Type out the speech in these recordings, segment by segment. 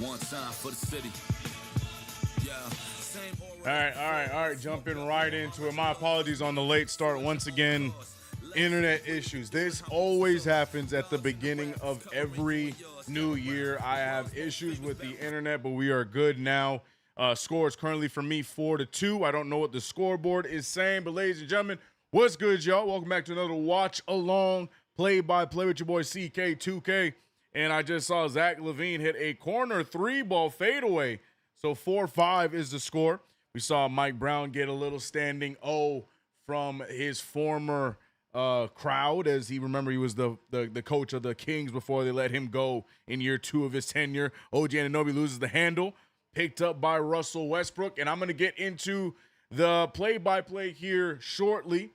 One time for the city. Yeah. Same All right. Jumping right into it. My apologies on the late start. Once again, internet issues. This always happens at the beginning of every new year. I have issues with the internet, but we are good now. Score is currently for me 4-2. I don't know what the scoreboard is saying, but ladies and gentlemen, what's good, y'all? Welcome back to another watch along play-by-play with your boy CK2K. And I just saw Zach LaVine hit a corner three-ball fadeaway. So 4-5 is the score. We saw Mike Brown get a little standing O from his former crowd, as he was the coach of the Kings before they let him go in year 2 of his tenure. OG Anunoby loses the handle, picked up by Russell Westbrook. And I'm going to get into the play-by-play here shortly.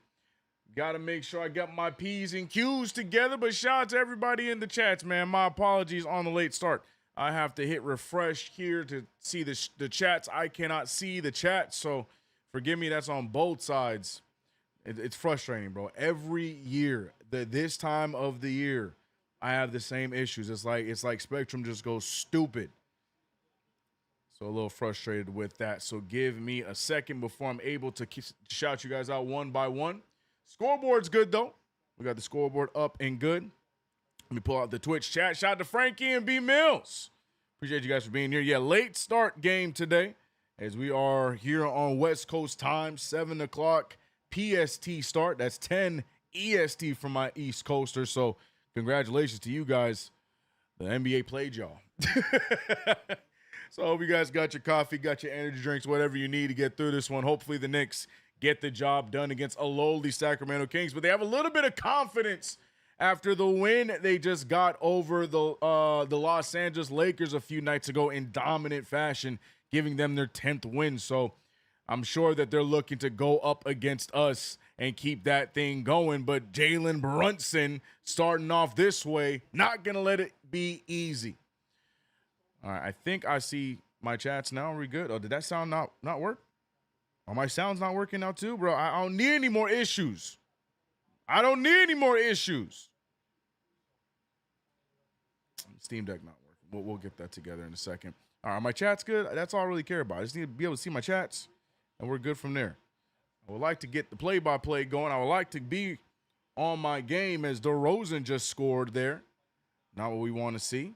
Got to make sure I got my P's and Q's together, but shout out to everybody in the chats, man. My apologies on the late start. I have to hit refresh here to see the chats. I cannot see the chat, so forgive me. That's on both sides. It's frustrating, bro. Every year, this time of the year, I have the same issues. It's like Spectrum just goes stupid. So a little frustrated with that. So give me a second before I'm able to shout you guys out one by one. Scoreboard's good, though. We got the scoreboard up and good. Let me pull out the Twitch chat. Shout out to Frankie and B Mills. Appreciate you guys for being here. Yeah, late start game today as we are here on West Coast time, 7 o'clock PST start. That's 10 EST for my East Coasters. So congratulations to you guys. The NBA played y'all. So I hope you guys got your coffee, got your energy drinks, whatever you need to get through this one. Hopefully the Knicks get the job done against a lowly Sacramento Kings. But they have a little bit of confidence after the win they just got over the Los Angeles Lakers a few nights ago in dominant fashion, giving them their 10th win. So I'm sure that they're looking to go up against us and keep that thing going. But Jalen Brunson starting off this way, not going to let it be easy. All right, I think I see my chats now. Are we good? Oh, did that sound not work? Oh, my sound's not working now too, bro. I don't need any more issues. Steam Deck not working. We'll get that together in a second. All right, my chat's good. That's all I really care about. I just need to be able to see my chats, and we're good from there. I would like to get the play-by-play going. I would like to be on my game as DeRozan just scored there. Not what we want to see.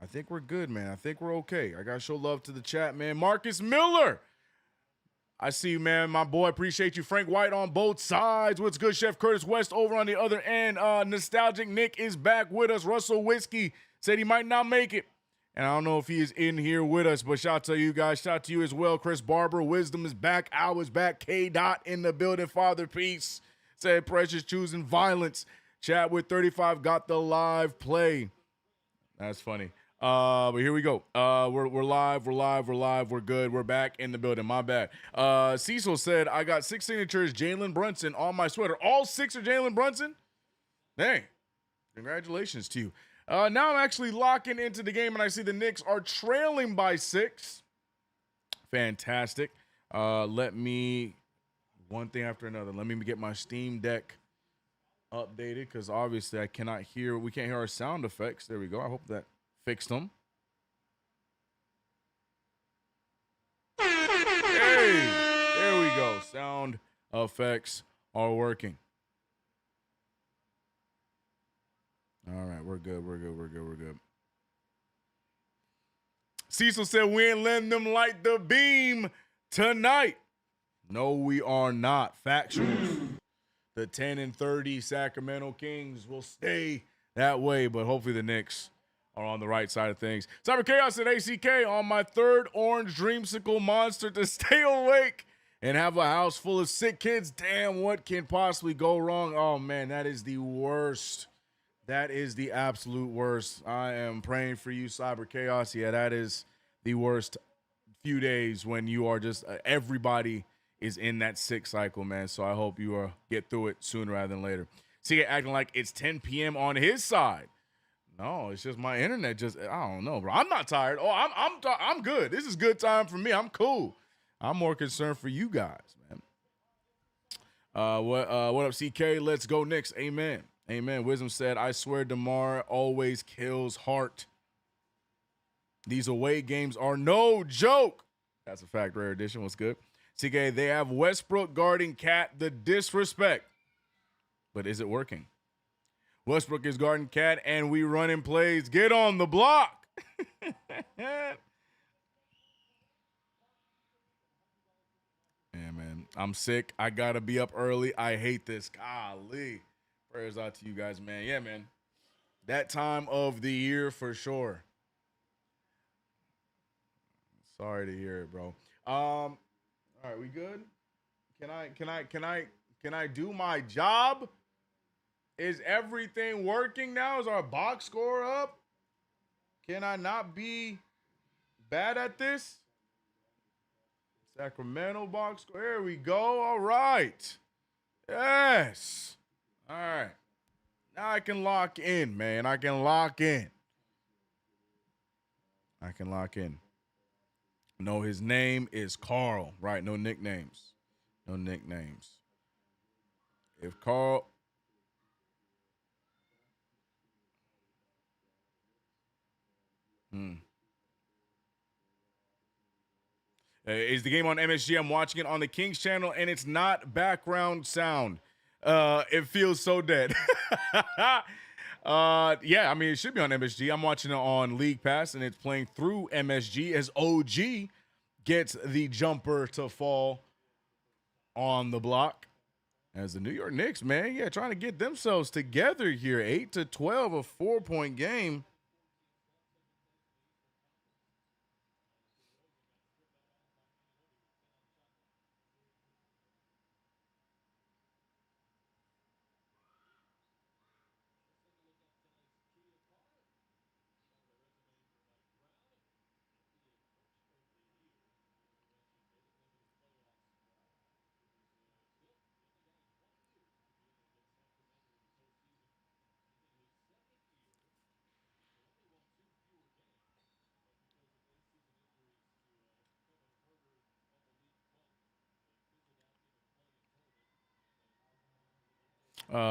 I think we're good, man. I think we're okay. I got to show love to the chat, man. Marcus Miller. I see you, man. My boy, appreciate you. Frank White on both sides. What's good, Chef Curtis West over on the other end. Nostalgic Nick is back with us. Russell Whiskey said he might not make it. And I don't know if he is in here with us, but shout out to you guys. Shout out to you as well. Chris Barber, Wisdom is back. Al is back. K-Dot in the building. Father Peace said Precious choosing violence. Chat with 35 got the live play. That's funny. But here we go. We're live. We're good. We're back in the building. My bad. Cecil said, I got 6 signatures, Jalen Brunson on my sweater. All 6 are Jalen Brunson? Dang. Congratulations to you. Now I'm actually locking into the game, and I see the Knicks are trailing by 6. Fantastic. One thing after another. Let me get my Steam Deck updated, because obviously we can't hear our sound effects. There we go. I hope that fixed them. Hey, there we go. Sound effects are working. All right, we're good. Cecil said we ain't letting them light the beam tonight. No, we are not. Factuals. The 10-30 Sacramento Kings will stay that way, but hopefully the Knicks are on the right side of things. Cyber Chaos and ACK on my 3rd orange dreamsicle monster to stay awake and have a house full of sick kids. Damn, what can possibly go wrong? Oh, man, that is the worst. That is the absolute worst. I am praying for you, Cyber Chaos. Yeah, that is the worst few days when you are just everybody is in that sick cycle, man. So I hope you get through it sooner rather than later. See, acting like it's 10 p.m. on his side. No, it's just my internet. I don't know, bro. I'm not tired. Oh, I'm good. This is good time for me. I'm cool. I'm more concerned for you guys, man. What up, CK? Let's go Knicks. Amen. Wisdom said, I swear DeMar always kills heart. These away games are no joke. That's a fact. Rare edition. What's good? CK, they have Westbrook guarding Cat. The disrespect. But is it working? Westbrook is guarding Cat, and we running plays. Get on the block. Yeah, man. I'm sick. I got to be up early. I hate this. Golly. Prayers out to you guys, man. Yeah, man. That time of the year for sure. Sorry to hear it, bro. All right, we good? Can I do my job? Is everything working now? Is our box score up? Can I not be bad at this? Sacramento box score. There we go. All right. Yes. All right. Now I can lock in, man. I can lock in. No, his name is Carl. Right. No nicknames. If Carl. Is the game on MSG? I'm watching it on the Kings channel, and it's not background sound. It feels so dead. Yeah, I mean, it should be on MSG. I'm watching it on League Pass, and it's playing through MSG as OG gets the jumper to fall on the block. As the New York Knicks, man, yeah, trying to get themselves together here. 8-12, a 4-point game.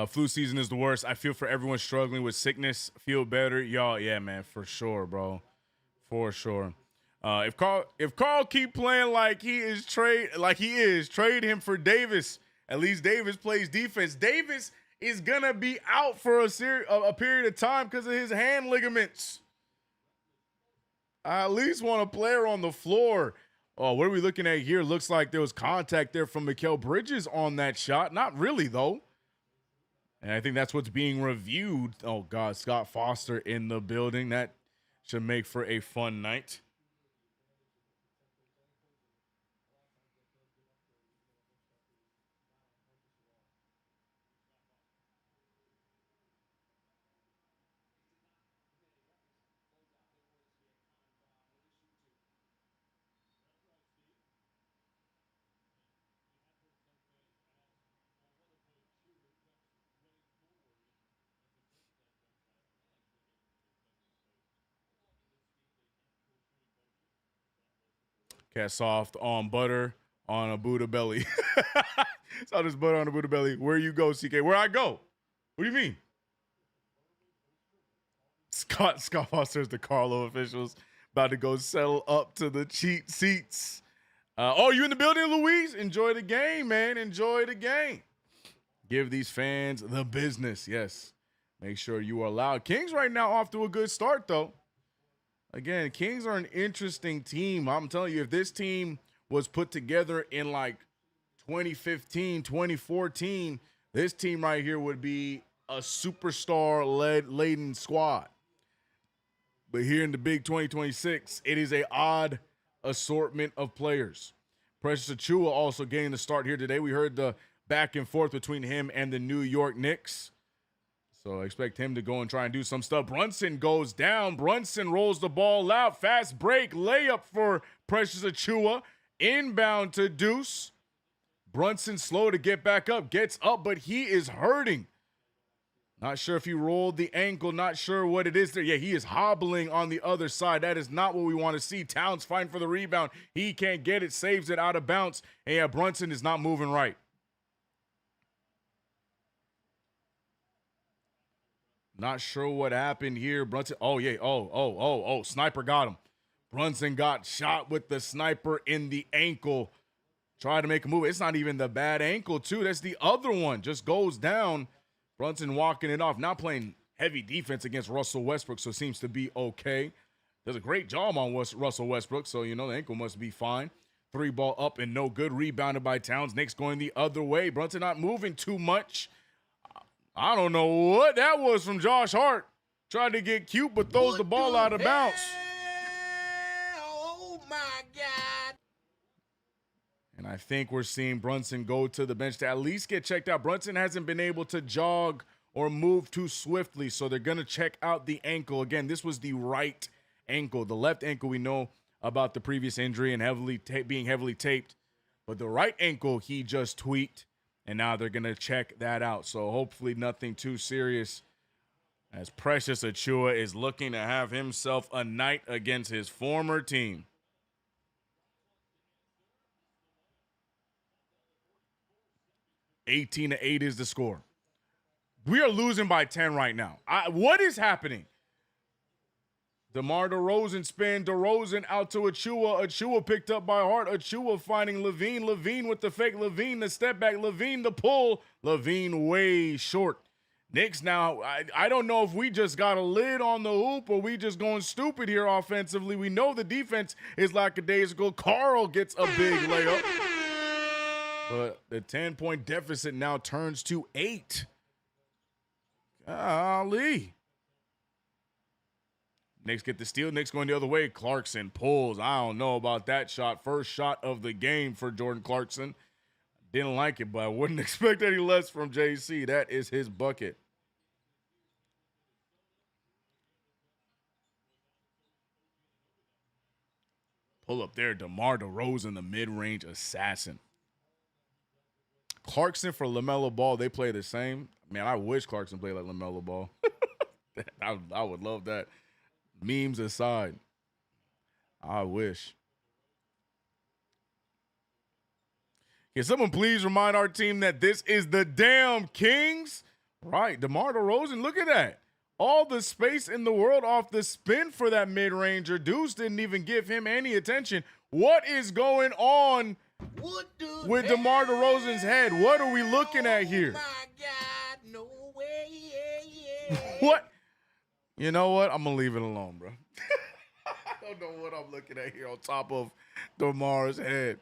Flu season is the worst. I feel for everyone struggling with sickness. Feel better, y'all. Yeah, man, for sure, bro, for sure. If Carl keep playing like he is, trade him for Davis. At least Davis plays defense. Davis is gonna be out for a period of time because of his hand ligaments. I at least want a player on the floor. Oh, what are we looking at here? Looks like there was contact there from Mikal Bridges on that shot. Not really, though. And I think that's what's being reviewed. Oh, God, Scott Foster in the building. That should make for a fun night. Cat soft on butter on a Buddha belly. Saw this butter on a Buddha belly. Where you go, CK? Where I go? What do you mean? Scott Foster's the Carlo officials about to go settle up to the cheat seats. Oh, you in the building, Louise? Enjoy the game, man. Enjoy the game. Give these fans the business. Yes. Make sure you are loud. Kings right now off to a good start, though. Again, Kings are an interesting team. I'm telling you, if this team was put together in like 2015, 2014, this team right here would be a superstar-laden squad. But here in the big 2026, it is a odd assortment of players. Precious Achua also getting the start here today. We heard the back and forth between him and the New York Knicks. So I expect him to go and try and do some stuff. Brunson goes down. Brunson rolls the ball out. Fast break. Layup for Precious Achua. Inbound to Deuce. Brunson slow to get back up. Gets up, but he is hurting. Not sure if he rolled the ankle. Not sure what it is there. Yeah, he is hobbling on the other side. That is not what we want to see. Towns fighting for the rebound. He can't get it. Saves it out of bounds. And yeah, Brunson is not moving right. Not sure what happened here. Brunson. Oh, yeah. Oh. Sniper got him. Brunson got shot with the sniper in the ankle. Tried to make a move. It's not even the bad ankle, too. That's the other one. Just goes down. Brunson walking it off. Not playing heavy defense against Russell Westbrook, so seems to be okay. Does a great job on Russell Westbrook, so, the ankle must be fine. 3-ball up and no good. Rebounded by Towns. Knicks going the other way. Brunson not moving too much. I don't know what that was from Josh Hart. Tried to get cute, but throws the ball out of bounds. Oh, my God. And I think we're seeing Brunson go to the bench to at least get checked out. Brunson hasn't been able to jog or move too swiftly, so they're going to check out the ankle. Again, this was the right ankle. The left ankle, we know about the previous injury and being heavily taped. But the right ankle, he just tweaked, and now they're going to check that out. So hopefully nothing too serious, as Precious Achiuwa is looking to have himself a night against his former team. 18-8 is the score. We are losing by 10 right now. What is happening? DeMar DeRozan spin. DeRozan out to Achiuwa. Achiuwa picked up by Hart. Achiuwa finding LaVine. LaVine with the fake. LaVine the step back. LaVine the pull. LaVine way short. Knicks now, I don't know if we just got a lid on the hoop or we just going stupid here offensively. We know the defense is lackadaisical. Carl gets a big layup. But the 10-point deficit now turns to 8. Golly. Knicks get the steal. Knicks going the other way. Clarkson pulls. I don't know about that shot. First shot of the game for Jordan Clarkson. Didn't like it, but I wouldn't expect any less from JC. That is his bucket. Pull up there. DeMar DeRozan, the mid-range assassin. Clarkson for LaMelo Ball, they play the same. Man, I wish Clarkson played like LaMelo Ball. I would love that. Memes aside, I wish. Can someone please remind our team that this is the damn Kings? Right, DeMar DeRozan, look at that. All the space in the world off the spin for that mid-ranger. Deuce didn't even give him any attention. What is going on with DeMar DeRozan's head? What are we looking at here? Oh, my God, no way. What? You know what? I'm going to leave it alone, bro. I don't know what I'm looking at here on top of DeMar's head.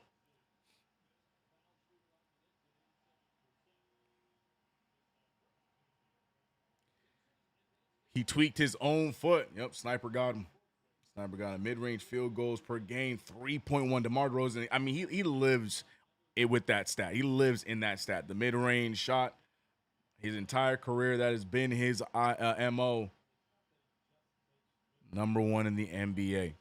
He tweaked his own foot. Yep, sniper got him. Sniper got him. Mid-range field goals per game, 3.1. DeMar DeRozan, I mean, he lives it with that stat. He lives in that stat. The mid-range shot, his entire career, that has been his MO. Number 1 in the NBA.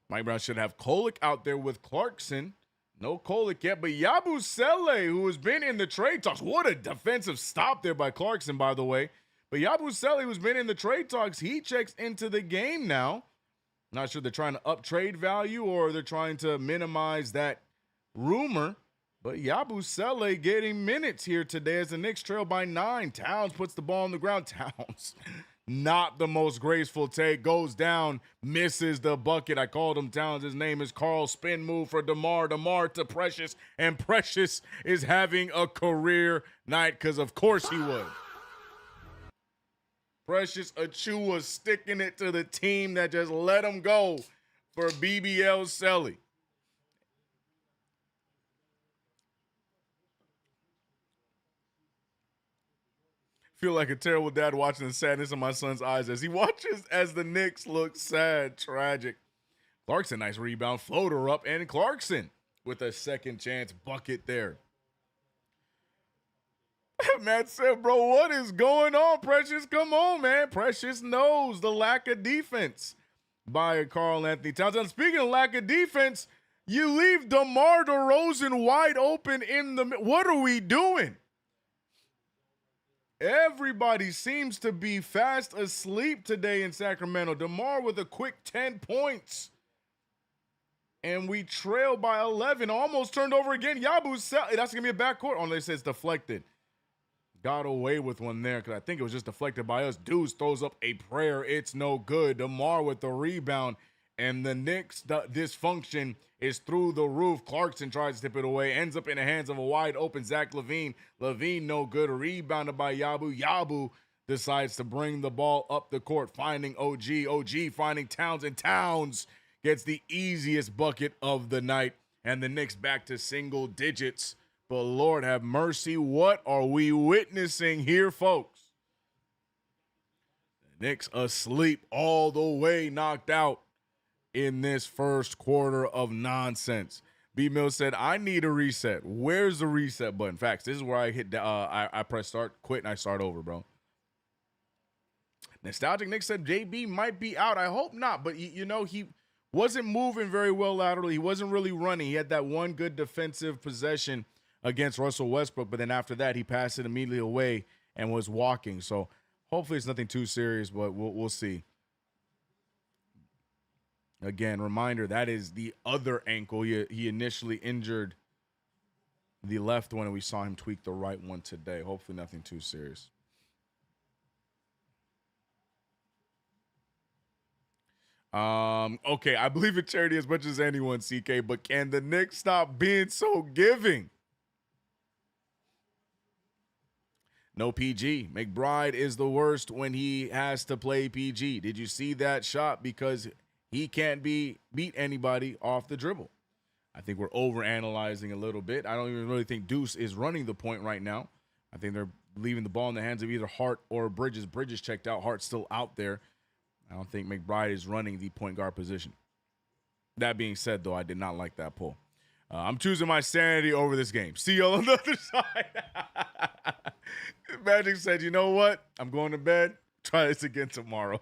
Mike Brown should have Kolek out there with Clarkson. No Kolek yet, but Yabusele, who has been in the trade talks. What a defensive stop there by Clarkson, by the way. But Yabusele, who's been in the trade talks, he checks into the game now. Not sure they're trying to up trade value or they're trying to minimize that rumor. But Yabusele getting minutes here today as the Knicks trail by 9. Towns puts the ball on the ground. Towns, not the most graceful take. Goes down, misses the bucket. I called him Towns. His name is Carl. Spin move for DeMar. DeMar to Precious. And Precious is having a career night because, of course, he would. Precious Achiuwa sticking it to the team that just let him go for BBL Selly. Feel like a terrible dad watching the sadness in my son's eyes as he watches as the Knicks look sad, tragic. Clarkson, nice rebound, floater up, and Clarkson with a second chance bucket there. Matt said, bro, what is going on, Precious? Come on, man. Precious knows the lack of defense by Karl Anthony Towns. And speaking of lack of defense, you leave DeMar DeRozan wide open in the – what are we doing? Everybody seems to be fast asleep today in Sacramento. DeMar with a quick 10 points. And we trail by 11. Almost turned over again. Yabusele. That's going to be a backcourt. Oh, they say it's deflected. got away with one there because I think it was just deflected by us. Deuce throws up a prayer. It's no good. DeMar with the rebound. And the Knicks dysfunction is through the roof. Clarkson tries to tip it away. Ends up in the hands of a wide open Zach LaVine. LaVine no good. Rebounded by Yabu. Yabu decides to bring the ball up the court, finding OG. OG finding Towns. And Towns gets the easiest bucket of the night. And the Knicks back to single digits. But Lord have mercy, what are we witnessing here, folks? The Knicks asleep all the way, knocked out in this first quarter of nonsense. B Mill said, I need a reset. Where's the reset button? Facts, this is where I hit, I press start, quit, and I start over, bro. Nostalgic Nick said JB might be out. I hope not, but you know, he wasn't moving very well laterally. He wasn't really running. He had that one good defensive possession against Russell Westbrook, but then after that, he passed it immediately away and was walking. So hopefully it's nothing too serious, but we'll see. Again, reminder, that is the other ankle. He initially injured the left one, and we saw him tweak the right one today. Hopefully nothing too serious. Okay, I believe in charity as much as anyone, CK, but can the Knicks stop being so giving? No PG. McBride is the worst when he has to play PG. Did you see that shot? Because he can't beat anybody off the dribble. I think we're overanalyzing a little bit. I don't even really think Deuce is running the point right now. I think they're leaving the ball in the hands of either Hart or Bridges. Bridges checked out. Hart's still out there. I don't think McBride is running the point guard position. That being said, though, I did not like that pull. I'm choosing my sanity over this game. See y'all on the other side. Magic said, you know what? I'm going to bed. Try this again tomorrow.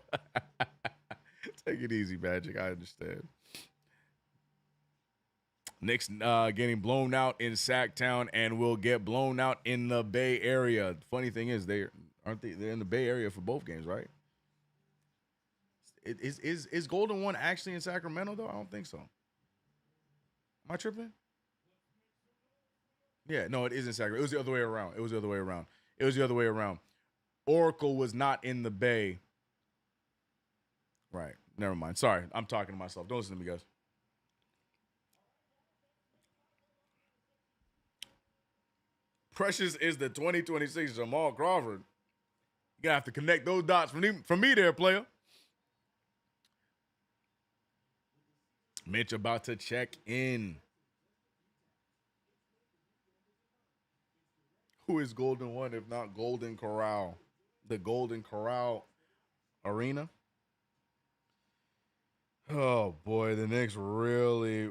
Take it easy, Magic. I understand. Knicks getting blown out in Sacktown and will get blown out in the Bay Area. Funny thing is, they're in the Bay Area for both games, right? Is Golden One actually in Sacramento, though? I don't think so. Am I tripping? Yeah, no, it is in Sacramento. It was the other way around. Oracle was not in the Bay. Right. Never mind. Sorry. I'm talking to myself. Don't listen to me, guys. Precious is the 2026 Jamal Crawford. You got to have to connect those dots from me there, player. Mitch about to check in. Who is Golden One if not Golden Corral? The Golden Corral Arena? Oh, boy. The Knicks really...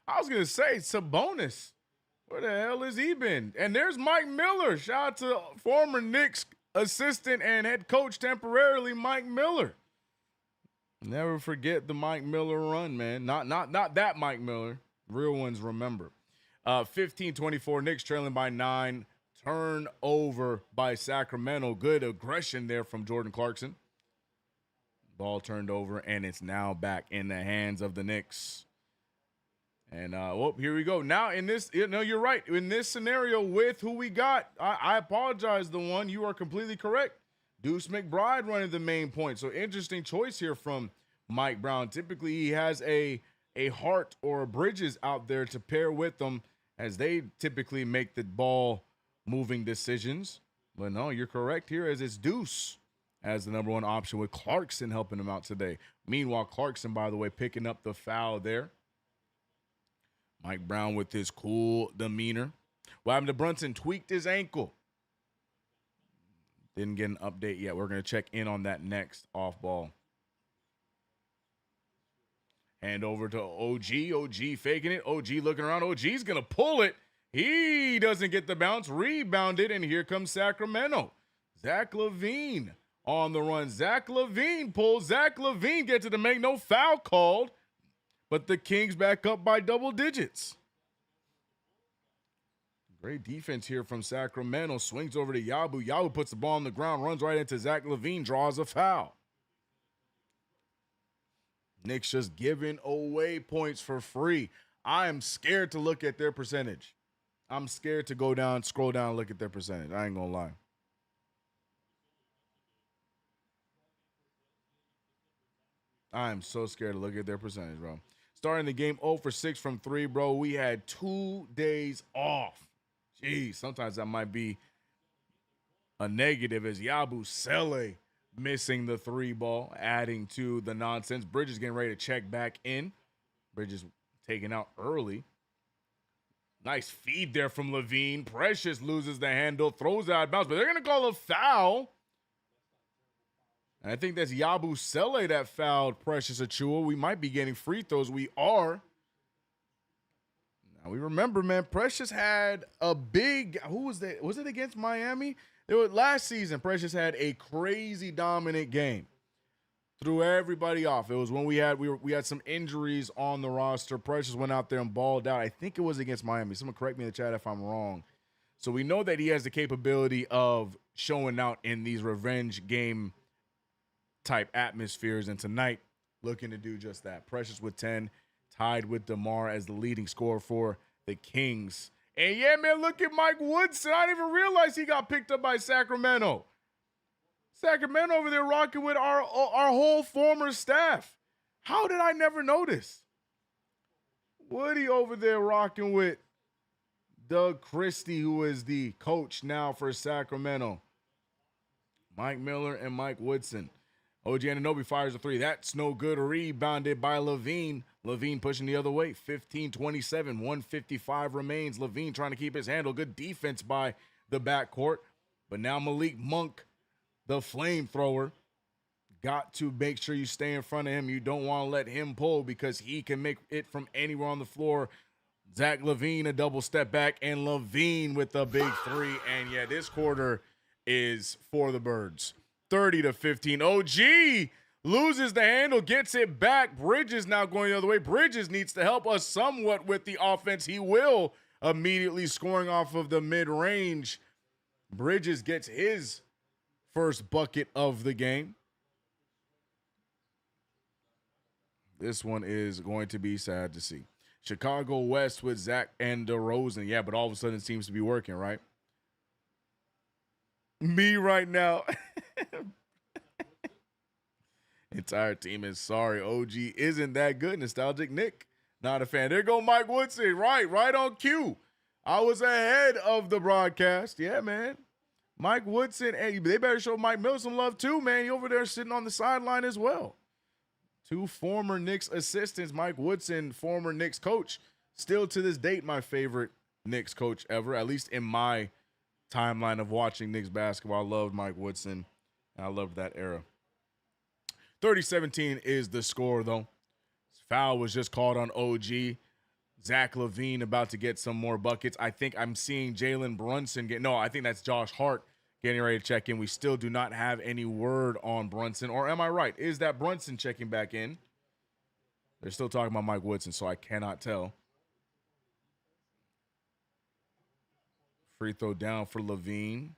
I was going to say, Sabonis. Where the hell has he been? And there's Mike Miller. Shout out to former Knicks assistant and head coach temporarily, Mike Miller. Never forget the Mike Miller run, man. Not that Mike Miller. Real ones remember. 15-24, Knicks trailing by 9. Turnover by Sacramento. Good aggression there from Jordan Clarkson. Ball turned over, and it's now back in the hands of the Knicks. And, here we go. Now, in this, you're right. In this scenario with who we got, I apologize, the one. You are completely correct. Deuce McBride running the main point. So, interesting choice here from Mike Brown. Typically, he has a Hart or a Bridges out there to pair with them as they typically make the ball moving decisions. But, no, you're correct here as it's Deuce as the number one option with Clarkson helping him out today. Meanwhile, Clarkson, by the way, picking up the foul there. Mike Brown with his cool demeanor. What happened to Brunson? Tweaked his ankle. Didn't get an update yet. We're going to check in on that next off ball. Hand over to OG. OG faking it. OG looking around. OG's going to pull it. He doesn't get the bounce. Rebounded, and here comes Sacramento. Zach LaVine on the run. Zach LaVine pulls. Zach LaVine gets it to make no foul called. but the Kings back up by double digits. Great defense here from Sacramento. Swings over to Yabu. Yabu puts the ball on the ground, runs right into Zach LaVine, draws a foul. Knicks just giving away points for free. I am scared to look at their percentage. I'm scared to go down, scroll down, and look at their percentage. I ain't gonna lie. I am so scared to look at their percentage, bro. Starting the game 0 for 6 from 3, bro. We had 2 days off. Jeez, sometimes that might be a negative as Yabusele missing the 3 ball, adding to the nonsense. Bridges getting ready to check back in. Bridges taken out early. Nice feed there from LaVine. Precious loses the handle, throws out of bounds, but they're going to call a foul. And I think that's Yabusele that fouled Precious Achiuwa. We might be getting free throws. We are. Now we remember, man, Precious had a big, who was that? Was it against Miami? Last season, Precious had a crazy dominant game. Threw everybody off. It was when we had some injuries on the roster. Precious went out there and balled out. I think it was against Miami. Someone correct me in the chat if I'm wrong. So we know that he has the capability of showing out in these revenge game type atmospheres, and tonight looking to do just that. Precious with 10, tied with DeMar as the leading scorer for the Kings. And yeah, man, look at Mike Woodson. I didn't even realize he got picked up by Sacramento. Sacramento over there rocking with our whole former staff. How did I never notice? Woody over there rocking with Doug Christie, who is the coach now for Sacramento. Mike Miller and Mike Woodson. OG Anunoby fires a 3. That's no good. Rebounded by LaVine. LaVine pushing the other way. 15-27. 155 remains. LaVine trying to keep his handle. Good defense by the backcourt. But now Malik Monk, the flamethrower, got to make sure you stay in front of him. You don't want to let him pull because he can make it from anywhere on the floor. Zach LaVine, a double step back, and LaVine with the big 3. And yeah, this quarter is for the birds. 30-15. OG loses the handle, gets it back. Bridges now going the other way. Bridges needs to help us somewhat with the offense. He will immediately scoring off of the mid-range. Bridges gets his first bucket of the game. This one is going to be sad to see. Chicago West with Zach and DeRozan. Yeah, but all of a sudden it seems to be working, right? Me right now. Entire team is sorry. OG isn't that good. Nostalgic Nick, not a fan. There go Mike Woodson. Right on cue. I was ahead of the broadcast. Yeah, man. Mike Woodson, and they better show Mike Miller some love too, man. He over there sitting on the sideline as well. 2 former Knicks assistants. Mike Woodson, former Knicks coach. Still to this date, my favorite Knicks coach ever, at least in my timeline of watching Knicks basketball. I loved Mike Woodson, and I loved that era. 30-17 is the score, though. Foul was just called on OG. Zach LaVine about to get some more buckets. I think I'm seeing Jalen Brunson get – no, I think that's Josh Hart getting ready to check in. We still do not have any word on Brunson. Or am I right? Is that Brunson checking back in? They're still talking about Mike Woodson, so I cannot tell. Free throw down for LaVine.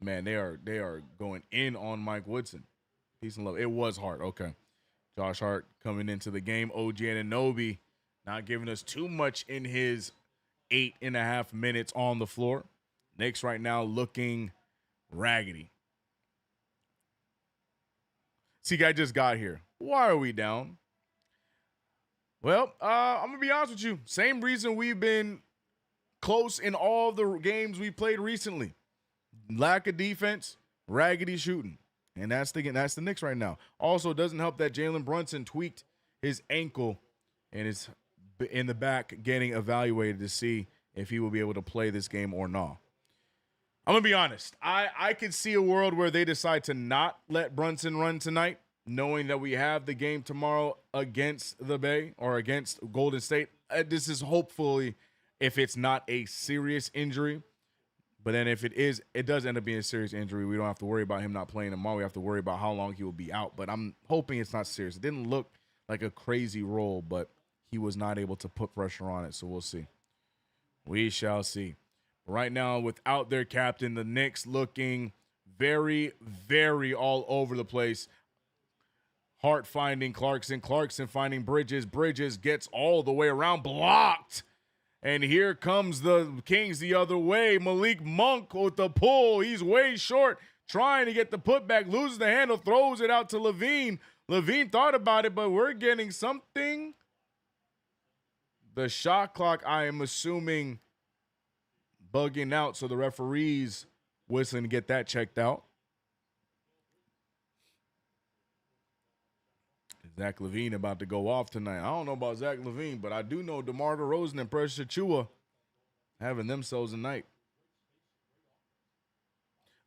Man, they are going in on Mike Woodson. Peace and love. It was Hart. Okay. Josh Hart coming into the game. OG Anunoby not giving us too much in his 8.5 minutes on the floor. Knicks right now looking raggedy. CK just got here. Why are we down? Well, I'm going to be honest with you. Same reason we've been close in all the games we played recently. Lack of defense, raggedy shooting. And that's the Knicks right now. Also, doesn't help that Jalen Brunson tweaked his ankle and is in the back getting evaluated to see if he will be able to play this game or not. I'm going to be honest. I could see a world where they decide to not let Brunson run tonight, knowing that we have the game tomorrow against the Bay or against Golden State. This is hopefully if it's not a serious injury. But then if it does end up being a serious injury, we don't have to worry about him not playing tomorrow. We have to worry about how long he will be out. But I'm hoping it's not serious. It didn't look like a crazy roll, but he was not able to put pressure on it. So we'll see. We shall see. Right now, without their captain, the Knicks looking very, very all over the place. Hart finding Clarkson. Clarkson finding Bridges. Bridges gets all the way around. Blocked. And here comes the Kings the other way. Malik Monk with the pull. He's way short. Trying to get the putback. Loses the handle. Throws it out to Levine. Levine thought about it, but we're getting something. The shot clock, I am assuming, bugging out. So the referees whistling to get that checked out. Zach LaVine about to go off tonight. I don't know about Zach LaVine, but I do know DeMar DeRozan and Precious Achiuwa having themselves a night.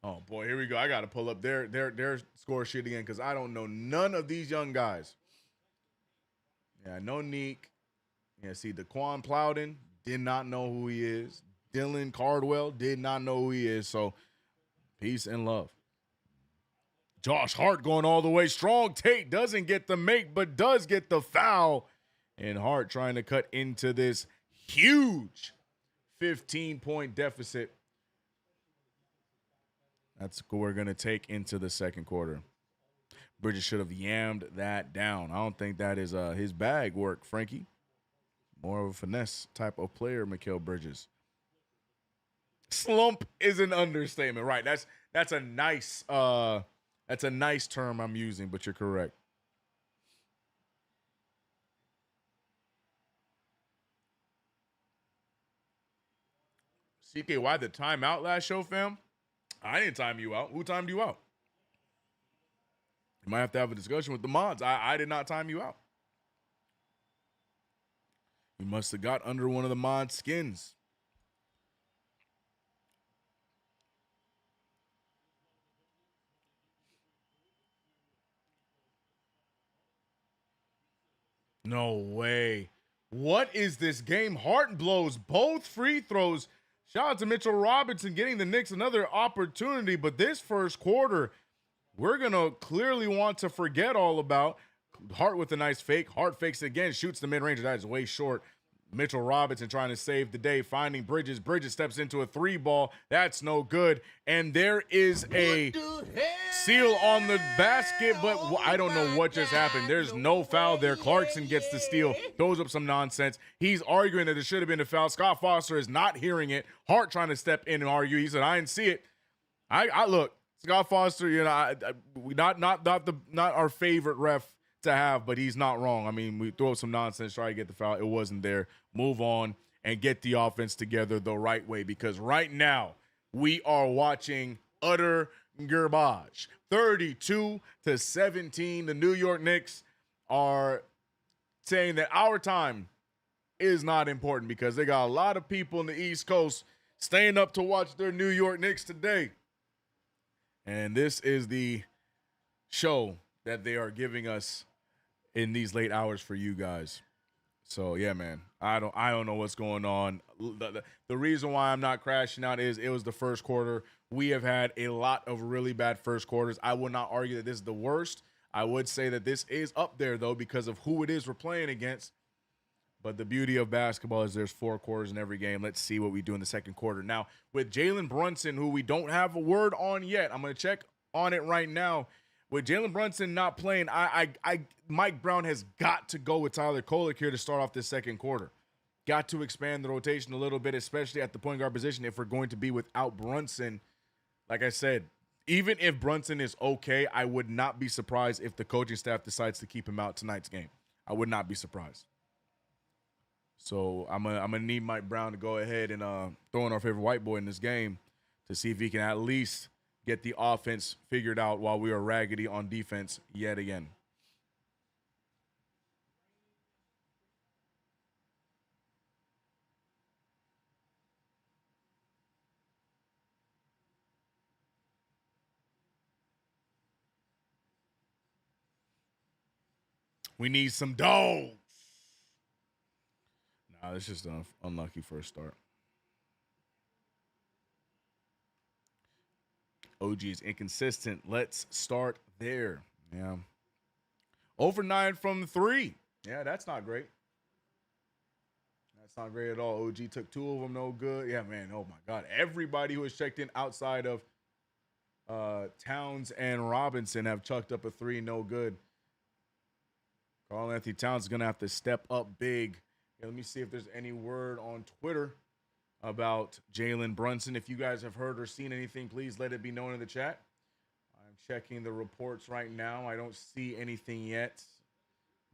Oh, boy, here we go. I got to pull up their score sheet again because I don't know none of these young guys. Yeah, no Neek. Yeah, see, Daquan Plowden, did not know who he is. Dylan Cardwell, did not know who he is. So, peace and love. Josh Hart going all the way strong. Tate doesn't get the make, but does get the foul. And Hart trying to cut into this huge 15-point deficit. That's what we're going to take into the second quarter. Bridges should have yammed that down. I don't think that is his bag work, Frankie. More of a finesse type of player, Mikal Bridges. Slump is an understatement, right? That's a nice term I'm using, but you're correct. CK, why the timeout last show, fam? I didn't time you out. Who timed you out? You might have to have a discussion with the mods. I did not time you out. You must have got under one of the mod skins. No way. What is this game? Hart blows both free throws. Shout out to Mitchell Robinson getting the Knicks another opportunity. But this first quarter, we're going to clearly want to forget all about. Hart with a nice fake. Hart fakes again, shoots the mid-range. That is way short. Mitchell Robinson trying to save the day, finding Bridges. Bridges steps into a three ball. That's no good. And there is a seal on the basket, but I don't know what just happened. There's no foul there. Clarkson gets the steal, throws up some nonsense. He's arguing that it should have been a foul. Scott Foster is not hearing it. Hart trying to step in and argue. He said, I didn't see it. I look, Scott Foster, you know, not our favorite ref to have, but he's not wrong. I mean, we throw some nonsense, try to get the foul. It wasn't there. Move on and get the offense together the right way, because right now we are watching utter garbage. 32-17. The New York Knicks are saying that our time is not important because they got a lot of people in the East Coast staying up to watch their New York Knicks today. And this is the show that they are giving us in these late hours for you guys. So yeah, man, I don't know what's going on. The reason why I'm not crashing out is it was the first quarter. We have had a lot of really bad first quarters. I would not argue that this is the worst. I would say that this is up there though because of who it is we're playing against. But the beauty of basketball is there's 4 quarters in every game. Let's see what we do in the second quarter. Now, with Jalen Brunson, who we don't have a word on yet, I'm going to check on it right now. With Jalen Brunson not playing, Mike Brown has got to go with Tyler Kolek here to start off this second quarter. Got to expand the rotation a little bit, especially at the point guard position if we're going to be without Brunson. Like I said, even if Brunson is okay, I would not be surprised if the coaching staff decides to keep him out tonight's game. I would not be surprised. So I'm gonna need Mike Brown to go ahead and throw in our favorite white boy in this game to see if he can at least get the offense figured out while we are raggedy on defense yet again. We need some dogs. Nah, it's just an unlucky first start. OG is inconsistent. Let's start there. Yeah. 0 for 9 from 3. Yeah, that's not great. That's not great at all. OG took 2 of them, no good. Yeah, man. Oh my God. Everybody who has checked in outside of Towns and Robinson have chucked up a 3, no good. Karl Anthony Towns is gonna have to step up big. Yeah, let me see if there's any word on Twitter about Jalen Brunson. If you guys have heard or seen anything, please let it be known in the chat. I'm checking the reports right now. I don't see anything yet.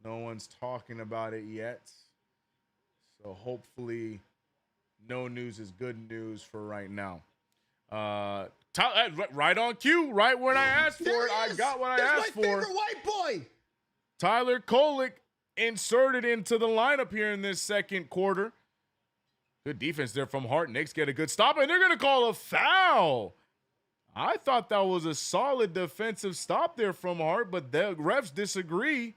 No one's talking about it yet. So hopefully no news is good news for right now. Right on cue, right when I asked for it. I got what I asked for. That's my favorite white boy. Tyler Kolek inserted into the lineup here in this second quarter. Good defense there from Hart. Knicks get a good stop, and they're going to call a foul. I thought that was a solid defensive stop there from Hart, but the refs disagree.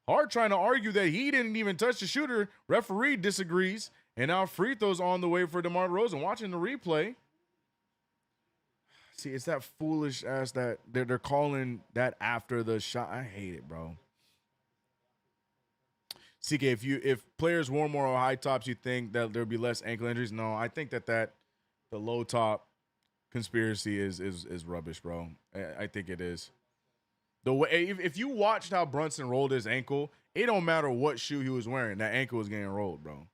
Hart trying to argue that he didn't even touch the shooter. Referee disagrees, and now free throws on the way for DeMar DeRozan. Watching the replay. See, it's that foolish ass that they're calling that after the shot. I hate it, bro. CK, if players wore more high tops, you think that there'd be less ankle injuries? No, I think that the low top conspiracy is rubbish, bro. I think it is. The way if you watched how Brunson rolled his ankle, it don't matter what shoe he was wearing, that ankle was getting rolled, bro.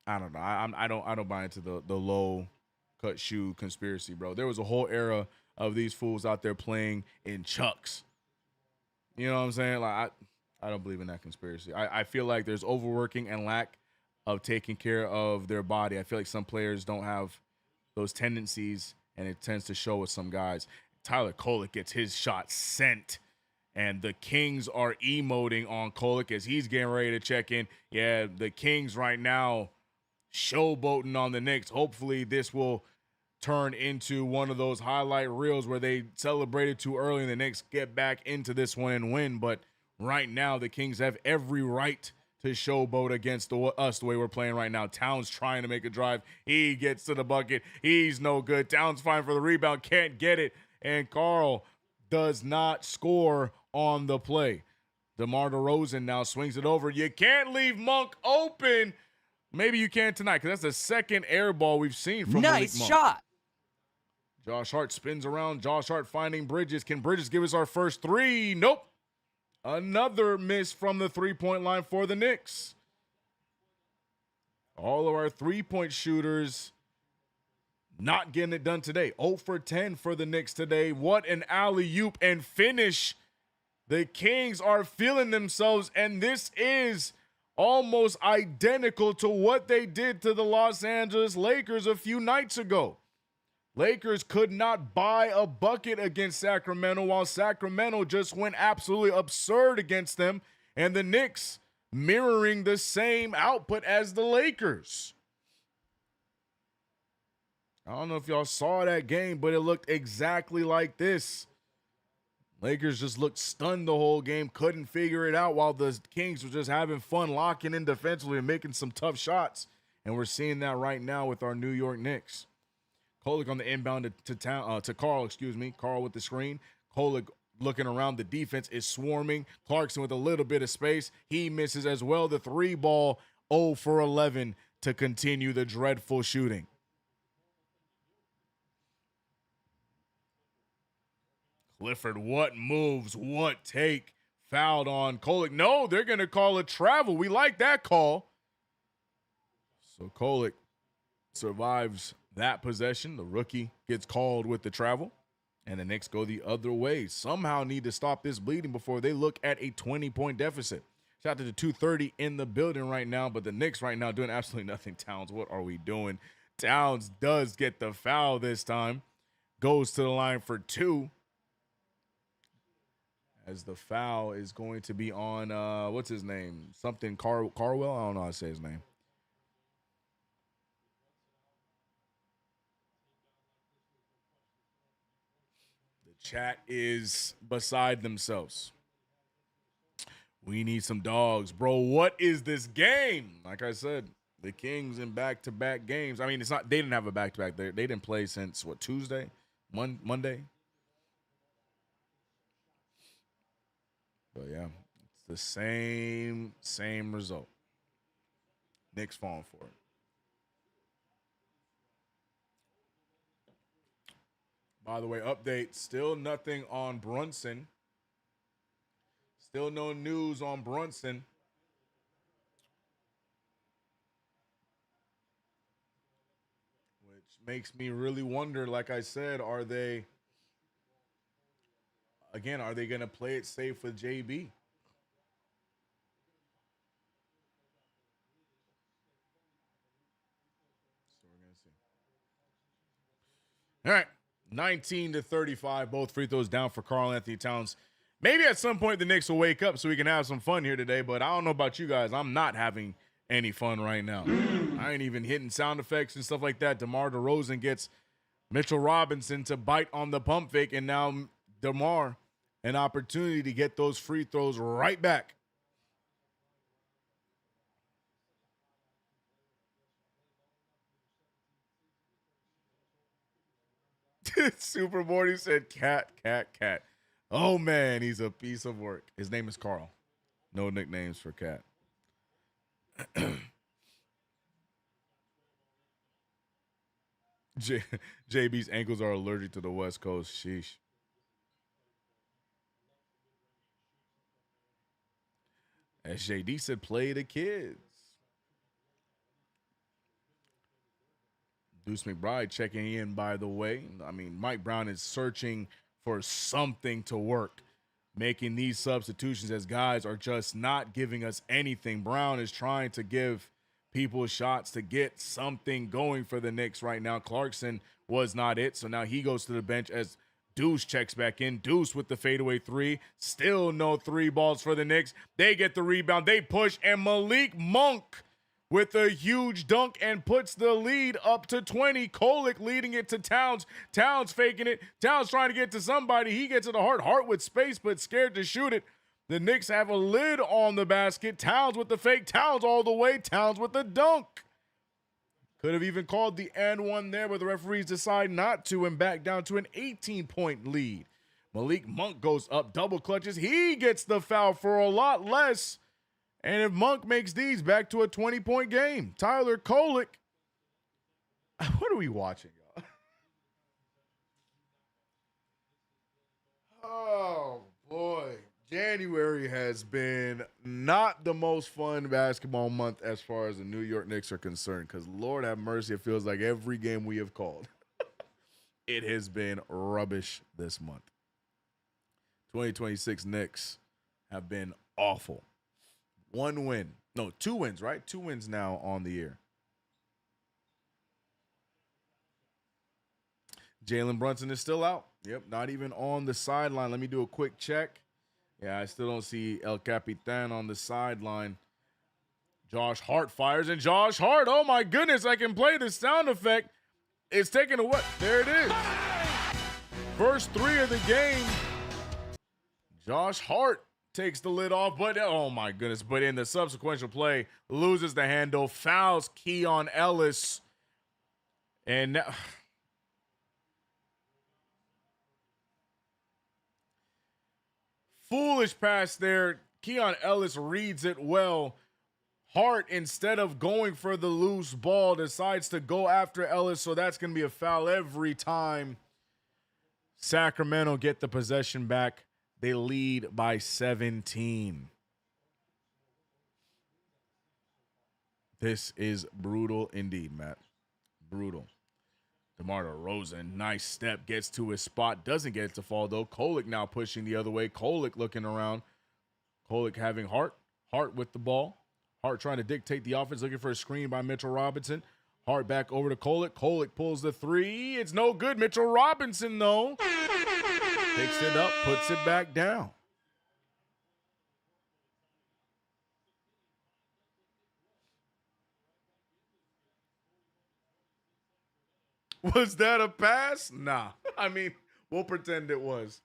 I don't know. I don't buy into the low cut shoe conspiracy, bro. There was a whole era of these fools out there playing in Chucks. You know what I'm saying? Like I don't believe in that conspiracy. I feel like there's overworking and lack of taking care of their body. I feel like some players don't have those tendencies, and it tends to show with some guys. Tyler Kolek gets his shot sent, and the Kings are emoting on Kolek as he's getting ready to check in. Yeah, the Kings right now showboating on the Knicks. Hopefully this will turn into one of those highlight reels where they celebrated too early and the Knicks get back into this one and win. But right now, the Kings have every right to showboat against us the way we're playing right now. Towns trying to make a drive. He gets to the bucket. He's no good. Towns fine for the rebound. Can't get it. And Karl does not score on the play. DeMar DeRozan now swings it over. You can't leave Monk open. Maybe you can tonight because that's the second air ball we've seen from nice Malik Monk. Shot. Josh Hart spins around. Josh Hart finding Bridges. Can Bridges give us our first 3? Nope. Another miss from the three-point line for the Knicks. All of our three-point shooters not getting it done today. 0 for 10 for the Knicks today. What an alley-oop and finish. The Kings are feeling themselves, and this is almost identical to what they did to the Los Angeles Lakers a few nights ago. Lakers could not buy a bucket against Sacramento, while Sacramento just went absolutely absurd against them, and the Knicks mirroring the same output as the Lakers. I don't know if y'all saw that game, but it looked exactly like this. Lakers just looked stunned the whole game, couldn't figure it out, while the Kings were just having fun locking in defensively and making some tough shots, and we're seeing that right now with our New York Knicks. Kolek on the inbound to Karl, Karl with the screen. Kolek looking around. The defense is swarming. Clarkson with a little bit of space. He misses as well. The 3-ball, 0 for 11 to continue the dreadful shooting. Clifford, what moves, what take? Fouled on Kolek. No, they're going to call a travel. We like that call. So Kolek survives that possession. The rookie gets called with the travel, and the Knicks go the other way. Somehow need to stop this bleeding before they look at a 20-point deficit. Shout out to the 230 in the building right now, but the Knicks right now doing absolutely nothing. Towns, what are we doing? Towns does get the foul this time. Goes to the line for 2. As the foul is going to be on, what's his name? Something Carwell? I don't know how to say his name. Chat is beside themselves. We need some dogs. Bro, what is this game? Like I said, the Kings in back-to-back games. I mean, it's not, they didn't have a back-to-back. They didn't play since, Tuesday? Monday. But yeah, it's the same result. Knicks falling for it. By the way, update, still nothing on Brunson. Still no news on Brunson. Which makes me really wonder, like I said, are they going to play it safe with JB? So we're going to see. All right. 19-35, both free throws down for Karl-Anthony Towns. Maybe at some point the Knicks will wake up so we can have some fun here today, but I don't know about you guys. I'm not having any fun right now. I ain't even hitting sound effects and stuff like that. DeMar DeRozan gets Mitchell Robinson to bite on the pump fake, and now DeMar an opportunity to get those free throws right back. Super Morty said cat. Oh, man, he's a piece of work. His name is Carl. No nicknames for Cat. JB's ankles are allergic to the West Coast. Sheesh. As JD said, play the kids. Deuce McBride checking in, by the way. I mean, Mike Brown is searching for something to work, making these substitutions as guys are just not giving us anything. Brown is trying to give people shots to get something going for the Knicks right now. Clarkson was not it, so now he goes to the bench as Deuce checks back in. Deuce with the fadeaway three. Still no three balls for the Knicks. They get the rebound. They push, and Malik Monk with a huge dunk and puts the lead up to 20. Kolek leading it to Towns. Towns faking it. Towns trying to get to somebody. He gets to the Hart. Hart with space, but scared to shoot it. The Knicks have a lid on the basket. Towns with the fake. Towns all the way. Towns with the dunk. Could have even called the and one there, but the referees decide not to and back down to an 18-point lead. Malik Monk goes up, double clutches. He gets the foul for a lot less. And if Monk makes these, back to a 20-point game. Tyler Kolek. What are we watching, y'all? Oh, boy. January has been not the most fun basketball month as far as the New York Knicks are concerned, because Lord have mercy, it feels like every game we have called, it has been rubbish this month. 2026 Knicks have been awful. 1 win. No, 2 wins, right? 2 wins now on the year. Jalen Brunson is still out. Yep, not even on the sideline. Let me do a quick check. Yeah, I still don't see El Capitan on the sideline. Josh Hart fires, and Josh Hart, oh my goodness, I can play the sound effect. It's taken away. There it is. First 3 of the game. Josh Hart takes the lid off, but oh my goodness. But in the subsequent play, loses the handle, fouls Keon Ellis. And now, foolish pass there. Keon Ellis reads it well. Hart, instead of going for the loose ball, decides to go after Ellis, so that's going to be a foul every time. Sacramento get the possession back. They lead by 17. This is brutal indeed, Matt. Brutal. DeMar DeRozan, nice step, gets to his spot, doesn't get it to fall, though. Kolek now pushing the other way. Kolek looking around. Kolek having Hart. Hart with the ball. Hart trying to dictate the offense, looking for a screen by Mitchell Robinson. Hart back over to Kolek. Kolek pulls the three. It's no good. Mitchell Robinson, though, picks it up, puts it back down. Was that a pass? Nah. I mean, we'll pretend it was.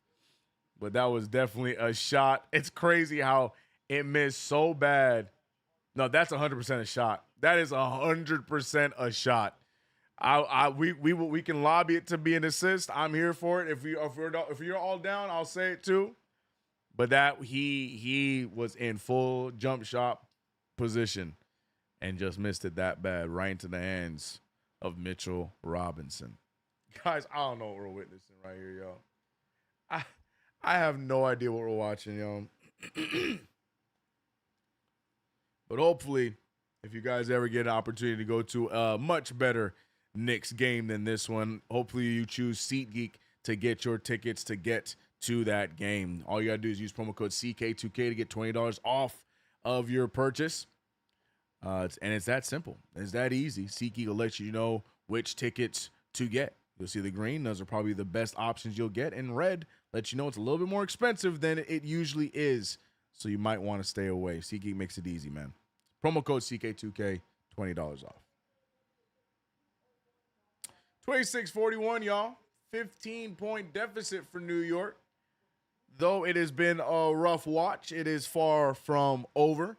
But that was definitely a shot. It's crazy how it missed so bad. No, that's 100% a shot. That is 100% a shot. We can lobby it to be an assist. I'm here for it. If you're all down, I'll say it too. But that he was in full jump shot position and just missed it that bad, right into the hands of Mitchell Robinson. Guys, I don't know what we're witnessing right here, yo. I have no idea what we're watching, yo. But hopefully, if you guys ever get an opportunity to go to a much better Knicks game than this one, hopefully you choose SeatGeek to get your tickets to get to that game. All you got to do is use promo code CK2K to get $20 off of your purchase. And it's that simple. It's that easy. SeatGeek will let you know which tickets to get. You'll see the green. Those are probably the best options you'll get. And red lets you know it's a little bit more expensive than it usually is. So you might want to stay away. SeatGeek makes it easy, man. Promo code CK2K, $20 off. 26-41, y'all. 15-point deficit for New York. Though it has been a rough watch, it is far from over.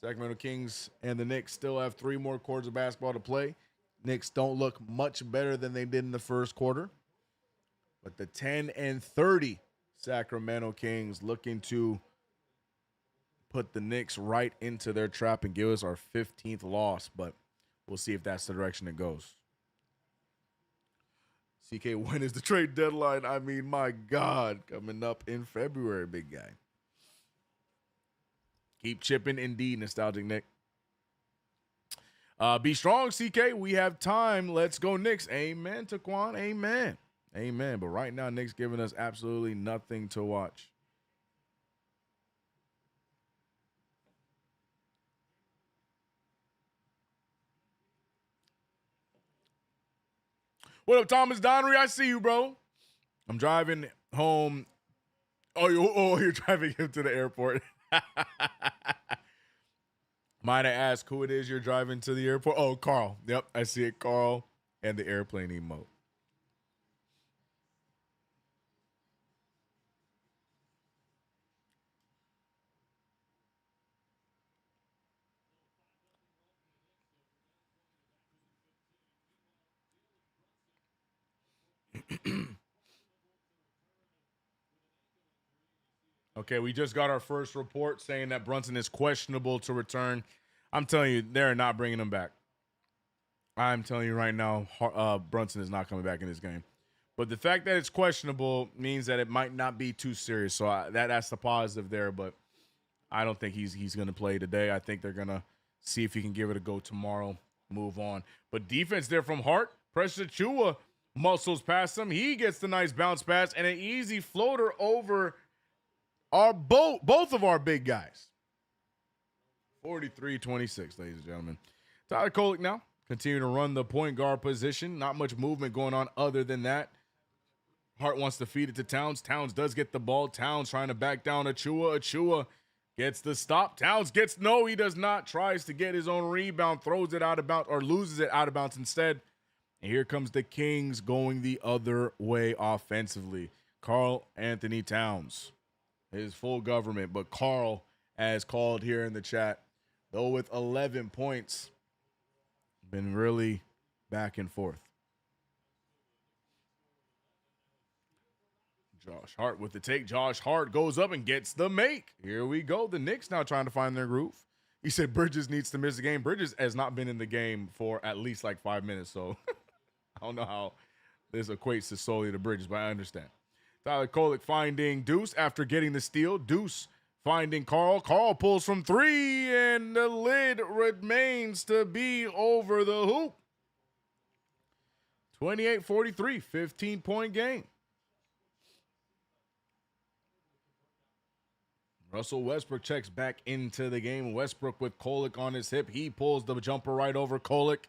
Sacramento Kings and the Knicks still have 3 more quarters of basketball to play. Knicks don't look much better than they did in the first quarter. But the 10-30 Sacramento Kings looking to put the Knicks right into their trap and give us our 15th loss. But we'll see if that's the direction it goes. CK, when is the trade deadline? I mean, my God, coming up in February, big guy. Keep chipping, indeed, Nostalgic Nick. Be strong, CK. We have time. Let's go, Knicks. Amen, Taquan. Amen. Amen. But right now, Knicks giving us absolutely nothing to watch. What up, Thomas Donnery? I see you, bro. I'm driving home. Oh, you're driving him to the airport. Might I ask who it is you're driving to the airport? Oh, Carl. Yep, I see it, Carl, and the airplane emote. Okay, we just got our first report saying that Brunson is questionable to return. I'm telling you, they're not bringing him back. I'm telling you right now, Brunson is not coming back in this game. But the fact that it's questionable means that it might not be too serious. So that's the positive there. But I don't think he's going to play today. I think they're going to see if he can give it a go tomorrow, move on. But defense there from Hart. Precious Achua muscles past him. He gets the nice bounce pass and an easy floater over both of our big guys. 43-26, ladies and gentlemen. Tyler Kolek now continue to run the point guard position. Not much movement going on other than that. Hart wants to feed it to Towns. Towns does get the ball. Towns trying to back down Achua. Achua gets the stop. Towns gets no, he does not. Tries to get his own rebound, throws it out of bounds, or loses it out of bounds instead. And here comes the Kings going the other way offensively. Karl Anthony Towns. His full government, but Carl, as called here in the chat, though with 11 points, been really back and forth. Josh Hart with the take. Josh Hart goes up and gets the make. Here we go. The Knicks now trying to find their groove. He said Bridges needs to miss the game. Bridges has not been in the game for at least like 5 minutes, so I don't know how this equates to solely to Bridges, but I understand. Tyler Kolek finding Deuce after getting the steal. Deuce finding Carl. Carl pulls from 3, and the lid remains to be over the hoop. 28-43, 15-point game. Russell Westbrook checks back into the game. Westbrook with Kolek on his hip. He pulls the jumper right over Kolek.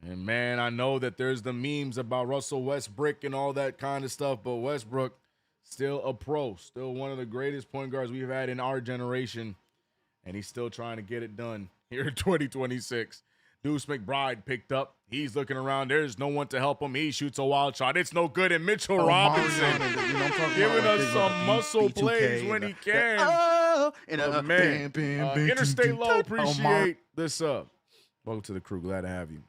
And, man, I know that there's the memes about Russell Westbrook and all that kind of stuff, but Westbrook still a pro, still one of the greatest point guards we've had in our generation, and he's still trying to get it done here in 2026. Deuce McBride picked up. He's looking around. There's no one to help him. He shoots a wild shot. It's no good, and Mitchell Robinson giving us some muscle plays when he can. Man, Interstate Low, appreciate this. Welcome to the crew. Glad to have you.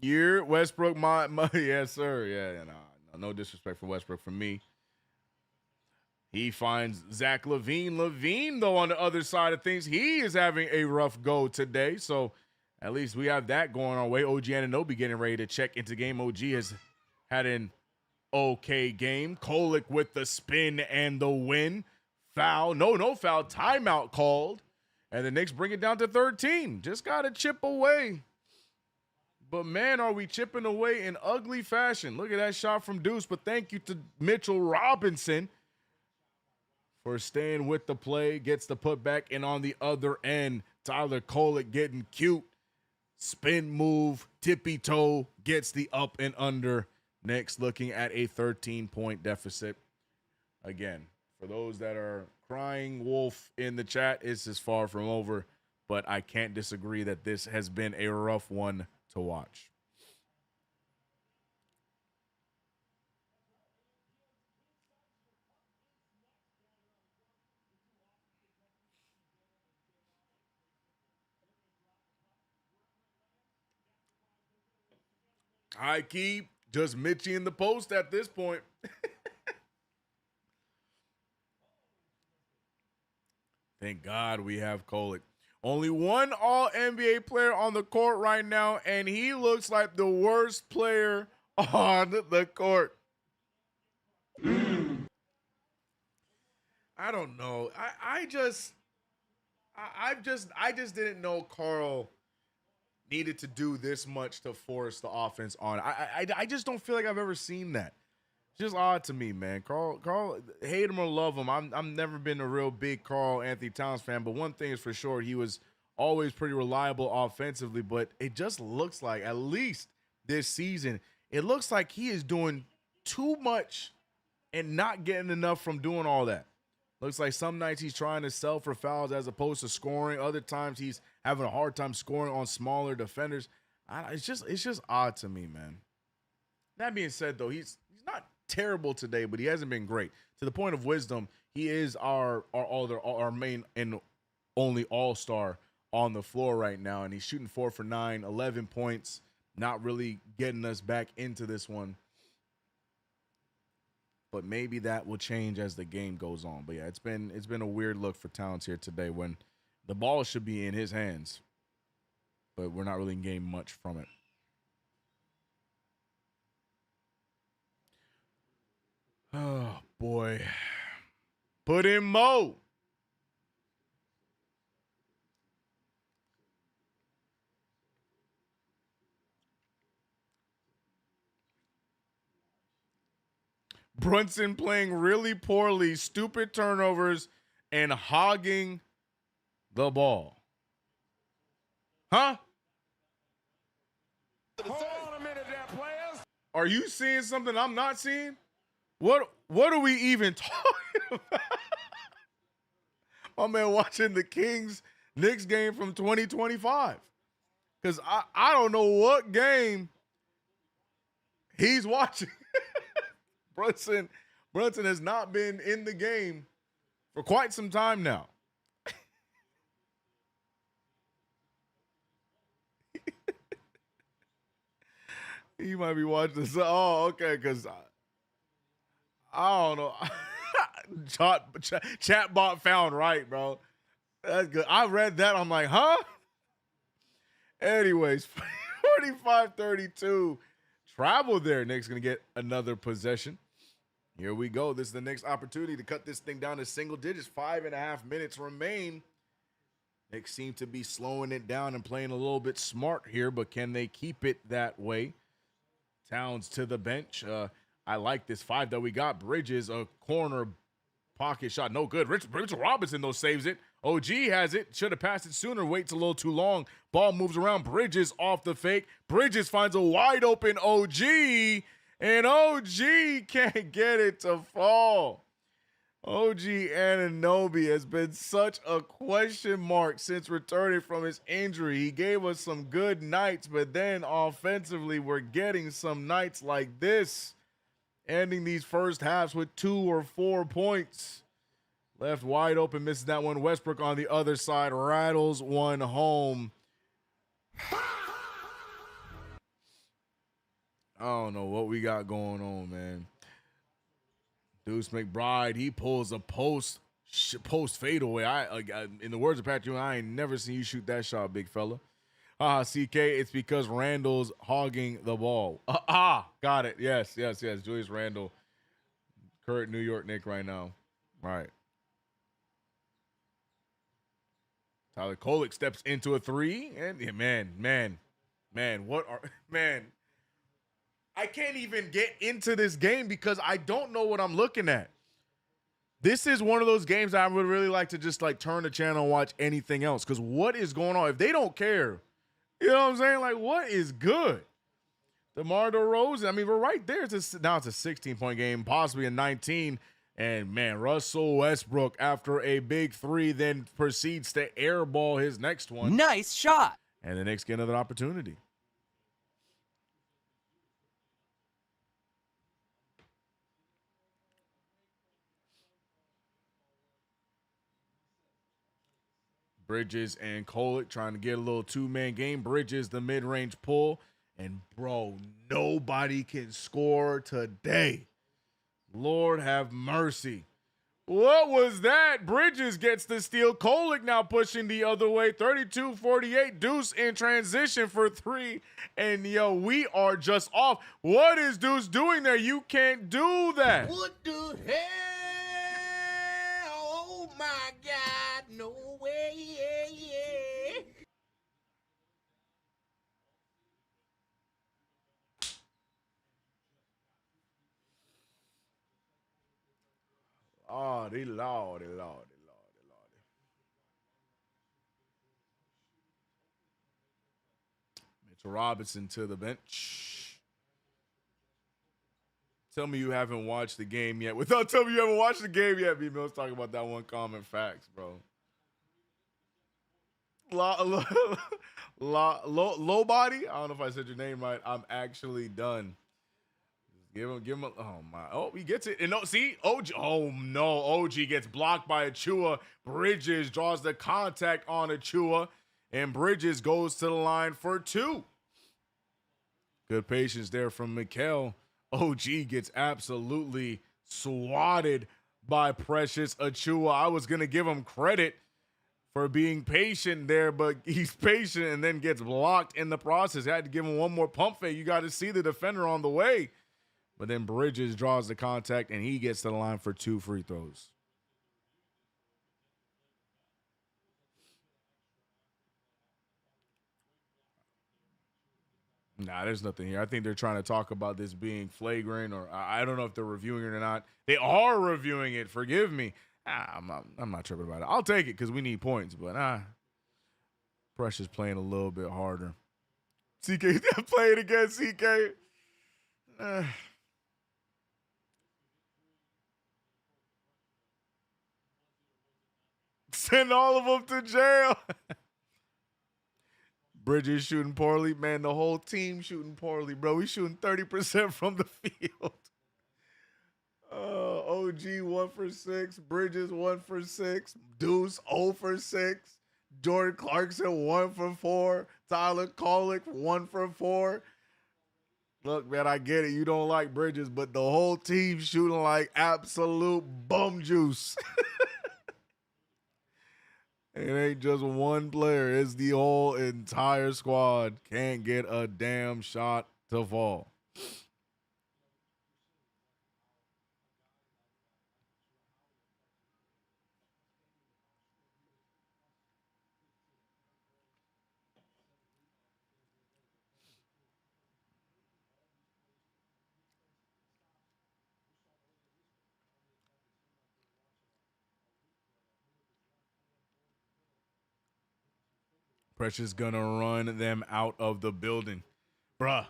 Year Westbrook, my yes, sir. Yeah, no disrespect for Westbrook from me. He finds Zach LaVine. LaVine, though, on the other side of things, he is having a rough go today. So at least we have that going our way. OG Anunoby getting ready to check into game. OG has had an okay game. Kolek with the spin and the win. Foul. No foul. Timeout called. And the Knicks bring it down to 13. Just got to chip away. But, man, are we chipping away in ugly fashion. Look at that shot from Deuce. But thank you to Mitchell Robinson for staying with the play. Gets the putback. And on the other end, Tyler Kolek getting cute. Spin move. Tippy toe. Gets the up and under. Knicks looking at a 13-point deficit. Again, for those that are crying wolf in the chat, it's as far from over. But I can't disagree that this has been a rough one to watch. High key, just Mitchie in the post at this point. Thank God we have Kolek. Only one All-NBA player on the court right now, and he looks like the worst player on the court. I don't know. I just didn't know Carl needed to do this much to force the offense on. I just don't feel like I've ever seen that. It's just odd to me, man. Carl, hate him or love him. I'm never been a real big Carl Anthony Towns fan, but one thing is for sure, he was always pretty reliable offensively, but it just looks like, at least this season, it looks like he is doing too much and not getting enough from doing all that. Looks like some nights he's trying to sell for fouls as opposed to scoring. Other times he's having a hard time scoring on smaller defenders. It's just odd to me, man. That being said, though, he's not terrible today, but he hasn't been great. To the point of wisdom, he is our main and only all-star on the floor right now, and he's shooting 4 for 9, 11 points, not really getting us back into this one. But maybe that will change as the game goes on. But yeah, it's been a weird look for Towns here today when the ball should be in his hands, but we're not really getting much from it. Oh boy, put in Mo. Brunson playing really poorly, stupid turnovers, and hogging the ball. Huh? Hold on a minute there, players. Are you seeing something I'm not seeing? What are we even talking about? My man watching the Knicks game from 2025. Because I don't know what game he's watching. Brunson has not been in the game for quite some time now. He might be watching this. Oh, okay, because I don't know. Chatbot found right, bro. That's good. I read that. I'm like, huh? Anyways, 45-32. Travel there. Knicks going to get another possession. Here we go. This is the Knicks' opportunity to cut this thing down to single digits. 5.5 minutes remain. Knicks seem to be slowing it down and playing a little bit smart here, but can they keep it that way? Towns to the bench. I like this 5 that we got. Bridges, a corner pocket shot. No good. Richard Robinson, though, saves it. OG has it. Should have passed it sooner. Waits a little too long. Ball moves around. Bridges off the fake. Bridges finds a wide open OG. And OG can't get it to fall. OG Anunoby has been such a question mark since returning from his injury. He gave us some good nights, but then offensively, we're getting some nights like this, ending these first halves with 2 or 4 points. Left wide open, misses that one. Westbrook on the other side, rattles one home. I don't know what we got going on, man. Deuce McBride, he pulls a post fadeaway. In the words of Patrick, I ain't never seen you shoot that shot, big fella. CK, it's because Randall's hogging the ball. Got it. Yes. Julius Randle, current New York Knick right now. Right. Tyler Kolek steps into a three, and yeah, man, I can't even get into this game because I don't know what I'm looking at. This is one of those games I would really like to just like turn the channel and watch anything else, because what is going on? If they don't care, you know what I'm saying? Like, what is good? DeMar DeRozan, I mean, we're right there. Now it's a 16-point game, possibly a 19. And, man, Russell Westbrook, after a big three, then proceeds to airball his next one. Nice shot. And the Knicks get another opportunity. Bridges and Kolek trying to get a little two-man game. Bridges, the mid-range pull. And, bro, nobody can score today. Lord have mercy. What was that? Bridges gets the steal. Kolek now pushing the other way. 32-48. Deuce in transition for three. And, yo, we are just off. What is Deuce doing there? You can't do that. What the hell? Oh my God! No way! Yeah. Oh, they Lordy. Mitchell Robinson to the bench. Tell me you haven't watched the game yet. Without telling me you haven't watched the game yet, B Mills talking about that one comment facts, bro. Low body. I don't know if I said your name right. I'm actually done. Give him oh my. Oh, he gets it. And no, see, OG. Oh no, OG gets blocked by Achua. Bridges draws the contact on Achua, and Bridges goes to the line for two. Good patience there from Mikal. OG gets absolutely swatted by Precious Achua. I was gonna give him credit for being patient there, but he's patient and then gets blocked in the process. I had to give him one more pump fake. You got to see the defender on the way. But then Bridges draws the contact, and he gets to the line for two free throws. Nah, there's nothing here. I think they're trying to talk about this being flagrant, or I don't know if they're reviewing it or not. They are reviewing it. Forgive me. I'm not tripping about it. I'll take it because we need points, but Precious playing a little bit harder. CK, play it again, CK. Send all of them to jail. Bridges shooting poorly. Man, the whole team shooting poorly, bro. We shooting 30% from the field. OG 1 for 6. Bridges 1 for 6. Deuce 0 for 6. Jordan Clarkson 1 for 4. Tyler Kolek 1 for 4. Look, man, I get it. You don't like Bridges, but the whole team shooting like absolute bum juice. It ain't just one player. It's the whole entire squad. Can't get a damn shot to fall. Precious gonna run them out of the building. Bruh.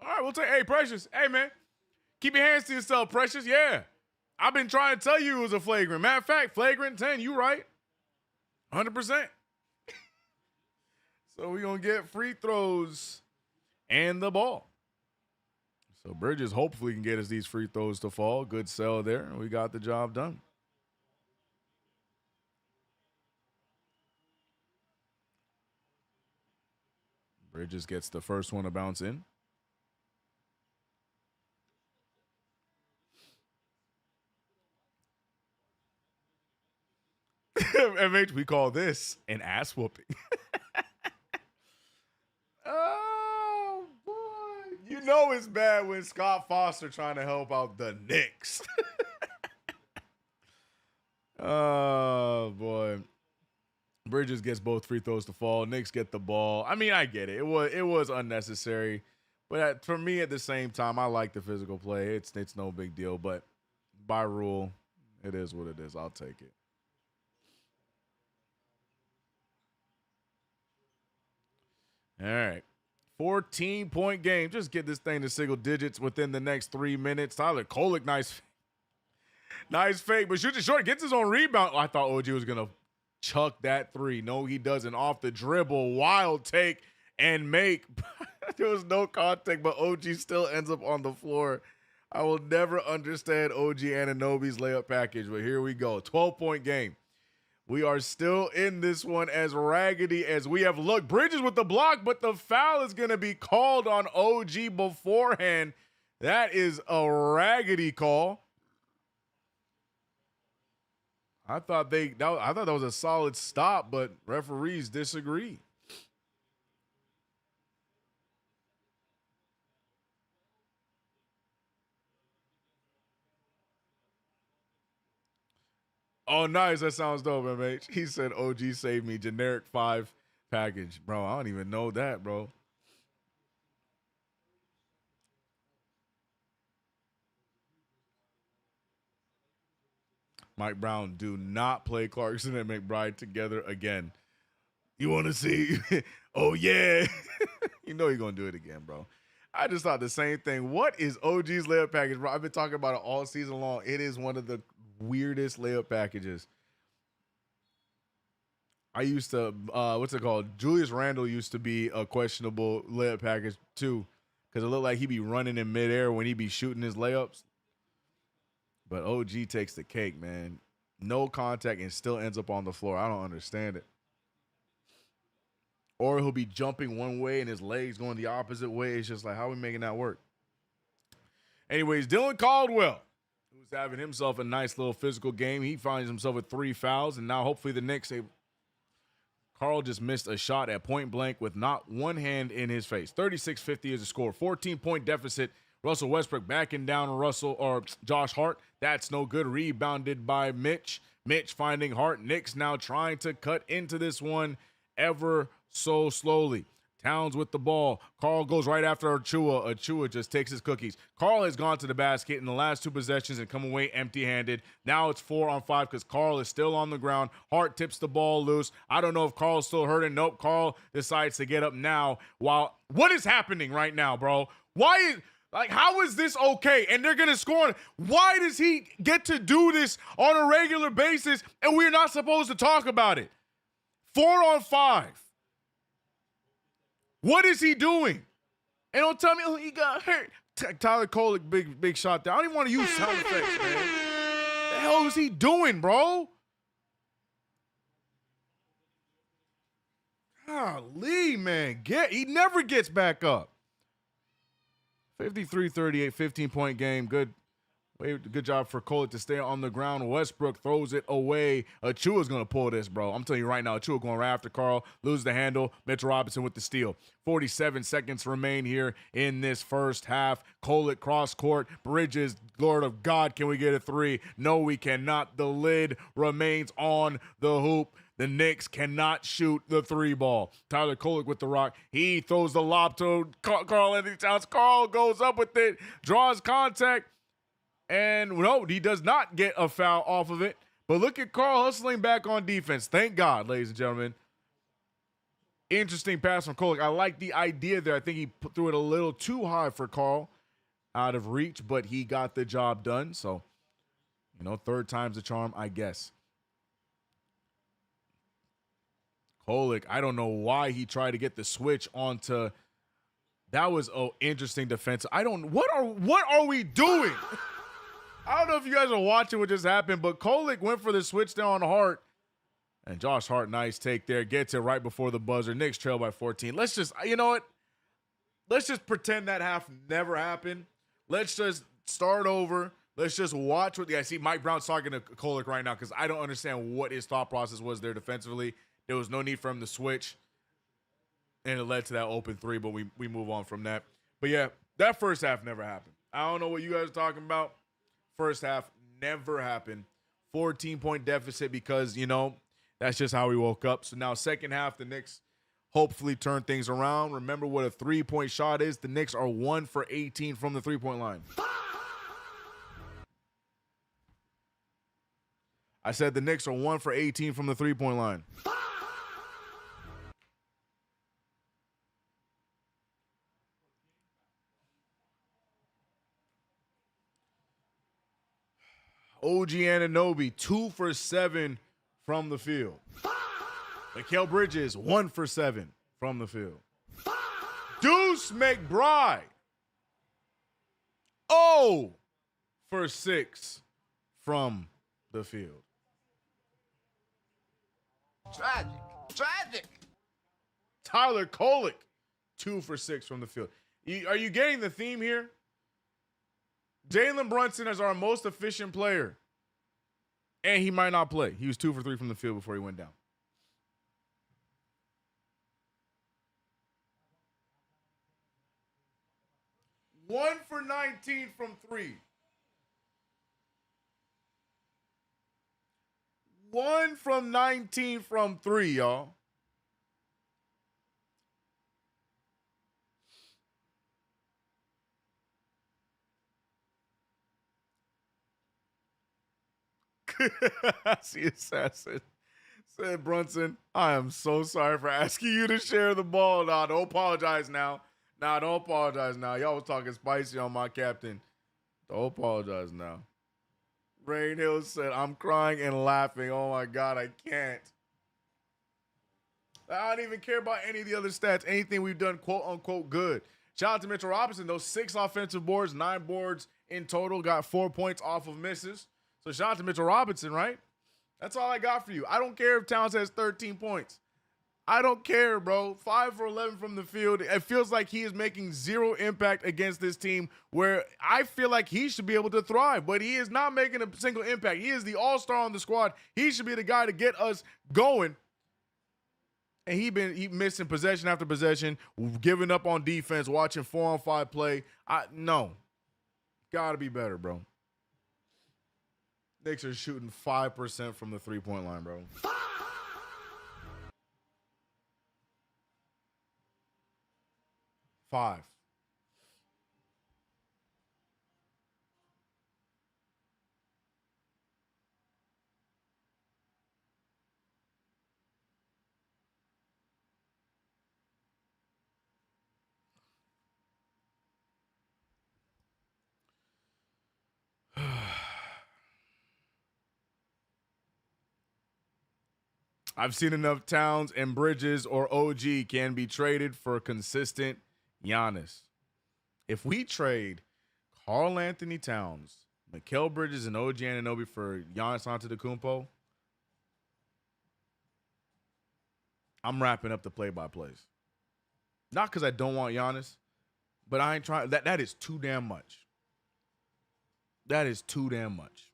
All right, we'll take, hey, Precious. Hey, man. Keep your hands to yourself, Precious. Yeah. I've been trying to tell you it was a flagrant. Matter of fact, flagrant 10, you right. 100%. So we're going to get free throws and the ball. So Bridges hopefully can get us these free throws to fall. Good sell there. We got the job done. Bridges gets the first one to bounce in. MH, we call this an ass whooping. Oh, boy. You know it's bad when Scott Foster trying to help out the Knicks. Oh, boy. Bridges gets both free throws to fall. Knicks get the ball. I mean, I get it. It was unnecessary. But for me, at the same time, I like the physical play. It's no big deal. But by rule, it is what it is. I'll take it. All right. 14-point game. Just get this thing to single digits within the next 3 minutes. Tyler Kolek, nice fake, but shoots it short. Gets his own rebound. Oh, I thought OG was going to chuck that three. No, he doesn't. Off the dribble. Wild take and make. There was no contact, but OG still ends up on the floor. I will never understand OG Anunoby's layup package, but here we go. 12-point game. We are still in this one as raggedy as we have looked. Bridges with the block, but the foul is going to be called on OG beforehand. That is a raggedy call. I thought that was a solid stop, but referees disagree. Oh, nice. That sounds dope, MH. He said OG saved me. Generic 5 package. Bro, I don't even know that, bro. Mike Brown, do not play Clarkson and McBride together again. You want to see? Oh, yeah. You know you're going to do it again, bro. I just thought the same thing. What is OG's layup package, bro? I've been talking about it all season long. It is one of the weirdest layup packages. I used to, what's it called? Julius Randle used to be a questionable layup package too, because it looked like he'd be running in midair when he'd be shooting his layups. But OG takes the cake, man. No contact and still ends up on the floor. I don't understand it. Or he'll be jumping one way and his legs going the opposite way. It's just like, how are we making that work? Anyways, Dylan Caldwell, who's having himself a nice little physical game. He finds himself with 3 fouls, and now hopefully the Knicks. Carl just missed a shot at point blank with not one hand in his face. 36-50 is the score. 14-point deficit. Russell Westbrook backing down Josh Hart. That's no good. Rebounded by Mitch. Mitch finding Hart. Knicks now trying to cut into this one ever so slowly. Towns with the ball. Carl goes right after Achua. Achua just takes his cookies. Carl has gone to the basket in the last 2 possessions and come away empty-handed. Now it's 4-on-5 because Carl is still on the ground. Hart tips the ball loose. I don't know if Carl's still hurting. Nope. Carl decides to get up now. What is happening right now, bro? How is this okay? And they're going to score. Why does he get to do this on a regular basis and we're not supposed to talk about it? 4-on-5. What is he doing? And don't tell me he got hurt. Tyler Kolek, big shot there. I don't even want to use sound effects, man. The hell is he doing, bro? Golly, man. He never gets back up. 53-38, 15-point game. Good job for Kolek to stay on the ground. Westbrook throws it away. Achua's going to pull this, bro. I'm telling you right now, Achua going right after Carl. Loses the handle. Mitchell Robinson with the steal. 47 seconds remain here in this first half. Kolek cross court. Bridges, Lord of God, can we get a 3? No, we cannot. The lid remains on the hoop. The Knicks cannot shoot the 3 ball. Tyler Kolek with the rock. He throws the lob to Karl Anthony Towns. Carl goes up with it. Draws contact. And no, he does not get a foul off of it. But look at Carl hustling back on defense. Thank God, ladies and gentlemen. Interesting pass from Kolek. I like the idea there. I think he threw it a little too high for Carl out of reach, but he got the job done. So, third time's the charm, I guess. Kolek, I don't know why he tried to get the switch onto That was interesting defense. What are we doing? I don't know if you guys are watching what just happened, but Kolek went for the switch down on Hart. And Josh Hart, nice take there. Gets it right before the buzzer. Knicks trail by 14. Let's just, you know what? Let's just pretend that half never happened. Let's just start over. Let's just watch what I see Mike Brown's talking to Kolek right now because I don't understand what his thought process was there defensively. There was no need for him to switch. And it led to that open three, but we move on from that. But yeah, that first half never happened. I don't know what you guys are talking about. First half never happened. 14-point deficit because, you know, that's just how we woke up. So now second half, the Knicks hopefully turn things around. Remember what a three-point shot is. The Knicks are 1 for 18 from the three-point line. I said the Knicks are 1 for 18 from the three-point line. OG Anunoby, 2 for 7 from the field. Mikal Bridges, 1 for 7 from the field. Deuce McBride, 0 for 6 from the field. Tragic. Tyler Kolek, 2 for 6 from the field. Are you getting the theme here? Jalen Brunson is our most efficient player. And he might not play. He was 2 for 3 from the field before he went down. One for 19 from 3. 1 from 19 from 3, y'all. See Assassin said Brunson, I am so sorry for asking you to share the ball. Nah, don't apologize now. Don't apologize now. Y'all was talking spicy on my captain. Don't apologize now. Rain Hill said, I'm crying and laughing. Oh my God, I can't. I don't even care about any of the other stats. Anything we've done, quote unquote, good. Shout out to Mitchell Robinson. Those 6 offensive boards, 9 boards in total, got 4 points off of misses. So shout out to Mitchell Robinson, right? That's all I got for you. I don't care if Towns has 13 points. I don't care, bro. 5 for 11 from the field. It feels like he is making zero impact against this team where I feel like he should be able to thrive, but he is not making a single impact. He is the all-star on the squad. He should be the guy to get us going. And he missing possession after possession, giving up on defense, watching 4-on-5 play. No. Gotta be better, bro. Knicks are shooting 5% from the three-point line, bro. 5. I've seen enough Towns and Bridges or OG can be traded for consistent Giannis. If we trade Karl Anthony Towns, Mikal Bridges, and OG Anunoby for Giannis Antetokounmpo, I'm wrapping up the play-by-plays. Not because I don't want Giannis, but I ain't trying. That is too damn much. That is too damn much.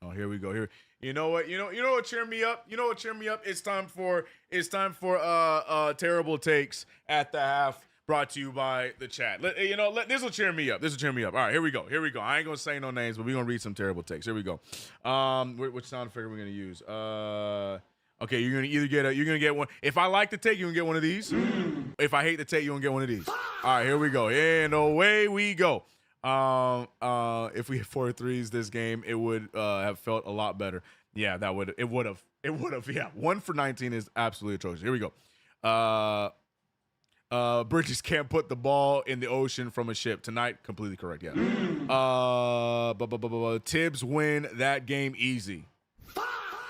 Oh, here we go. Here, you know what? You know what cheer me up? You know what cheer me up? It's time for terrible takes at the half, brought to you by the chat. This will cheer me up. This will cheer me up. All right, here we go. I ain't gonna say no names, but we're gonna read some terrible takes. Here we go. Which sound effect are we gonna use? Okay, you're gonna get one. If I like the take, you're gonna get one of these. If I hate the take, you're gonna get one of these. All right, here we go. And away we go. If we had 4 threes this game, it would have felt a lot better. Yeah, it would have. Yeah, 1 for 19 is absolutely atrocious. Here we go. Bridges can't put the ball in the ocean from a ship tonight. Completely correct. Yeah. Tibbs win that game easy.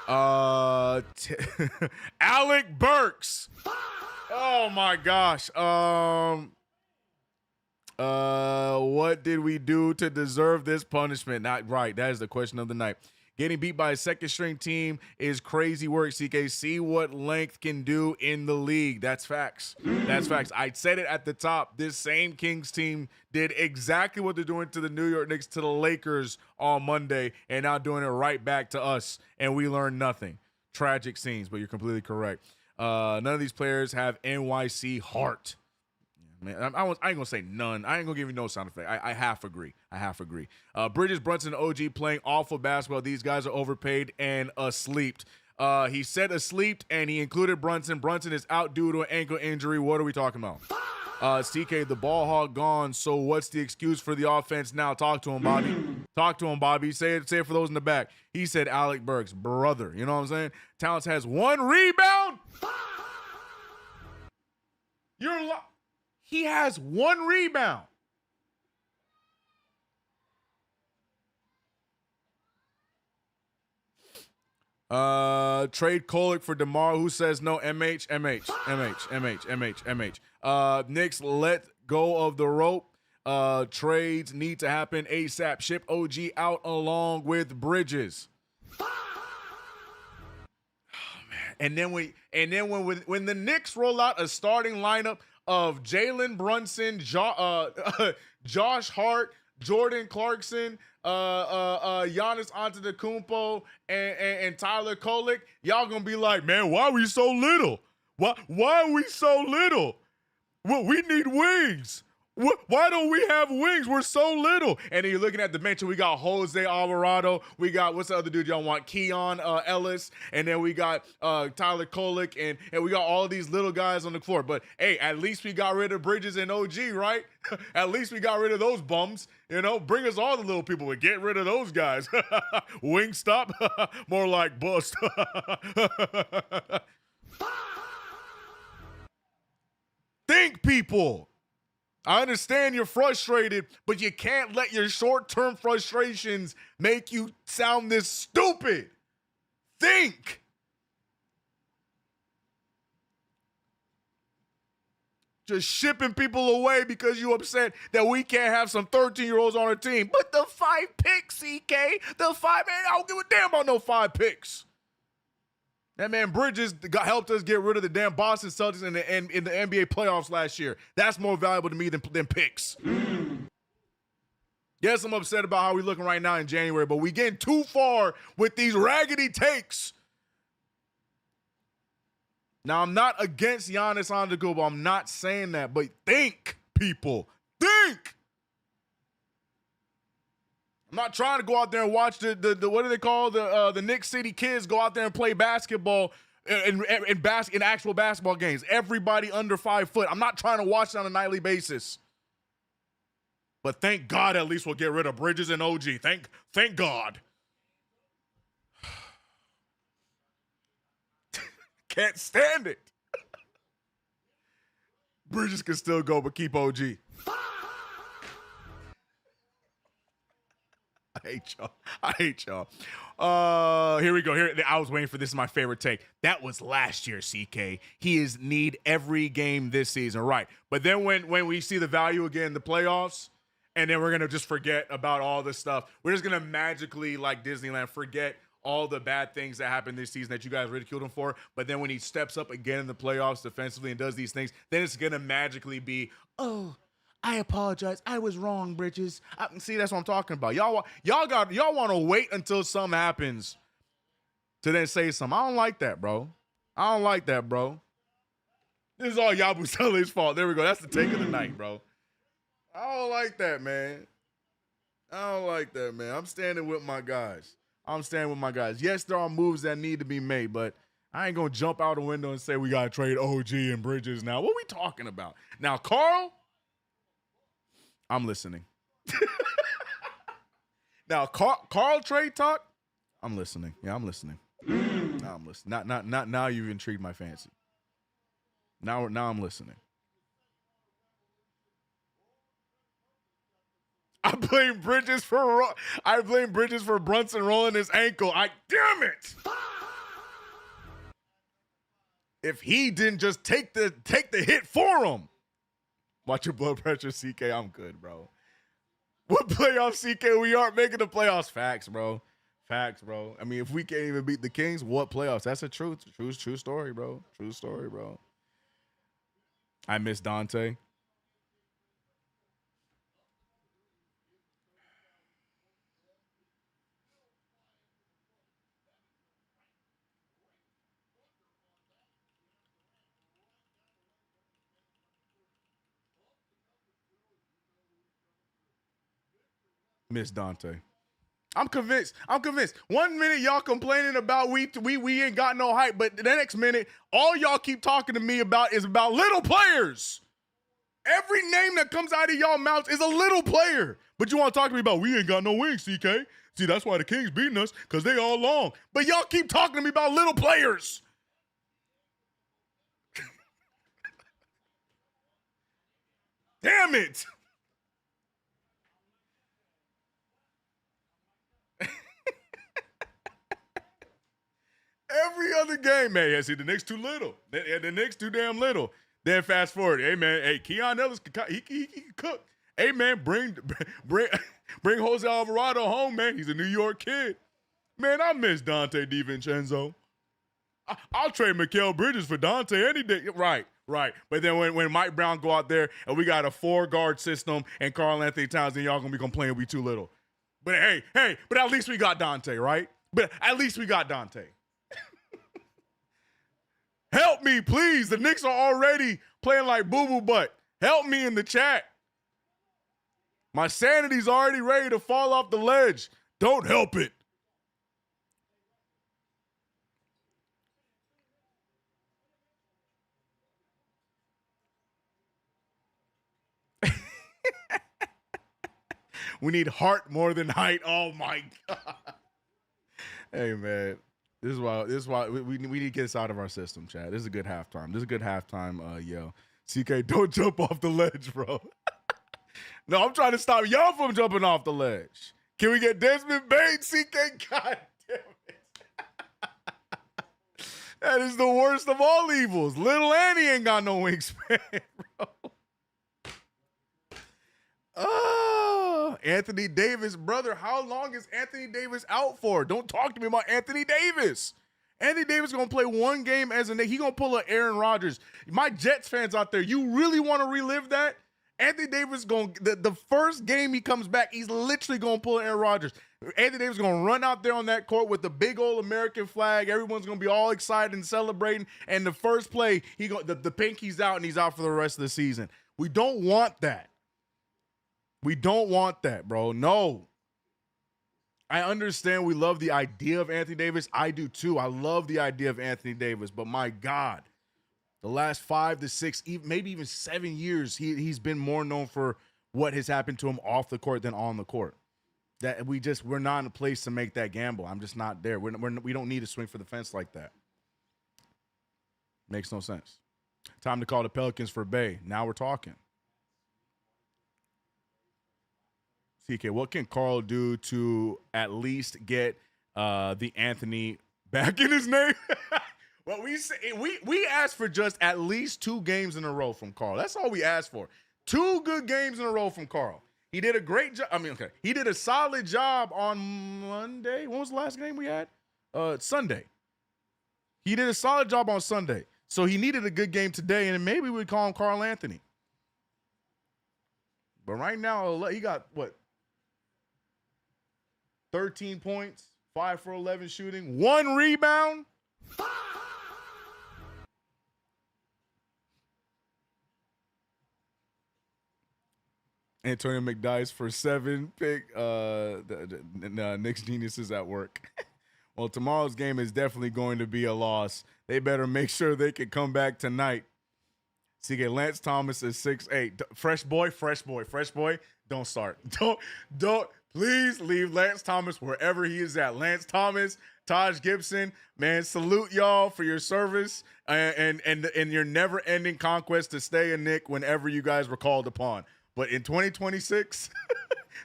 Alec Burks. Oh my gosh. What did we do to deserve this punishment? Not right. That is the question of the night. Getting beat by a second string team is crazy work, CK. See what length can do in the league. That's facts. That's facts. I said it at the top. This same Kings team did exactly what they're doing to the New York Knicks, to the Lakers on Monday, and now doing it right back to us, and we learned nothing. Tragic scenes, but you're completely correct. None of these players have NYC heart. Man, I ain't gonna say none. I ain't gonna give you no sound effect. I half agree. Bridges, Brunson, and OG playing awful basketball. These guys are overpaid and asleep. He said asleep, and he included Brunson. Brunson is out due to an ankle injury. What are we talking about? CK, the ball hog gone. So what's the excuse for the offense now? Talk to him, Bobby. Talk to him, Bobby. Say it for those in the back. He said Alec Burks, brother. You know what I'm saying? Towns has 1 rebound. He has 1 rebound. Trade Kolek for DeMar. Who says no? MH. Knicks, let go of the rope. Trades need to happen ASAP. Ship OG out along with Bridges. Oh man! And then when the Knicks roll out a starting lineup of Jalen Brunson, Josh Hart, Jordan Clarkson, Giannis Antetokounmpo, and Tyler Kolek, y'all gonna be like, man, why are we so little? Why are we so little? Well, we need wings. Why don't we have wings? We're so little. And then you're looking at the bench, and we got Jose Alvarado. We got, what's the other dude y'all want? Keon Ellis. And then we got Tyler Kolek. And we got all these little guys on the floor. But, hey, at least we got rid of Bridges and OG, right? At least we got rid of those bums. You know, bring us all the little people. We get rid of those guys. Wing stop? More like bust. Think, people. I understand you're frustrated, but you can't let your short-term frustrations make you sound this stupid. Think. Just shipping people away because you upset that we can't have some 13-year-olds on our team. But the 5 picks, CK, the 5, man, I don't give a damn about no 5 picks. That man Bridges helped us get rid of the damn Boston Celtics in the NBA playoffs last year. That's more valuable to me than picks. Yes, I'm upset about how we're looking right now in January, but we getting too far with these raggedy takes. Now, I'm not against Giannis Antetokounmpo. I'm not saying that, but think, people. Think. I'm not trying to go out there and watch the what do they call the Knicks City kids go out there and play basketball in actual basketball games. Everybody under 5 foot. I'm not trying to watch it on a nightly basis. But thank God at least we'll get rid of Bridges and OG. Thank God. Can't stand it. Bridges can still go, but keep OG. I hate y'all. Here we go. I was waiting for this. Is my favorite take. That was last year, CK. He need every game this season, right? But then when we see the value again in the playoffs, and then we're gonna just forget about all this stuff. We're just gonna magically, like Disneyland, forget all the bad things that happened this season that you guys ridiculed him for. But then when he steps up again in the playoffs defensively and does these things, then it's gonna magically be, oh, I apologize. I was wrong, Bridges. See, that's what I'm talking about. Y'all want to wait until something happens to then say something. I don't like that, bro. This is all Yabu Sully's fault. There we go. That's the take of the night, bro. I don't like that, man. I'm standing with my guys. Yes, there are moves that need to be made, but I ain't going to jump out the window and say we got to trade OG and Bridges now. What are we talking about? Now, Carl, I'm listening. Now, Carl trade talk, I'm listening. Yeah, I'm listening. I'm listening. Not now you've intrigued my fancy. Now I'm listening. I blame Bridges for Brunson rolling his ankle. Damn it. if he didn't just take the hit for him. Watch your blood pressure, CK. I'm good, bro. What playoff, CK? We aren't making the playoffs. Facts, bro. Facts, bro. I mean, if we can't even beat the Kings, what playoffs? That's a true story, bro. True story, bro. I miss Dante. Miss Dante. I'm convinced. 1 minute y'all complaining about we ain't got no hype, but the next minute all y'all keep talking to me about is about little players. Every name that comes out of y'all mouths is a little player. But you want to talk to me about we ain't got no wings, CK. See, that's why the Kings beating us, because they all long. But y'all keep talking to me about little players. Damn it. Every other game, man. Yeah, see, the Knicks too little. The Knicks too damn little. Then fast forward. Hey, man. Hey, Keon Ellis, he can cook. Hey, man, bring Jose Alvarado home, man. He's a New York kid. Man, I miss Dante DiVincenzo. I'll trade Mikal Bridges for Dante any day. Right. But then when Mike Brown go out there and we got a 4-guard system and Karl Anthony Towns, then y'all going to be complaining we too little. But hey, but at least we got Dante, right? But at least we got Dante. Help me, please. The Knicks are already playing like boo-boo butt. Help me in the chat. My sanity's already ready to fall off the ledge. Don't help it. We need heart more than height. Oh, my God. Hey, man. This is why we need to get this out of our system, Chad. This is a good halftime. Yo. CK, don't jump off the ledge, bro. No, I'm trying to stop y'all from jumping off the ledge. Can we get Desmond Bates, CK? God damn it. That is the worst of all evils. Little Annie ain't got no wingspan, bro. Oh, Anthony Davis, brother. How long is Anthony Davis out for? Don't talk to me about Anthony Davis. Anthony Davis going to play one game as a Knick. He going to pull an Aaron Rodgers. My Jets fans out there, you really want to relive that? Anthony Davis the first game he comes back, he's literally going to pull an Aaron Rodgers. Anthony Davis is going to run out there on that court with the big old American flag. Everyone's going to be all excited and celebrating. And the first play, the pinky's out and he's out for the rest of the season. We don't want that. We don't want that, bro. No. I understand we love the idea of Anthony Davis. I do too. I love the idea of Anthony Davis. But my God, the last 5 to 6, maybe even 7 years, he's been more known for what has happened to him off the court than on the court. That we're not in a place to make that gamble. I'm just not there. We don't need to swing for the fence like that. Makes no sense. Time to call the Pelicans for Bay. Now we're talking. CK, what can Karl do to at least get the Anthony back in his name? Well, we asked for just at least 2 games in a row from Karl. That's all we asked for. 2 good games in a row from Karl. He did a great job. He did a solid job on Monday. When was the last game we had? Sunday. He did a solid job on Sunday. So he needed a good game today, and maybe we'd call him Karl Anthony. But right now, he got, 13 points, 5 for 11 shooting, 1 rebound. Antonio McDyess for 7 pick. Knicks geniuses at work. Well, tomorrow's game is definitely going to be a loss. They better make sure they can come back tonight. CK, Lance Thomas is 6'8". Fresh boy. Don't start. Don't. Please leave Lance Thomas wherever he is at. Lance Thomas, Taj Gibson, man, salute y'all for your service and your never-ending conquest to stay a Knick whenever you guys were called upon. But in 2026,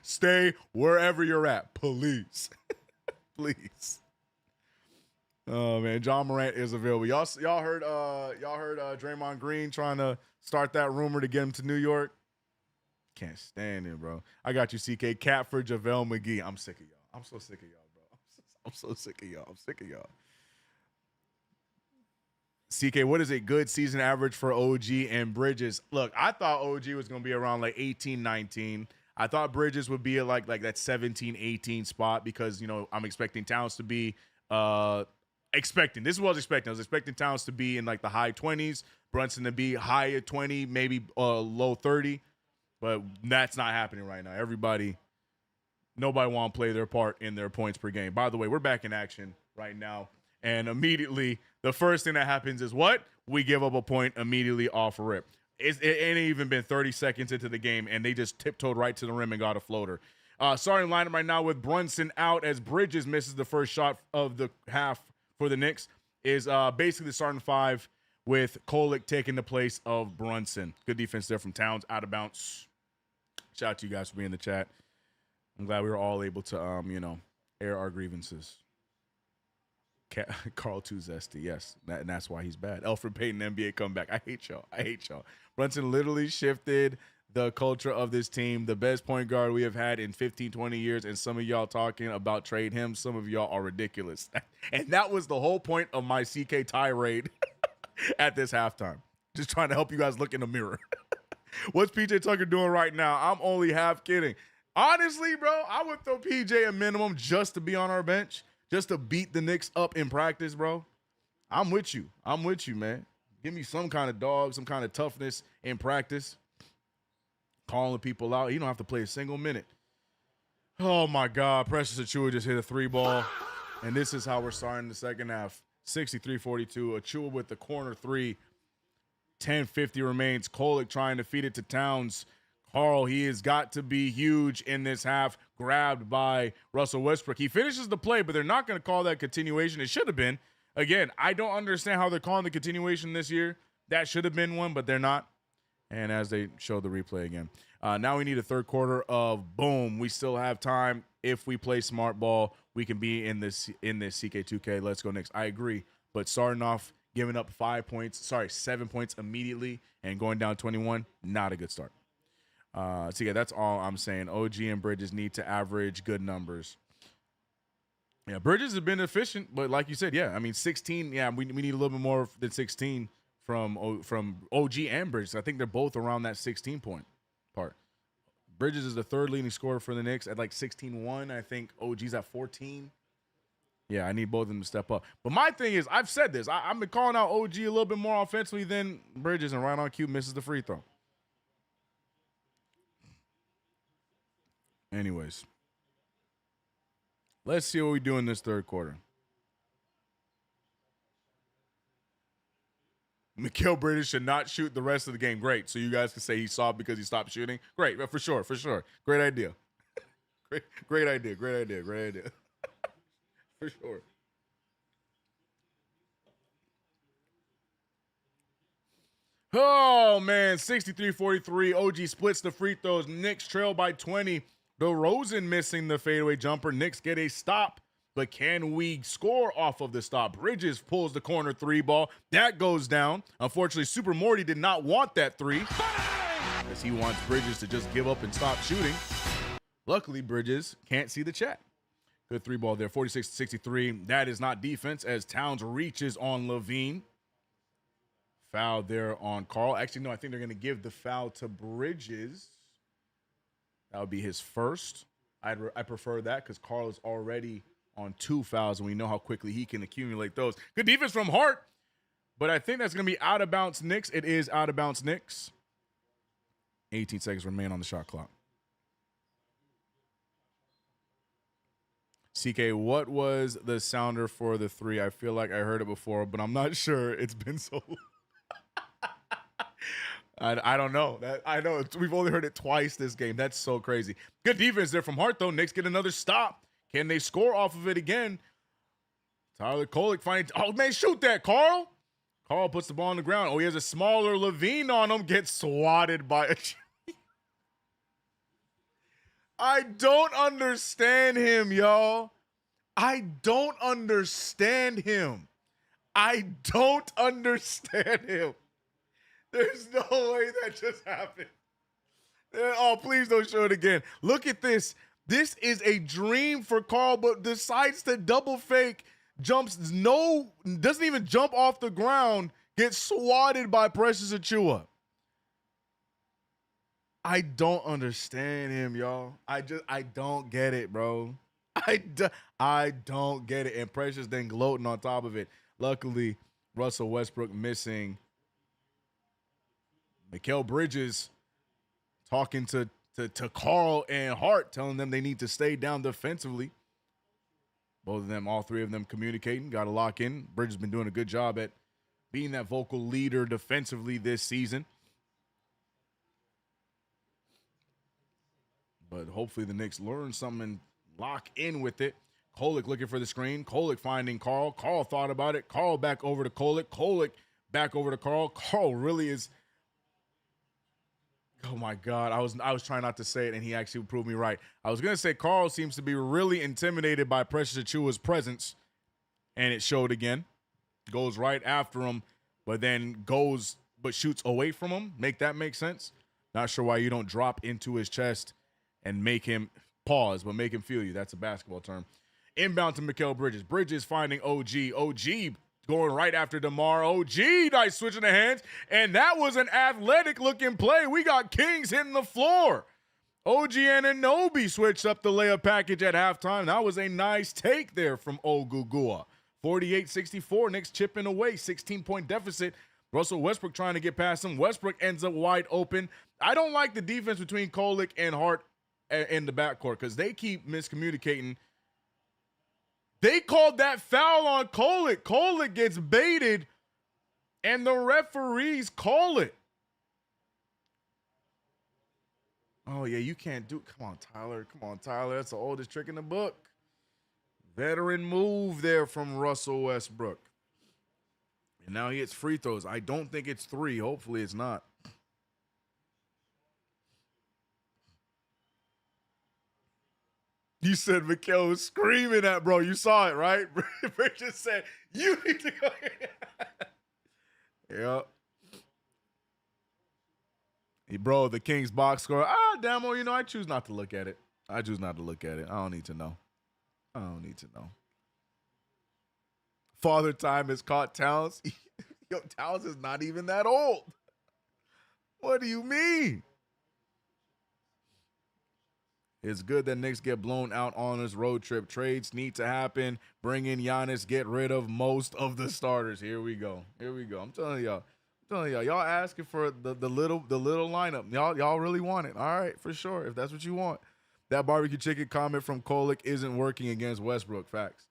stay wherever you're at, please. Please. Oh man, John Morant is available. Y'all heard Draymond Green trying to start that rumor to get him to New York. Can't stand it, bro. I got you, CK. Cat for JaVale McGee. I'm sick of y'all. I'm so sick of y'all, bro. I'm so sick of y'all. I'm sick of y'all. CK, what is a good season average for OG and Bridges? Look, I thought OG was going to be around like 18, 19. I thought Bridges would be at like that 17, 18 spot because, you know, I'm expecting Towns to be this is what I was expecting. I was expecting Towns to be in like the high 20s, Brunson to be high at 20, maybe low 30, but that's not happening right now. Nobody want to play their part in their points per game. By the way, we're back in action right now, and immediately the first thing that happens is what? We give up a point immediately off rip. It ain't even been 30 seconds into the game, and they just tiptoed right to the rim and got a floater. Starting lineup right now with Brunson out as Bridges misses the first shot of the half for the Knicks is basically the starting five with Kolek taking the place of Brunson. Good defense there from Towns, out of bounds. Shout out to you guys for being in the chat. I'm glad we were all able to, air our grievances. Carl too zesty, yes, and that's why he's bad. Elfrid Payton, NBA comeback. I hate y'all. Brunson literally shifted the culture of this team. The best point guard we have had in 15, 20 years, and some of y'all talking about trade him. Some of y'all are ridiculous. And that was the whole point of my CK tirade at this halftime. Just trying to help you guys look in the mirror. What's PJ Tucker doing right now? I'm only half kidding. Honestly, bro, I would throw PJ a minimum just to be on our bench, just to beat the Knicks up in practice, bro. I'm with you, man. Give me some kind of dog, some kind of toughness in practice. Calling people out. You don't have to play a single minute. Oh, my God. Precious Achiuwa just hit a 3-ball. And this is how we're starting the second half. 63-42. Achiuwa with the corner three. 10:50 remains. Kolek trying to feed it to Towns. Carl, he has got to be huge in this half. Grabbed by Russell Westbrook. He finishes the play, but they're not going to call that continuation. It should have been. Again, I don't understand how they're calling the continuation this year. That should have been one, but they're not. And as they show the replay again. Now we need a third quarter of boom. We still have time. If we play smart ball, we can be in this CK2K. Let's go Knicks. I agree. But starting off, giving up 7 points immediately and going down 21, not a good start. So yeah, that's all I'm saying. OG and Bridges need to average good numbers. Yeah, Bridges has been efficient, but like you said, yeah, I mean 16. Yeah, we need a little bit more than 16 from OG and Bridges. I think they're both around that 16 point part. Bridges is the third leading scorer for the Knicks at like 16-1. I think OG's at 14. Yeah, I need both of them to step up. But my thing is, I've said this. I've been calling out OG a little bit more offensively than Bridges, and right on cue misses the free throw. Anyways, let's see what we do in this third quarter. Mikal Bridges should not shoot the rest of the game. Great. So you guys can say he saw it because he stopped shooting. Great. For sure. Great idea. Great idea. For sure. Oh, man. 63-43. OG splits the free throws. Knicks trail by 20. DeRozan missing the fadeaway jumper. Knicks get a stop. But can we score off of the stop? Bridges pulls the corner 3-ball. That goes down. Unfortunately, Super Morty did not want that 3. As he wants Bridges to just give up and stop shooting. Luckily, Bridges can't see the chat. Good 3-ball there. 46-63. That is not defense as Towns reaches on Levine. Foul there on Carl. Actually, no, I think they're going to give the foul to Bridges. That would be his first. I prefer that because Carl is already on 2 fouls, and we know how quickly he can accumulate those. Good defense from Hart, but I think that's going to be out of bounds Knicks. It is out of bounds Knicks. 18 seconds remain on the shot clock. CK, what was the sounder for the 3? I feel like I heard it before, but I'm not sure. It's been so long. I don't know. I know we've only heard it twice this game. That's so crazy. Good defense there from Hart, though. Knicks get another stop. Can they score off of it again? Tyler Kolek finding. Oh, man, shoot that, Carl. Carl puts the ball on the ground. Oh, he has a smaller Levine on him. Gets swatted by a. I don't understand him, y'all. I don't understand him. I don't understand him. There's no way that just happened. Oh, please don't show it again. Look at this. This is a dream for Carl, but decides to double fake, doesn't even jump off the ground, gets swatted by Precious Achiuwa. I don't understand him, y'all. I don't get it, bro. I don't get it. And Precious then gloating on top of it. Luckily, Russell Westbrook missing. Mikal Bridges talking to Carl and Hart, telling them they need to stay down defensively. Both of them, all three of them communicating, got to lock in. Bridges been doing a good job at being that vocal leader defensively this season. But hopefully the Knicks learn something and lock in with it. Kolek looking for the screen. Kolek finding Carl. Carl thought about it. Carl back over to Kolek. Kolek back over to Carl. Carl really is. Oh my God. I was trying not to say it, and he actually proved me right. I was going to say Carl seems to be really intimidated by Precious Achiuwa's presence, and it showed again. Goes right after him, but then shoots away from him. Make that make sense? Not sure why you don't drop into his chest and make him pause, but make him feel you. That's a basketball term. Inbound to Mikal Bridges. Bridges finding OG. OG going right after DeMar. OG, nice switching the hands. And that was an athletic-looking play. We got Kings hitting the floor. OG Anunoby switched up the layup package at halftime. That was a nice take there from Ogugua. 48-64, Knicks chipping away, 16-point deficit. Russell Westbrook trying to get past him. Westbrook ends up wide open. I don't like the defense between Kolek and Hart in the backcourt because they keep miscommunicating. They called that foul on Kolek. Kolek gets baited, and the referees call it. Oh, yeah, you can't do it. Come on, Tyler. Come on, Tyler. That's the oldest trick in the book. Veteran move there from Russell Westbrook. And now he hits free throws. I don't think it's 3. Hopefully it's not. You said Mikal was screaming at bro. You saw it, right? Bridges said, you need to go here. Yep. Bro, the Kings box score. Damn, well, I choose not to look at it. I don't need to know. Father Time has caught Towns. Yo, Towns is not even that old. What do you mean? It's good that Knicks get blown out on this road trip. Trades need to happen. Bring in Giannis. Get rid of most of the starters. Here we go. I'm telling y'all. Y'all asking for the little lineup. Y'all really want it. All right, for sure. If that's what you want. That barbecue chicken comment from Kolek isn't working against Westbrook. Facts.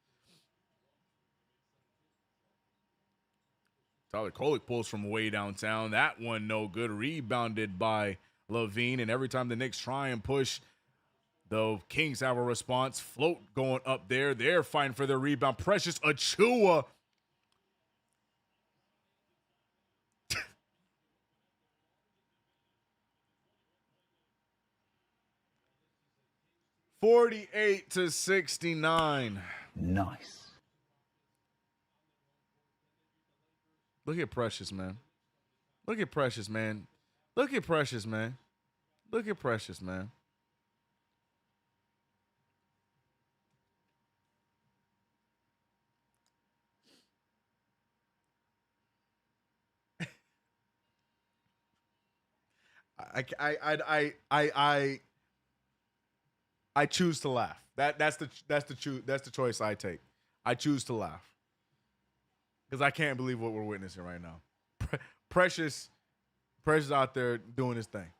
Tyler Kolek pulls from way downtown. That one no good. Rebounded by Levine. And every time the Knicks try and push, the Kings have a response. Float going up there. They're fighting for their rebound. Precious Achiuwa. $48-69. Nice. Look at Precious, man. I choose to laugh. That's the choice I take. I choose to laugh because I can't believe what we're witnessing right now. Precious out there doing his thing.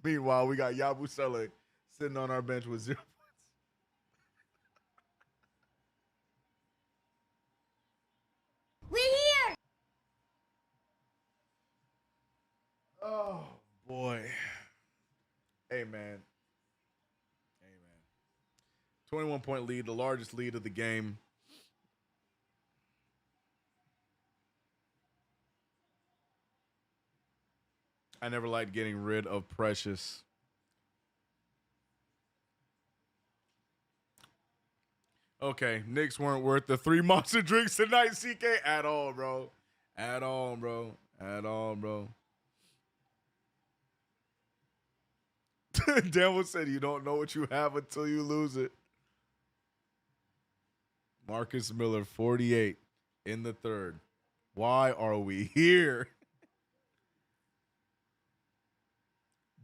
Meanwhile, we got Yabusele sitting on our bench with 0 points. We're here. Oh boy. Hey man. 21-point lead, the largest lead of the game. I never liked getting rid of Precious. Okay, Knicks weren't worth the 3 monster drinks tonight, CK, at all, bro. At all, bro. At all, bro. Devil said you don't know what you have until you lose it. Marcus Miller, 48 in the third. Why are we here?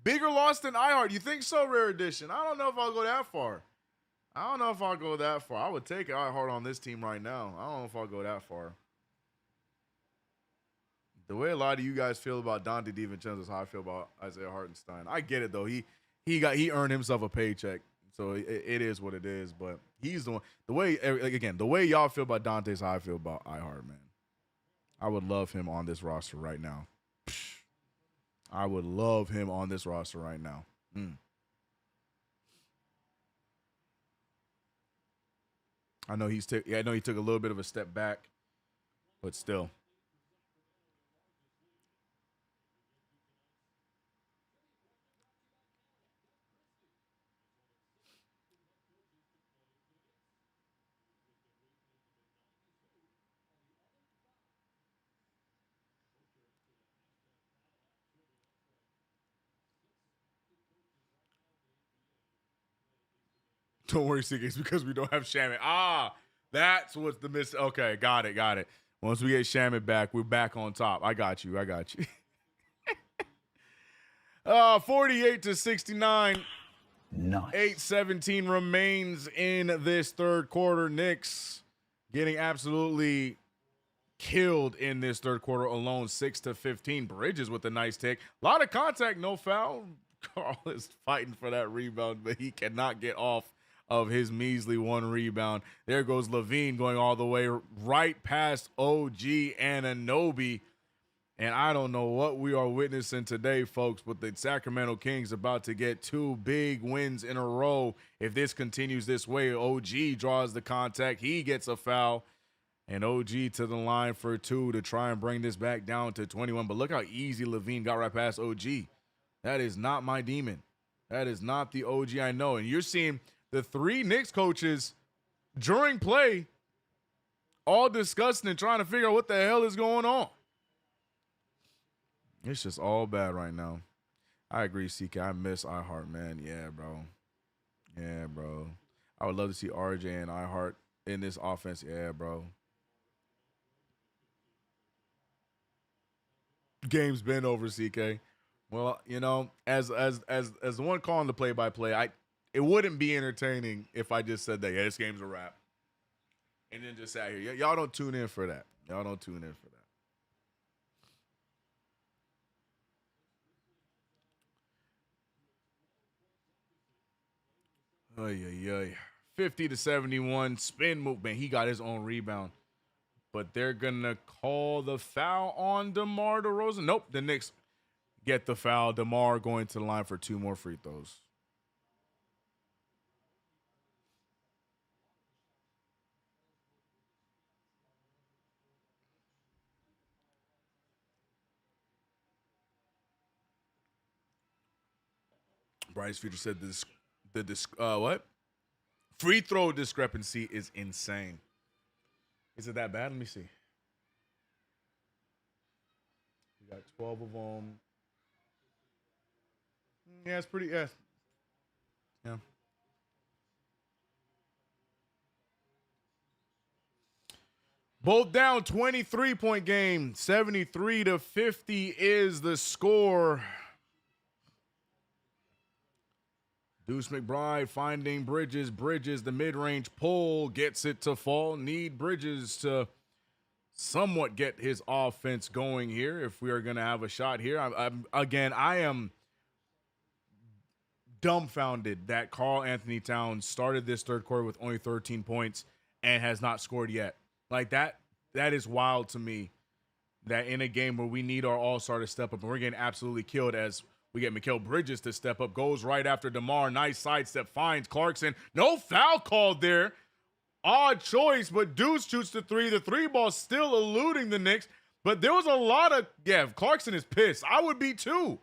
Bigger loss than iHeart. You think so, Rare Edition? I don't know if I'll go that far. I would take iHeart on this team right now. I don't know if I'll go that far. The way a lot of you guys feel about Dante DiVincenzo is how I feel about Isaiah Hartenstein. I get it though. He earned himself a paycheck, so it is what it is. But he's the one. The way y'all feel about Dante is how I feel about iHeart, man. I would love him on this roster right now. I would love him on this roster right now. I know he took a little bit of a step back, but still. Don't worry, CK, it's because we don't have Shamit. That's what's the miss. Okay, got it. Once we get Shamit back, we're back on top. I got you. 48-69. Nice. 8:17 remains in this third quarter. Knicks getting absolutely killed in this third quarter alone, 6-15. Bridges with a nice take. A lot of contact, no foul. Carl is fighting for that rebound, but he cannot get off of his measly 1 rebound. There goes Levine going all the way right past OG Anunoby. And I don't know what we are witnessing today, folks, but the Sacramento Kings about to get 2 big wins in a row. If this continues this way, OG draws the contact. He gets a foul. And OG to the line for 2 to try and bring this back down to 21. But look how easy Levine got right past OG. That is not my demon. That is not the OG I know. And you're seeing the 3 Knicks coaches during play all discussing and trying to figure out what the hell is going on. It's just all bad right now. I agree, CK. I miss iHeart, man. Yeah, bro. I would love to see RJ and iHeart in this offense. Yeah, bro. Game's been over, CK. Well, you know, as the one calling the play-by-play, it wouldn't be entertaining if I just said that, yeah, this game's a wrap. And then just sat here. Y'all don't tune in for that. Ay. 50-71 spin move. Man, he got his own rebound. But they're going to call the foul on DeMar DeRozan. Nope, the Knicks get the foul. DeMar going to the line for 2 more free throws. Bryce Future said what? Free throw discrepancy is insane. Is it that bad? Let me see. We got 12 of them. Yeah, it's pretty. Yeah. Both down, 23-point game. 73-50 is the score. Deuce McBride finding Bridges. Bridges, the mid-range pull, gets it to fall. Need Bridges to somewhat get his offense going here if we are going to have a shot here. I am dumbfounded that Karl Anthony Towns started this third quarter with only 13 points and has not scored yet. Like that is wild to me that in a game where we need our all-star to step up and we're getting absolutely killed as we get Mikal Bridges to step up, goes right after DeMar. Nice sidestep, finds Clarkson. No foul called there. Odd choice, but Deuce shoots the 3. The 3 ball still eluding the Knicks. But there was a lot of, Clarkson is pissed. I would be too.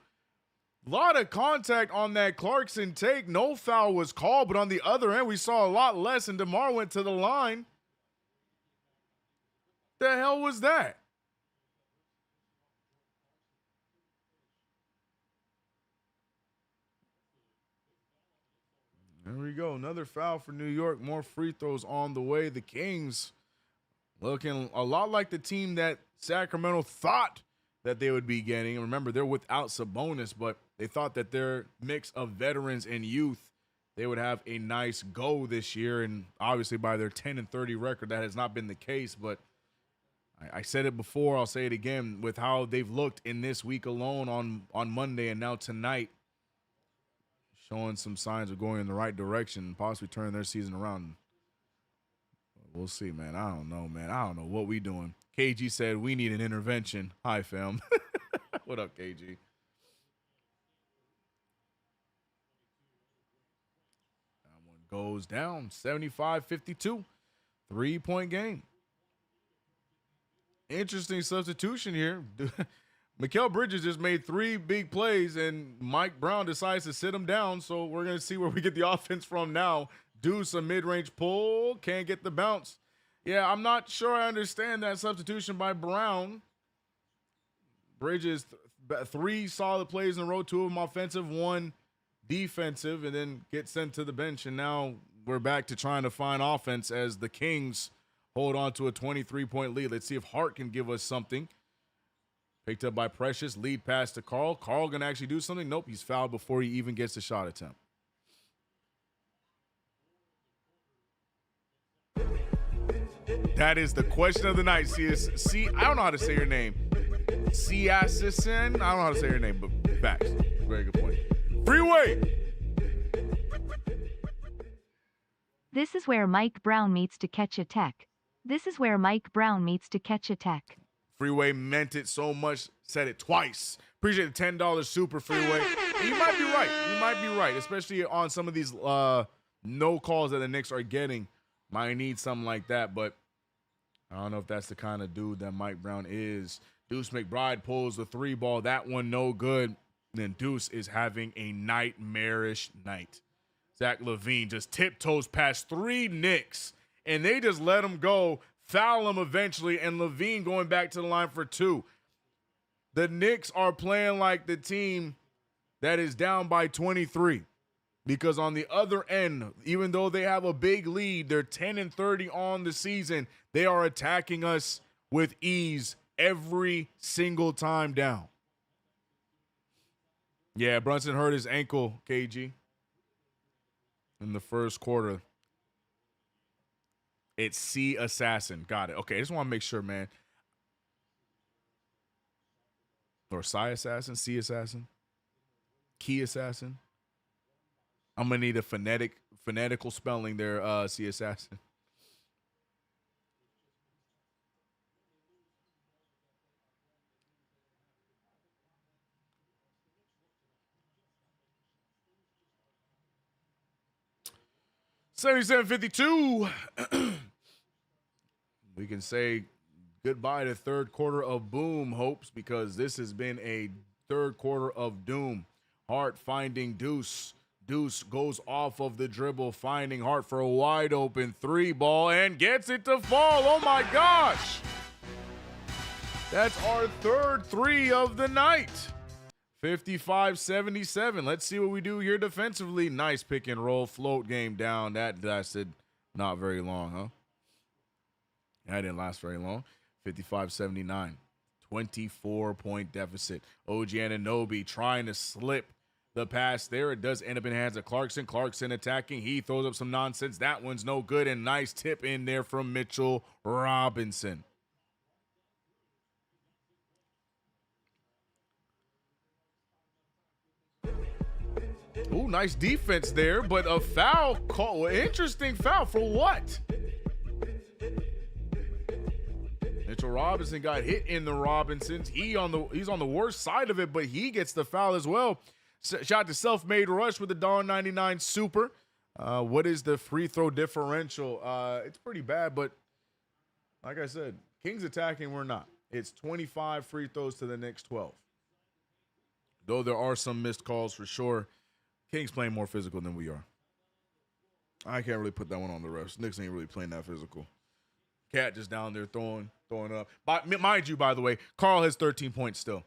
A lot of contact on that Clarkson take. No foul was called, but on the other end, we saw a lot less, and DeMar went to the line. The hell was that? There we go. Another foul for New York. More free throws on the way. The Kings looking a lot like the team that Sacramento thought that they would be getting. Remember, they're without Sabonis, but they thought that their mix of veterans and youth, they would have a nice go this year. And obviously by their 10-30 record, that has not been the case. But I said it before, I'll say it again, with how they've looked in this week alone on Monday and now tonight, showing some signs of going in the right direction, possibly turning their season around. We'll see, man. I don't know, man. I don't know what we doing. KG said we need an intervention. Hi, fam. What up, KG? That one goes down. 75-52. 3-point game. Interesting substitution here. Mikal Bridges just made 3 big plays, and Mike Brown decides to sit him down, so we're going to see where we get the offense from now. Deuce, a mid-range pull, can't get the bounce. Yeah, I'm not sure I understand that substitution by Brown. Bridges, 3 solid plays in a row, 2 of them offensive, 1 defensive, and then get sent to the bench, and now we're back to trying to find offense as the Kings hold on to a 23-point lead. Let's see if Hart can give us something. Picked up by Precious, lead pass to Carl. Carl gonna actually do something? Nope, he's fouled before he even gets the shot attempt. That is the question of the night. I don't know how to say your name. Assissin. I don't know how to say your name, but facts. Very good point. Freeway. This is where Mike Brown meets To Catch a Tech. This is where Mike Brown meets To Catch a Tech. Freeway meant it so much, said it twice. Appreciate the $10 super, Freeway. And you might be right. You might be right, especially on some of these no calls that the Knicks are getting. Might need something like that, but I don't know if that's the kind of dude that Mike Brown is. Deuce McBride pulls the 3 ball. That one no good. And then Deuce is having a nightmarish night. Zach LaVine just tiptoes past 3 Knicks, and they just let him go. Foul him eventually, and LaVine going back to the line for 2. The Knicks are playing like the team that is down by 23, because on the other end, even though they have a big lead, they're 10-30 on the season, they are attacking us with ease every single time down. Yeah, Brunson hurt his ankle, KG, in the first quarter. It's C Assassin. Got it. Okay, I just want to make sure, man. Or Psy Assassin, C Assassin, Key Assassin. I'm going to need a phonetical spelling there, C Assassin. $77-52. We can say goodbye to third quarter of boom hopes, because this has been a third quarter of doom. Hart finding Deuce. Deuce goes off of the dribble, finding Hart for a wide open 3 ball and gets it to fall. Oh my gosh. That's our third 3 of the night. 55-77. Let's see what we do here defensively. Nice pick and roll, float game down. That lasted not very long, huh? That didn't last very long. 55-79. 24-point deficit. OG Anunoby trying to slip the pass there. It does end up in the hands of Clarkson. Clarkson attacking. He throws up some nonsense. That one's no good. And nice tip in there from Mitchell Robinson. Ooh, nice defense there, but a foul call. Interesting foul for what? Mitchell Robinson got hit in the Robinsons. He's on the worst side of it, but he gets the foul as well. Shot to self-made rush with the $1.99 super. What is the free throw differential? It's pretty bad, but like I said, Kings attacking, we're not. It's 25 free throws to the Knicks 12. Though there are some missed calls for sure, Kings playing more physical than we are. I can't really put that one on the refs. Knicks ain't really playing that physical. Cat just down there throwing up. But mind you, by the way, Carl has 13 points still.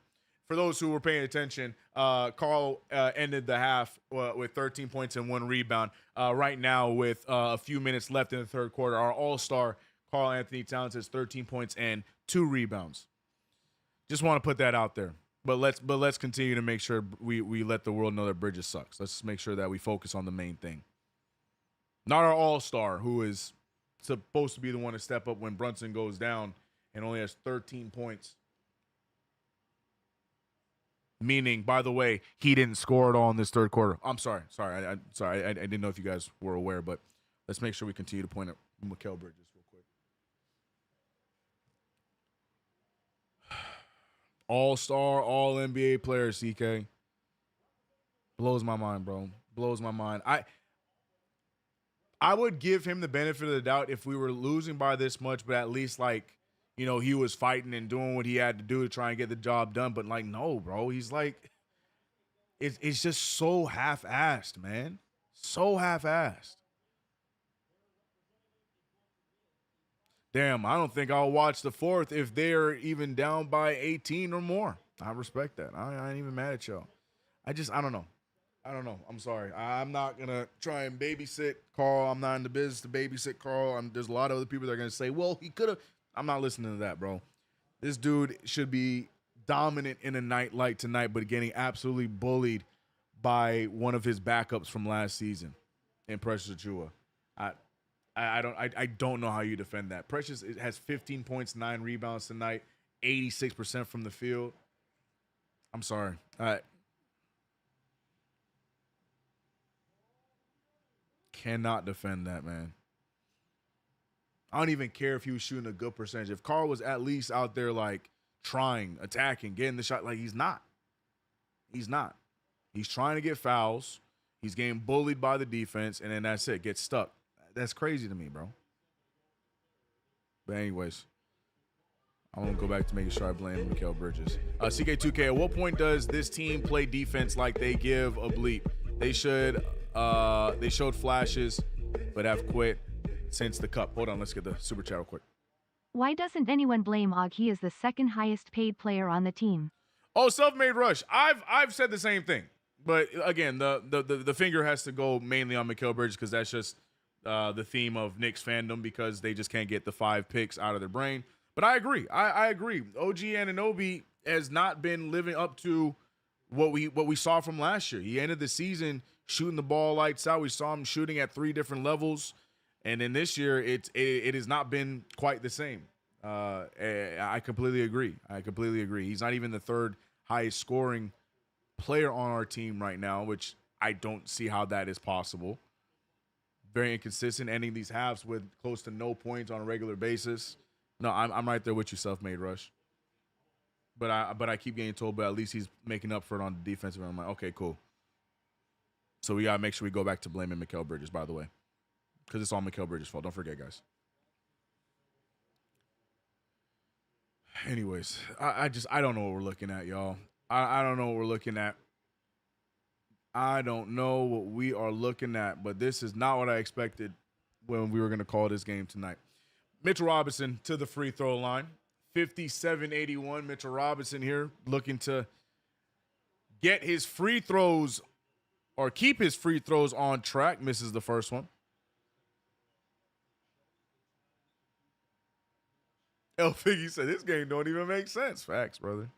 For those who were paying attention, Carl ended the half with 13 points and 1 rebound. Right now, with a few minutes left in the third quarter, our all-star Carl Anthony Towns has 13 points and 2 rebounds. Just want to put that out there. But let's continue to make sure we let the world know that Bridges sucks. Let's just make sure that we focus on the main thing. Not our all-star, who is supposed to be the one to step up when Brunson goes down and only has 13 points. Meaning, by the way, he didn't score at all in this third quarter. I'm sorry. I didn't know if you guys were aware, but let's make sure we continue to point at Mikal Bridges real quick. All-star, all-NBA player, CK. Blows my mind, bro. Blows my mind. I would give him the benefit of the doubt if we were losing by this much, but at least, like, you know, he was fighting and doing what he had to do to try and get the job done. But, like, no, bro. He's like, it's just so half-assed, man. So half-assed. Damn, I don't think I'll watch the fourth if they're even down by 18 or more. I respect that. I ain't even mad at y'all. I don't know. I'm sorry. I'm not going to try and babysit Carl. I'm not in the business to babysit Carl. There's a lot of other people that are going to say, well, he could have. I'm not listening to that, bro. This dude should be dominant in a night like tonight, but getting absolutely bullied by one of his backups from last season in Precious Achiuwa. I don't know how you defend that. Precious has 15 points, 9 rebounds tonight, 86% from the field. I'm sorry. Cannot defend that, man. I don't even care if he was shooting a good percentage. If Carl was at least out there, like, trying, attacking, getting the shot, like, he's not. He's not. He's trying to get fouls. He's getting bullied by the defense, and then that's it. Gets stuck. That's crazy to me, bro. But anyways, I'm going to go back to making sure I blame Mikal Bridges. CK2K, at what point does this team play defense like they give a bleep? They showed flashes, but have quit since the cup. Hold on, let's get the super chat real quick. Why doesn't anyone blame Og? He is the second highest paid player on the team. Oh, self-made rush. I've said the same thing. But again, the finger has to go mainly on Mikal Bridges because that's just the theme of Knicks fandom because they just can't get the 5 picks out of their brain. But I agree. I agree. OG Anunoby has not been living up to what we saw from last year. He ended the season shooting the ball lights out. We saw him shooting at 3 different levels. And then this year, it has not been quite the same. I completely agree. He's not even the 3rd highest scoring player on our team right now, which I don't see how that is possible. Very inconsistent, ending these halves with close to no points on a regular basis. No, I'm right there with you, self-made rush. But I keep getting told, but at least he's making up for it on the defensive end. I'm like, okay, cool. So we gotta make sure we go back to blaming Mikal Bridges, by the way. Because it's all Mikal Bridges' fault. Don't forget, guys. Anyways, I don't know what we're looking at, y'all. I don't know what we're looking at. I don't know what we are looking at, but this is not what I expected when we were going to call this game tonight. Mitchell Robinson to the free throw line. 57-81. Mitchell Robinson here looking to get his free throws or keep his free throws on track. Misses the first one. El Figgy said, this game don't even make sense. Facts, brother.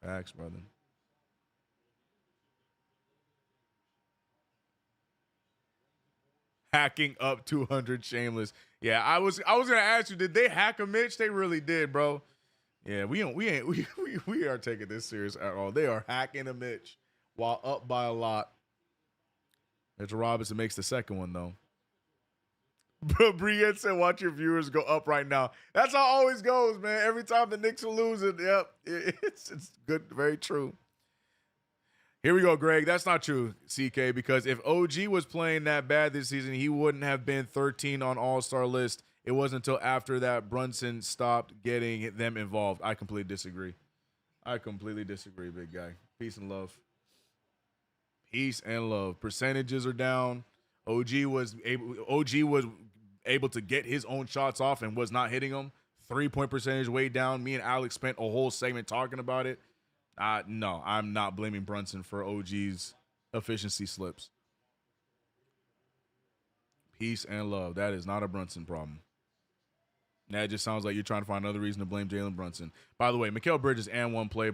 Facts, brother. Hacking up 200 shameless. Yeah, I was gonna ask you, did they hack a Mitch? They really did, bro. Yeah, we aren't taking this serious at all. They are hacking a Mitch while up by a lot. Mitchell Robinson makes the second one though. Brienne said, watch your viewers go up right now. That's how it always goes, man. Every time the Knicks are losing, yep, it's good, very true. Here we go, Greg. That's not true, CK, because if OG was playing that bad this season, he wouldn't have been 13 on All-Star list. It wasn't until after that Brunson stopped getting them involved. I completely disagree. Big guy. Peace and love. Peace and love. Percentages are down. OG was able to get his own shots off and was not hitting them. 3-point percentage way down. Me and Alex spent a whole segment talking about it. No, I'm not blaming Brunson for OG's efficiency slips. Peace and love. That is not a Brunson problem. That just sounds like you're trying to find another reason to blame Jalen Brunson. By the way, Mikal Bridges and one play,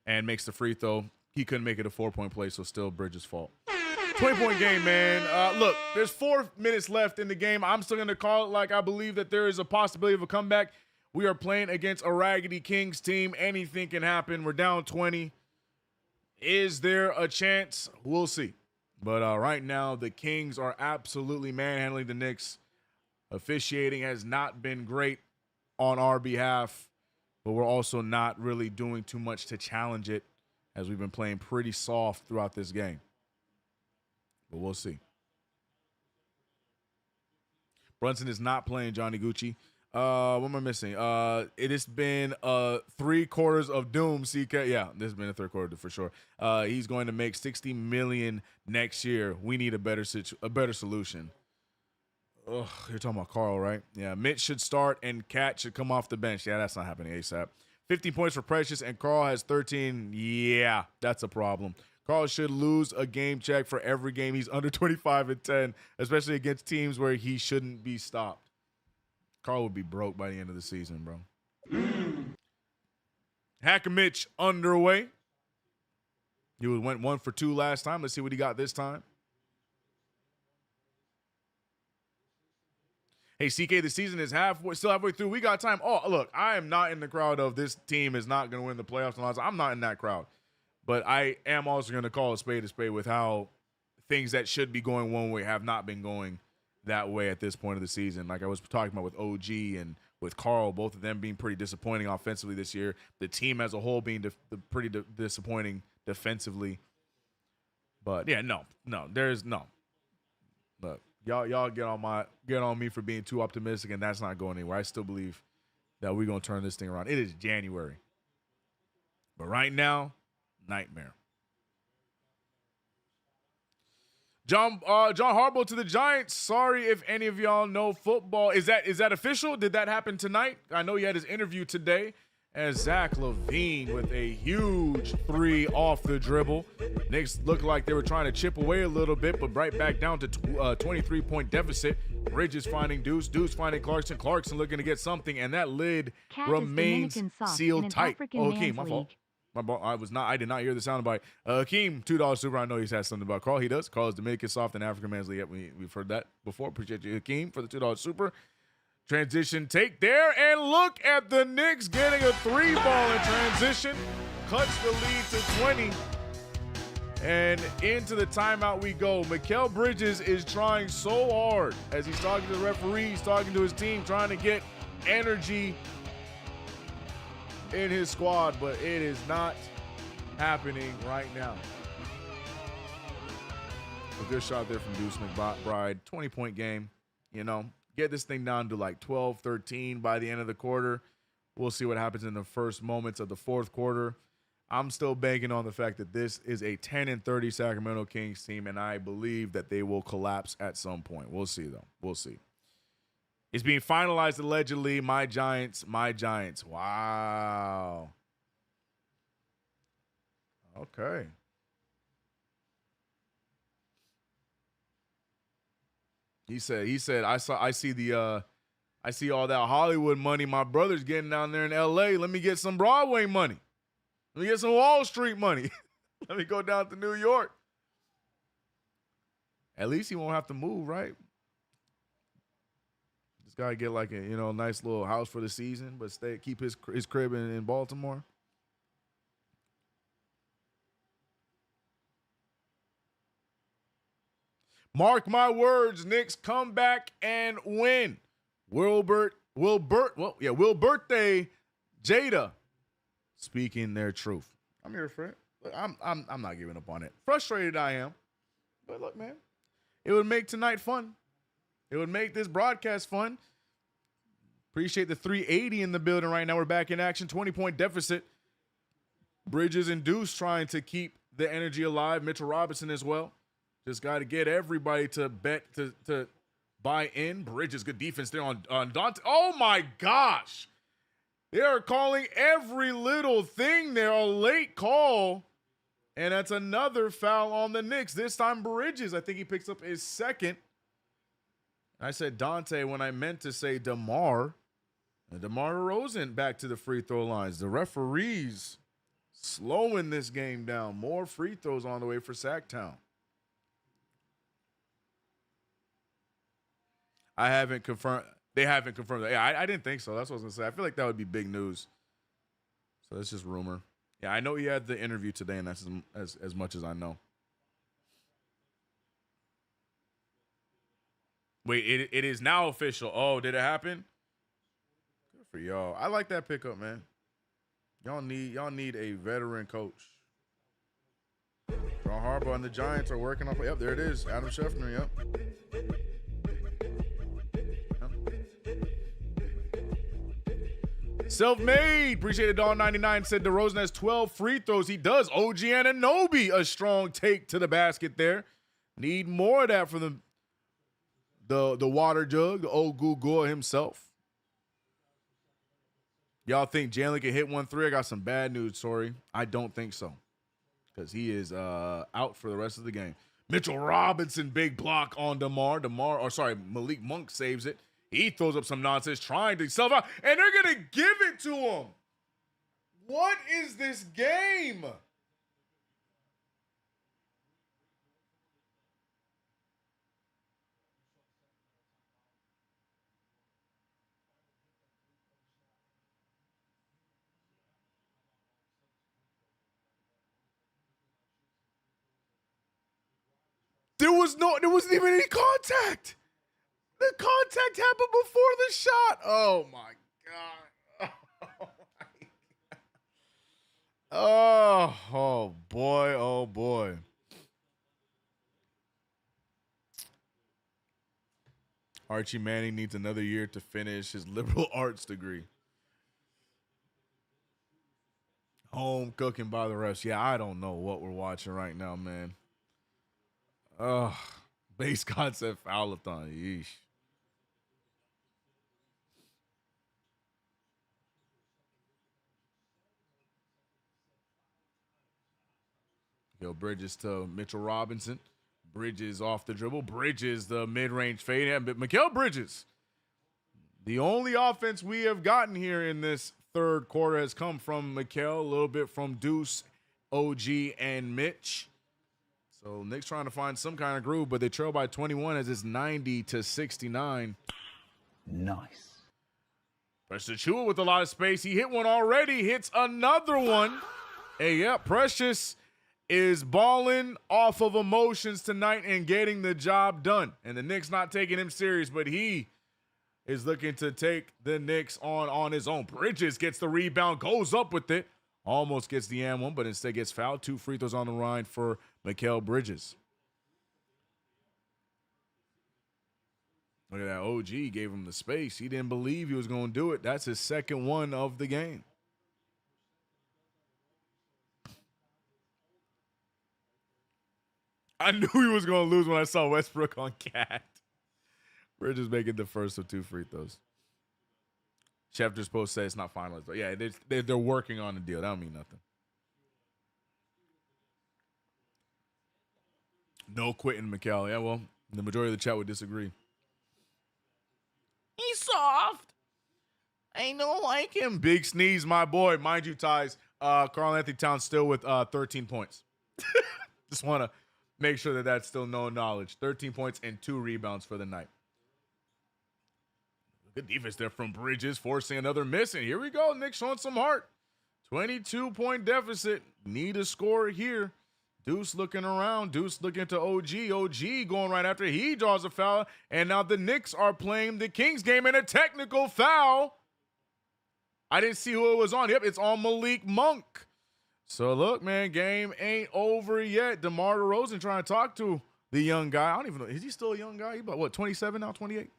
and makes the free throw. He couldn't make it a 4-point play, so still Bridges' fault. 20-point game, man. Look, there's 4 minutes left in the game. I'm still going to call it like I believe that there is a possibility of a comeback. We are playing against a Raggedy Kings team. Anything can happen. We're down 20. Is there a chance? We'll see. But right now, the Kings are absolutely manhandling the Knicks. Officiating has not been great on our behalf, but we're also not really doing too much to challenge it, as we've been playing pretty soft throughout this game. But we'll see. Brunson is not playing Johnny Gucci. What am I missing? It has been 3 quarters of doom, CK. Yeah, this has been a third quarter for sure. He's going to make $60 million next year. We need a better solution. Ugh, you're talking about Carl, right? Yeah, Mitch should start and Cat should come off the bench. Yeah, that's not happening ASAP. 15 points for Precious, and Carl has 13. Yeah, that's a problem. Carl should lose a game check for every game he's under 25 and 10, especially against teams where he shouldn't be stopped. Carl would be broke by the end of the season, bro. Hacker Mitch underway. He went 1 for 2 last time. Let's see what he got this time. Hey, CK, the season is still halfway through. We got time. Oh, look, I am not in the crowd of this team is not going to win the playoffs. I'm not in that crowd. But I am also going to call a spade with how things that should be going one way have not been going that way at this point of the season. Like I was talking about with OG and with Carl, both of them being pretty disappointing offensively this year. The team as a whole being pretty disappointing defensively. But, yeah, no, there's no. Look. Y'all get on me for being too optimistic, and that's not going anywhere. I still believe that we're gonna turn this thing around. It is January, but right now, nightmare. John Harbaugh to the Giants. Sorry if any of y'all know football. Is that official? Did that happen tonight? I know he had his interview today. As Zach LaVine with a huge 3 off the dribble. Knicks looked like they were trying to chip away a little bit, but right back down to 23-point deficit. Bridges finding Deuce finding Clarkson. Clarkson looking to get something, and that lid remains sealed tight. Oh, Hakeem, my fault. I did not hear the soundbite. Hakeem, $2 super. I know he's had something about Carl. He does. Carl is Dominican soft and African man's league. We've heard that before. Appreciate you, Hakeem, for the $2 super. Transition take there, and look at the Knicks getting a 3-ball in transition. Cuts the lead to 20. And into the timeout we go. Mikal Bridges is trying so hard as he's talking to the referee, he's talking to his team, trying to get energy in his squad, but it is not happening right now. A good shot there from Deuce McBride. 20-point game, Get this thing down to like 12, 13 by the end of the quarter. We'll see what happens in the first moments of the fourth quarter. I'm still banking on the fact that this is a 10-30 Sacramento Kings team, and I believe that they will collapse at some point. We'll see, though. We'll see. It's being finalized allegedly. My Giants. Wow. Okay. He said, I see all that Hollywood money my brother's getting down there in LA. Let me get some Broadway money. Let me get some Wall Street money. Let me go down to New York. At least he won't have to move, right? Just gotta get like a nice little house for the season, but keep his crib in Baltimore. Mark my words, Knicks come back and win. Will Birthday, Jada, speaking their truth. I'm here for it. Look, I'm not giving up on it. Frustrated I am, but look, man, it would make tonight fun. It would make this broadcast fun. Appreciate the 380 in the building right now. We're back in action. 20-point deficit. Bridges and Deuce trying to keep the energy alive. Mitchell Robinson as well. Just got to get everybody to bet to buy in. Bridges, good defense there on Dante. Oh my gosh. They are calling every little thing there a late call. And that's another foul on the Knicks. This time Bridges, I think he picks up his second. I said Dante when I meant to say DeMar. And DeMar DeRozan back to the free throw lines. The referees slowing this game down. More free throws on the way for Sacktown. I haven't confirmed. They haven't confirmed that. Yeah, I didn't think so. That's what I was going to say. I feel like that would be big news. So that's just rumor. Yeah, I know he had the interview today, and that's as much as I know. Wait, it is now official. Oh, did it happen? Good for y'all. I like that pickup, man. Y'all need a veteran coach. John Harbaugh and the Giants are working off. Yep, there it is. Adam Schefter. Yep. Self-made. Appreciate it. $1.99 said DeRozan has 12 free throws. He does. OG Anunoby, a strong take to the basket there. Need more of that from the water jug, the old Gugor himself. Y'all think Jalen can hit 1-3? I got some bad news, sorry. I don't think so. Because he is out for the rest of the game. Mitchell Robinson, big block on Malik Monk saves it. He throws up some nonsense trying to self out, and they're going to give it to him. What is this game? There wasn't even any contact. The contact happened before the shot. Oh my God. Oh boy. Oh boy. Archie Manning needs another year to finish his liberal arts degree. Home cooking by the refs. Yeah, I don't know what we're watching right now, man. Base concept foul-a-thon. Yeesh. Yo, Bridges to Mitchell Robinson. Bridges off the dribble. Bridges the mid-range fade. And Mikal Bridges. The only offense we have gotten here in this third quarter has come from Mikal, a little bit from Deuce, OG, and Mitch. So Knicks trying to find some kind of groove, but they trail by 21 as it's 90-69. Nice. Precious Achiuwa with a lot of space. He hit one already. Hits another one. Hey, yeah, Precious is balling off of emotions tonight and getting the job done. And the Knicks not taking him serious, but he is looking to take the Knicks on his own. Bridges gets the rebound, goes up with it. Almost gets the and one, but instead gets fouled. 2 free throws on the line for Mikal Bridges. Look at that. OG gave him the space. He didn't believe he was going to do it. That's his second one of the game. I knew he was going to lose when I saw Westbrook on Cat. Bridges making the first of 2 free throws. Schefter's post says it's not finalized, but yeah, they're working on the deal. That don't mean nothing. No quitting, Mikal. Yeah, well, the majority of the chat would disagree. He's soft. Ain't no like him. Big sneeze, my boy. Mind you, Ties, Karl Anthony Towns still with 13 points. Just want to make sure that that's still known knowledge. 13 points and 2 rebounds for the night. Good defense there from Bridges, forcing another miss. And here we go. Knicks showing some heart. 22-point deficit. Need a score here. Deuce looking around. Deuce looking to OG. OG going right after. He draws a foul. And now the Knicks are playing the Kings game in a technical foul. I didn't see who it was on. Yep, it's on Malik Monk. So look, man, game ain't over yet. DeMar DeRozan trying to talk to the young guy. I don't even know. Is he still a young guy? He about, 27 now, 28?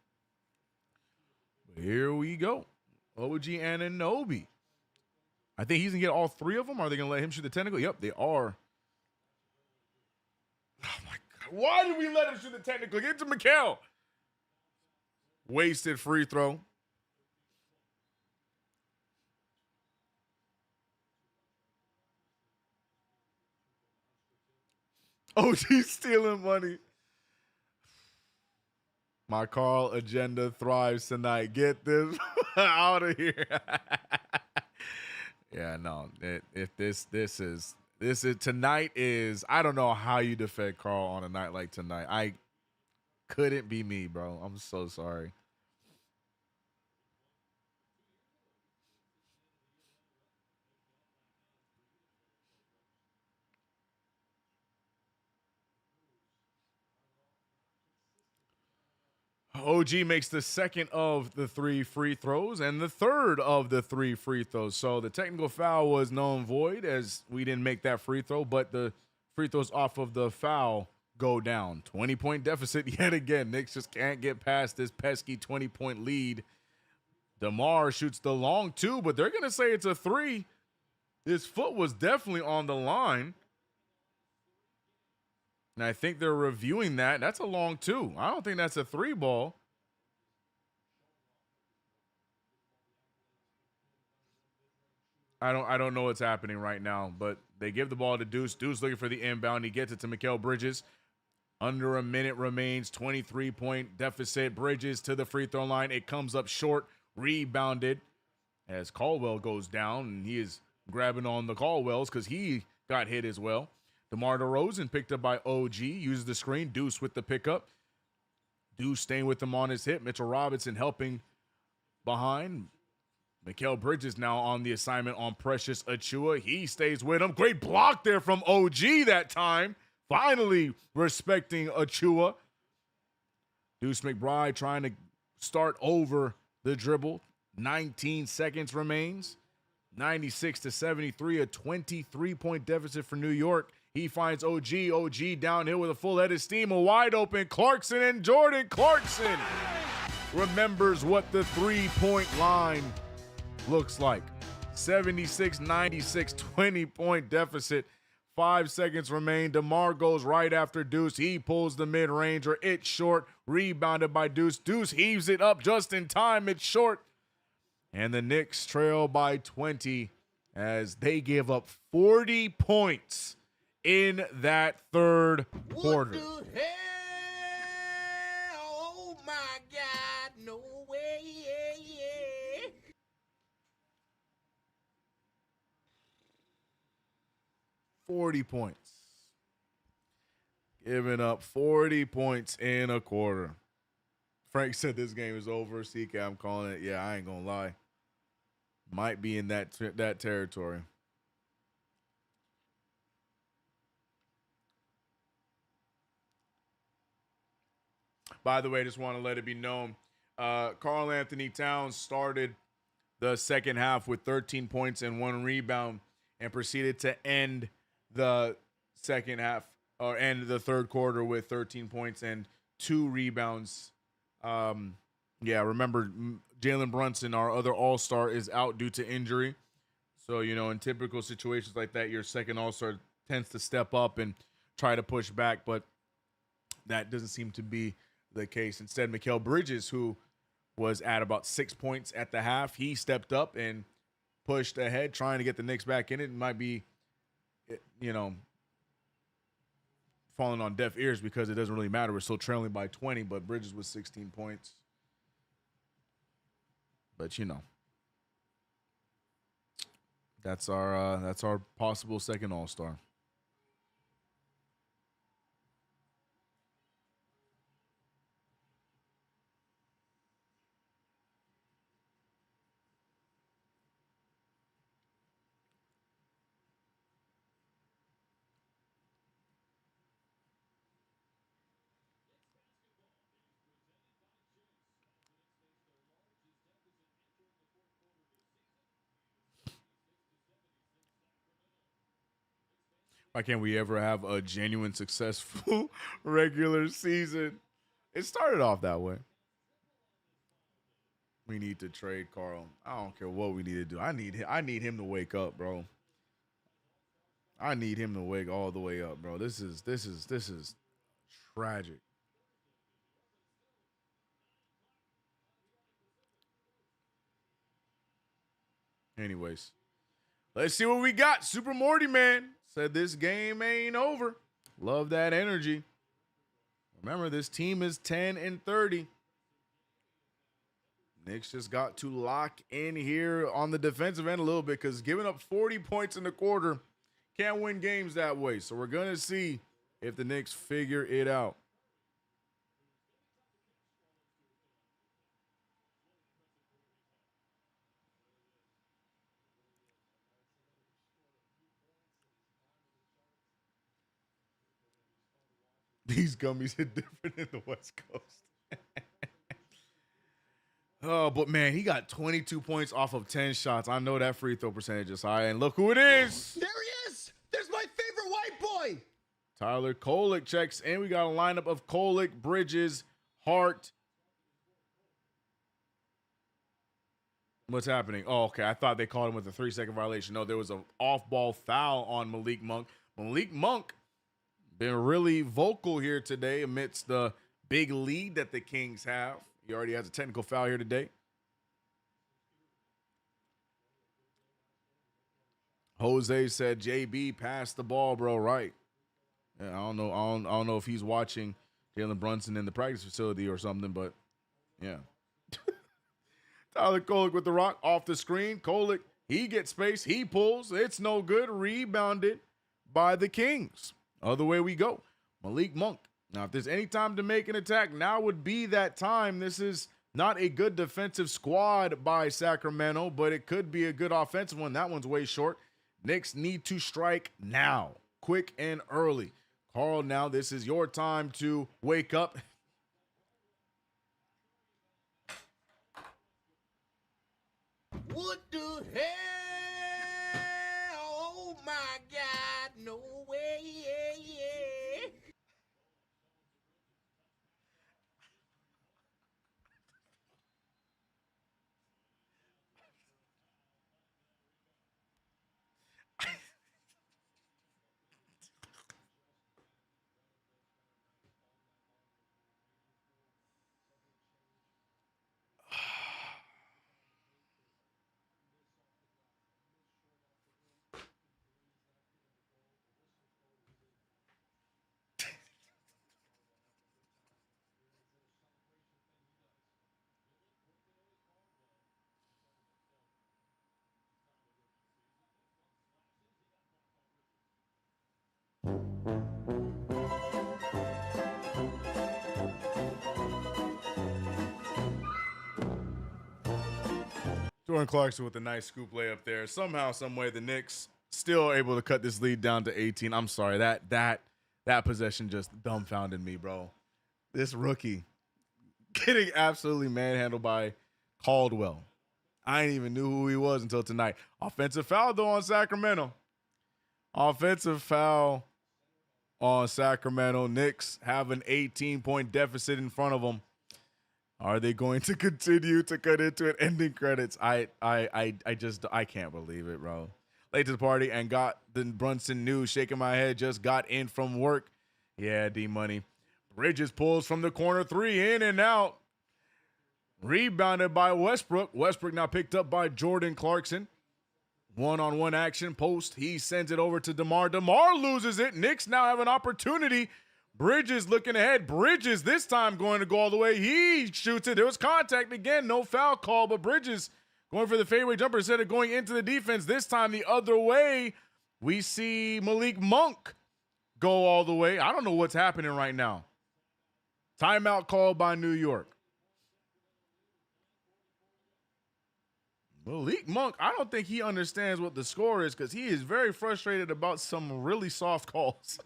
Here we go. OG Anunoby. I think he's going to get all 3 of them. Are they going to let him shoot the technical? Yep, they are. Oh, my God. Why did we let him shoot the technical? Get it to Mikal. Wasted free throw. OG stealing money. My Carl agenda thrives tonight. Get this out of here. Yeah, no. If this is tonight is, I don't know how you defend Carl on a night like tonight. I couldn't be me, bro. I'm so sorry. OG makes the second of the 3 free throws and the third of the 3 free throws. So the technical foul was null and void as we didn't make that free throw, but the free throws off of the foul go down. 20-point deficit yet again. Knicks just can't get past this pesky 20-point lead. DeMar shoots the long 2, but they're going to say it's a 3. His foot was definitely on the line. And I think they're reviewing that. That's a long 2. I don't think that's a 3 ball. I don't know what's happening right now, but they give the ball to Deuce. Deuce looking for the inbound. He gets it to Mikal Bridges. Under a minute remains. 23-point deficit. Bridges to the free throw line. It comes up short. Rebounded as Caldwell goes down, and he is grabbing on the Caldwells because he got hit as well. DeMar DeRozan picked up by OG, uses the screen. Deuce with the pickup. Deuce staying with him on his hip. Mitchell Robinson helping behind. Mikal Bridges now on the assignment on Precious Achiuwa. He stays with him. Great block there from OG that time. Finally respecting Achiuwa. Deuce McBride trying to start over the dribble. 19 seconds remains. 96-73, a 23-point deficit for New York. He finds OG. OG downhill with a full head of steam. A wide open Clarkson, and Jordan Clarkson remembers what the 3-point line looks like. 76-96, 20-point deficit. 5 seconds remain. DeMar goes right after Deuce. He pulls the mid-ranger. It's short. Rebounded by Deuce. Deuce heaves it up just in time. It's short. And the Knicks trail by 20 as they give up 40 points in that third quarter. What the hell? Oh my God, no way. 40 points. Giving up 40 points in a quarter. Frank said this game is over. CK, I'm calling it. Yeah, I ain't going to lie. Might be in that territory. By the way, just want to let it be known, Karl Anthony Towns started the second half with 13 points and 1 rebound and proceeded to end the second half or end the third quarter with 13 points and 2 rebounds. Remember, Jalen Brunson, our other all-star, is out due to injury. So, in typical situations like that, your second all-star tends to step up and try to push back, but that doesn't seem to be the case. Instead, Mikal Bridges, who was at about 6 points at the half, he stepped up and pushed ahead, trying to get the Knicks back in it. It might be, falling on deaf ears because it doesn't really matter. We're still trailing by 20, but Bridges was 16 points. But that's our possible second all-star. Why can't we ever have a genuine successful regular season? It started off that way. We need to trade Carl. I don't care what we need to do. I need him to wake up, bro. I need him to wake all the way up, bro. This is tragic. Anyways, let's see what we got. Super Morty Man said this game ain't over. Love that energy. Remember, this team is 10-30. Knicks just got to lock in here on the defensive end a little bit because giving up 40 points in the quarter can't win games that way. So we're going to see if the Knicks figure it out. These gummies hit different in the West Coast. Oh, but man, he got 22 points off of 10 shots. I know that free throw percentage is high. And look who it is. There he is. There's my favorite white boy. Tyler Kolek checks in. We got a lineup of Kolek, Bridges, Hart. What's happening? Oh, okay. I thought they called him with a 3-second violation. No, there was an off-ball foul on Malik Monk. Malik Monk been really vocal here today amidst the big lead that the Kings have. He already has a technical foul here today. Jose said, JB, pass the ball, bro. Right. Yeah, I don't know if he's watching Jalen Brunson in the practice facility or something, but yeah. Tyler Kolek with the rock off the screen. Kolek, he gets space. He pulls. It's no good. Rebounded by the Kings. Other way we go. Malik Monk. Now, if there's any time to make an attack, now would be that time. This is not a good defensive squad by Sacramento, but it could be a good offensive one. That one's way short. Knicks need to strike now, quick and early. Carl, now this is your time to wake up. What the hell? Oh my God, no way. Jordan Clarkson with a nice scoop layup there. Somehow, some way, the Knicks still able to cut this lead down to 18. I'm sorry, that possession just dumbfounded me, bro. This rookie getting absolutely manhandled by Caldwell. I ain't even knew who he was until tonight. Offensive foul, though, on Sacramento. Offensive foul on Sacramento. Knicks have an 18-point deficit in front of them. Are they going to continue to cut into it? Ending credits. I can't believe it, bro. Late to the party and got the Brunson news. Shaking my head. Just got in from work. Yeah, D-Money. Bridges pulls from the corner three, in and out. Rebounded by Westbrook. Westbrook now picked up by Jordan Clarkson. One-on-one action. Post. He sends it over to DeMar. DeMar loses it. Knicks now have an opportunity. Bridges looking ahead. Bridges this time going to go all the way. He shoots it. There was contact again. No foul call, but Bridges going for the fadeaway jumper instead of going into the defense. This time the other way. We see Malik Monk go all the way. I don't know what's happening right now. Timeout called by New York. Malik Monk, I don't think he understands what the score is because he is very frustrated about some really soft calls.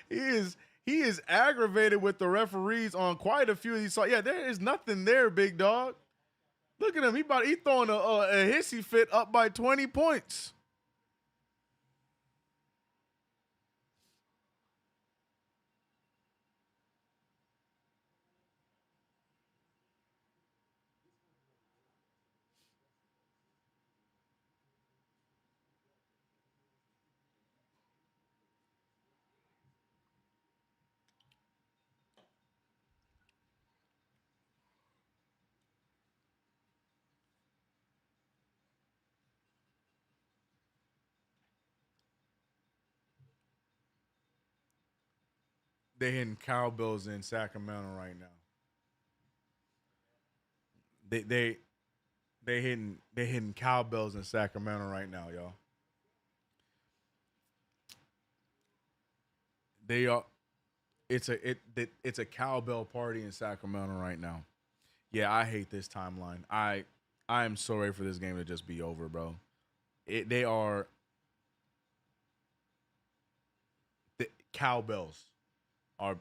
He is aggravated with the referees on quite a few of these. So yeah, there is nothing there, big dog. Look at him. He throwing a hissy fit up by 20 points. They hitting cowbells in Sacramento right now. They hitting cowbells in Sacramento right now, y'all. They are. It's a cowbell party in Sacramento right now. Yeah, I hate this timeline. I am so ready for this game to just be over, bro. They are the cowbells are.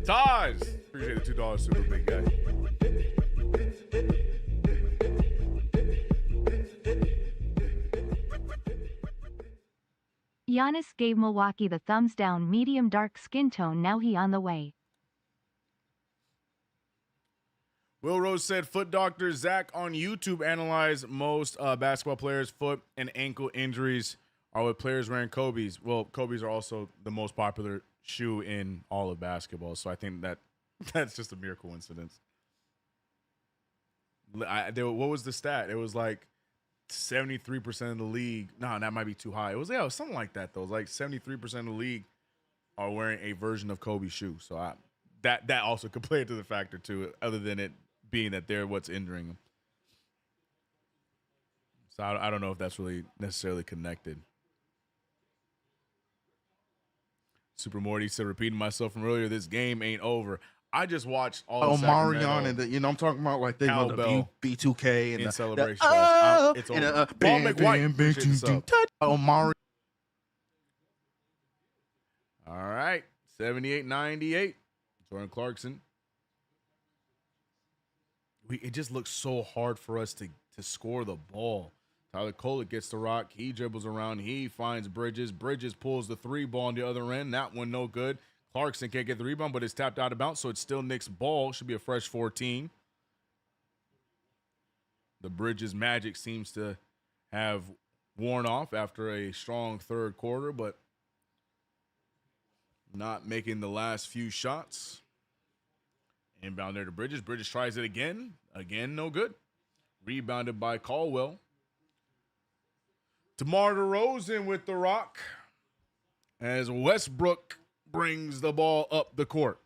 Taj! Appreciate the $2 super big guy. Giannis gave Milwaukee the thumbs down medium dark skin tone. Now he on the way. Will Rose said, foot doctor Zach on YouTube analyzed most basketball players' foot and ankle injuries are with players wearing Kobe's. Well, Kobe's are also the most popular shoe in all of basketball, so I think that's just a mere coincidence. What was the stat? It was like 73% of the league. No, that might be too high. It was something like that though. It was like 73% of the league are wearing a version of Kobe's shoe. So that also could play into the factor too, other than it being that they're what's injuring them. So I don't know if that's really necessarily connected. Super Morty said, repeating myself from earlier, this game ain't over. I just watched all of Marion and I'm talking about like the B2K and in the celebration. It's over. And Paul McWhite. Omari. All right, 78-98. Jordan Clarkson. It just looks so hard for us to score the ball. Tyler Kolek gets the rock. He dribbles around. He finds Bridges. Bridges pulls the three ball on the other end. That one no good. Clarkson can't get the rebound, but it's tapped out of bounds, so it's still Knicks' ball. Should be a fresh 14. The Bridges magic seems to have worn off after a strong third quarter, but not making the last few shots. Inbound there to Bridges. Bridges tries it again. Again, no good. Rebounded by Caldwell. DeMar DeRozan with the rock as Westbrook brings the ball up the court.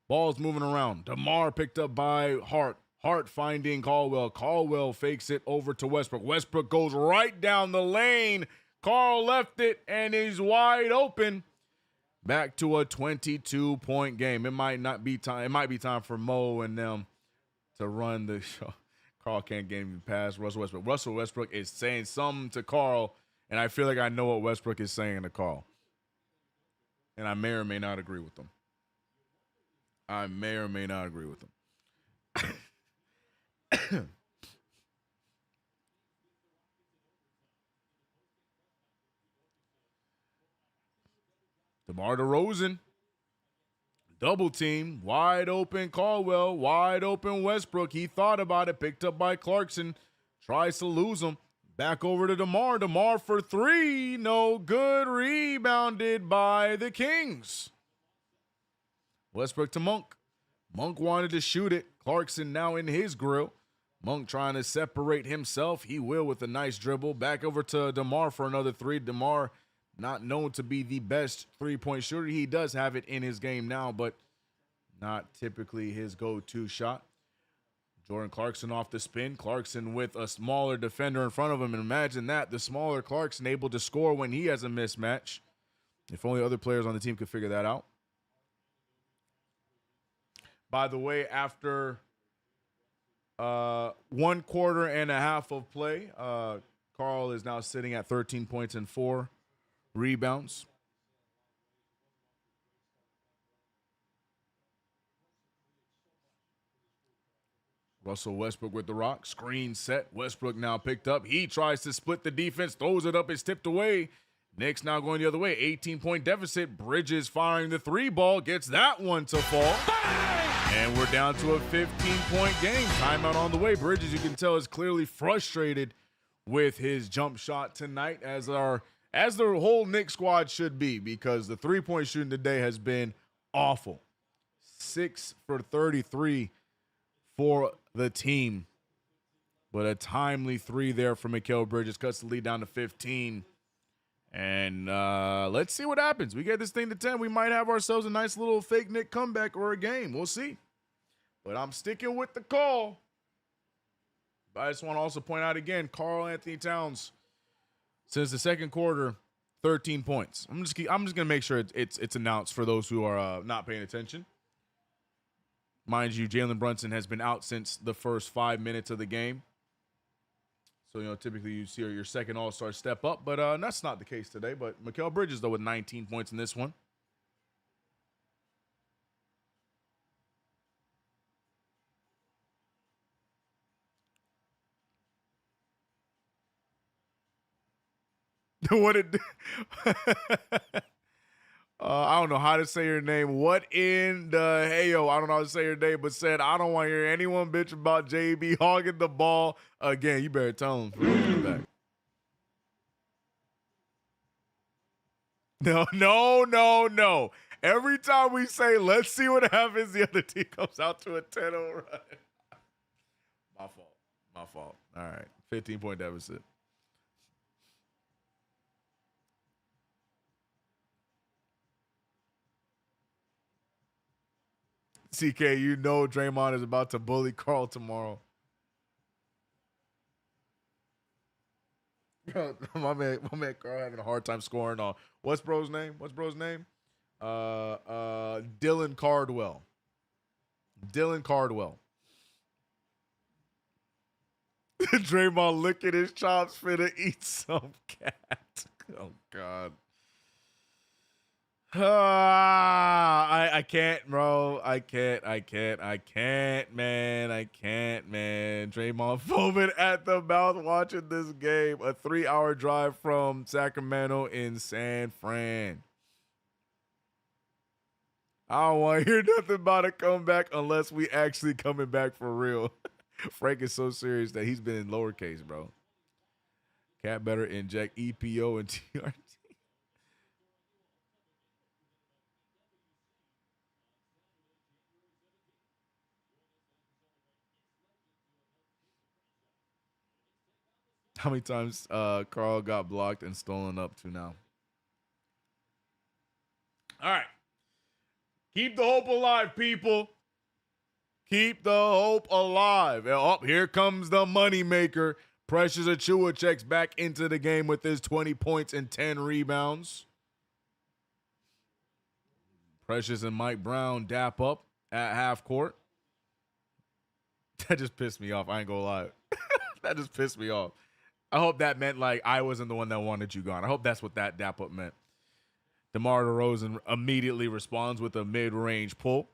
Ball's moving around. DeMar picked up by Hart. Hart finding Caldwell. Caldwell fakes it over to Westbrook. Westbrook goes right down the lane. Carl left it, and he's wide open. Back to a 22-point game. It might be time for Mo and them to run the show. Carl can't get him past Russell Westbrook. Russell Westbrook is saying something to Carl, and I feel like I know what Westbrook is saying to Carl. And I may or may not agree with him. DeMar DeRozan. Double team. Wide open Caldwell. Wide open Westbrook. He thought about it. Picked up by Clarkson. Tries to lose him. Back over to DeMar. DeMar for three. No good. Rebounded by the Kings. Westbrook to Monk. Monk wanted to shoot it. Clarkson now in his grill. Monk trying to separate himself. He will with a nice dribble. Back over to DeMar for another three. DeMar not known to be the best three-point shooter. He does have it in his game now, but not typically his go-to shot. Jordan Clarkson off the spin. Clarkson with a smaller defender in front of him. And imagine that, the smaller Clarkson able to score when he has a mismatch. If only other players on the team could figure that out. By the way, after 1 quarter and a half of play, Carl is now sitting at 13 points and 4 rebounds. Russell Westbrook with the rock. Screen set. Westbrook now picked up. He tries to split the defense. Throws it up. It's tipped away. Knicks now going the other way. 18-point deficit. Bridges firing the 3 ball. Gets that one to fall. And we're down to a 15-point game. Timeout on the way. Bridges, you can tell, is clearly frustrated with his jump shot tonight, as the whole Knicks squad should be, because the 3-point shooting today has been awful. 6 for 33 for the team. But a timely 3 there from Mikal Bridges cuts the lead down to 15. And let's see what happens. We get this thing to 10. We might have ourselves a nice little fake Knick comeback or a game. We'll see. But I'm sticking with the call. But I just want to also point out again, Karl Anthony Towns, since the second quarter, 13 points. I'm just gonna make sure it's announced for those who are not paying attention. Mind you, Jalen Brunson has been out since the first 5 minutes of the game. So, typically you see your second all-star step up, but that's not the case today. But Mikal Bridges, though, with 19 points in this one. What it? I don't know how to say your name. What in the heyo? I don't know how to say your name, but said, I don't want to hear anyone bitch about JB hogging the ball again. You better tell him for the back. No. Every time we say, let's see what happens, the other team comes out to a 10-0 run. My fault. All right. 15-point deficit. CK, Draymond is about to bully Karl tomorrow. my man Karl having a hard time scoring on what's bro's name? Dylan Cardwell. Draymond licking his chops finna eat some cat. Oh God. I can't, bro. I can't, man. Draymond foaming at the mouth watching this game. A 3-hour drive from Sacramento in San Fran. I don't want to hear nothing about a comeback unless we actually coming back for real. Frank is so serious that he's been in lowercase, bro. Cat better inject EPO and TRT. How many times Karl got blocked and stolen up to now? All right. Keep the hope alive, people. Keep the hope alive. Oh, here comes the moneymaker. Precious Achiuwa checks back into the game with his 20 points and 10 rebounds. Precious and Mike Brown dap up at half court. That just pissed me off. I ain't gonna lie. That just pissed me off. I hope that meant like I wasn't the one that wanted you gone. I hope that's what that dap up meant. DeMar DeRozan immediately responds with a mid-range pull.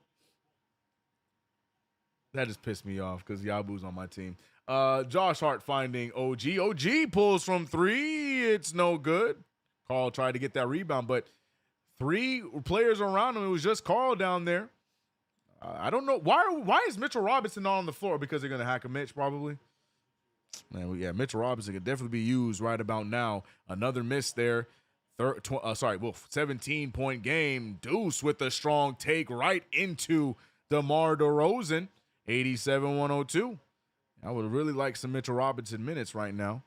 That just pissed me off because Yabu's on my team. Josh Hart finding OG. OG pulls from 3. It's no good. Karl tried to get that rebound, but 3 players around him. It was just Karl down there. I don't know. Why is Mitchell Robinson not on the floor? Because they're going to hack a Mitch, probably. Man, yeah, Mitchell Robinson could definitely be used right about now. Another miss there. 17-point game. Deuce with a strong take right into DeMar DeRozan. 87-102. I would really like some Mitchell Robinson minutes right now.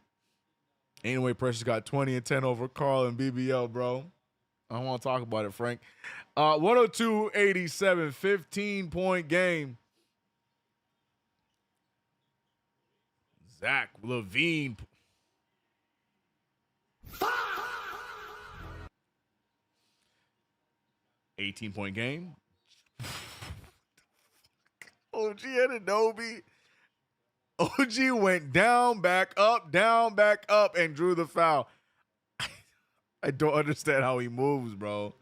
Anyway, Precious got 20 and 10 over Karl and BBL, bro. I don't want to talk about it, Frank. 102-87, 15-point game. Zach LaVine. 18-point game. OG Anunoby. OG went down, back up, and drew the foul. I don't understand how he moves, bro.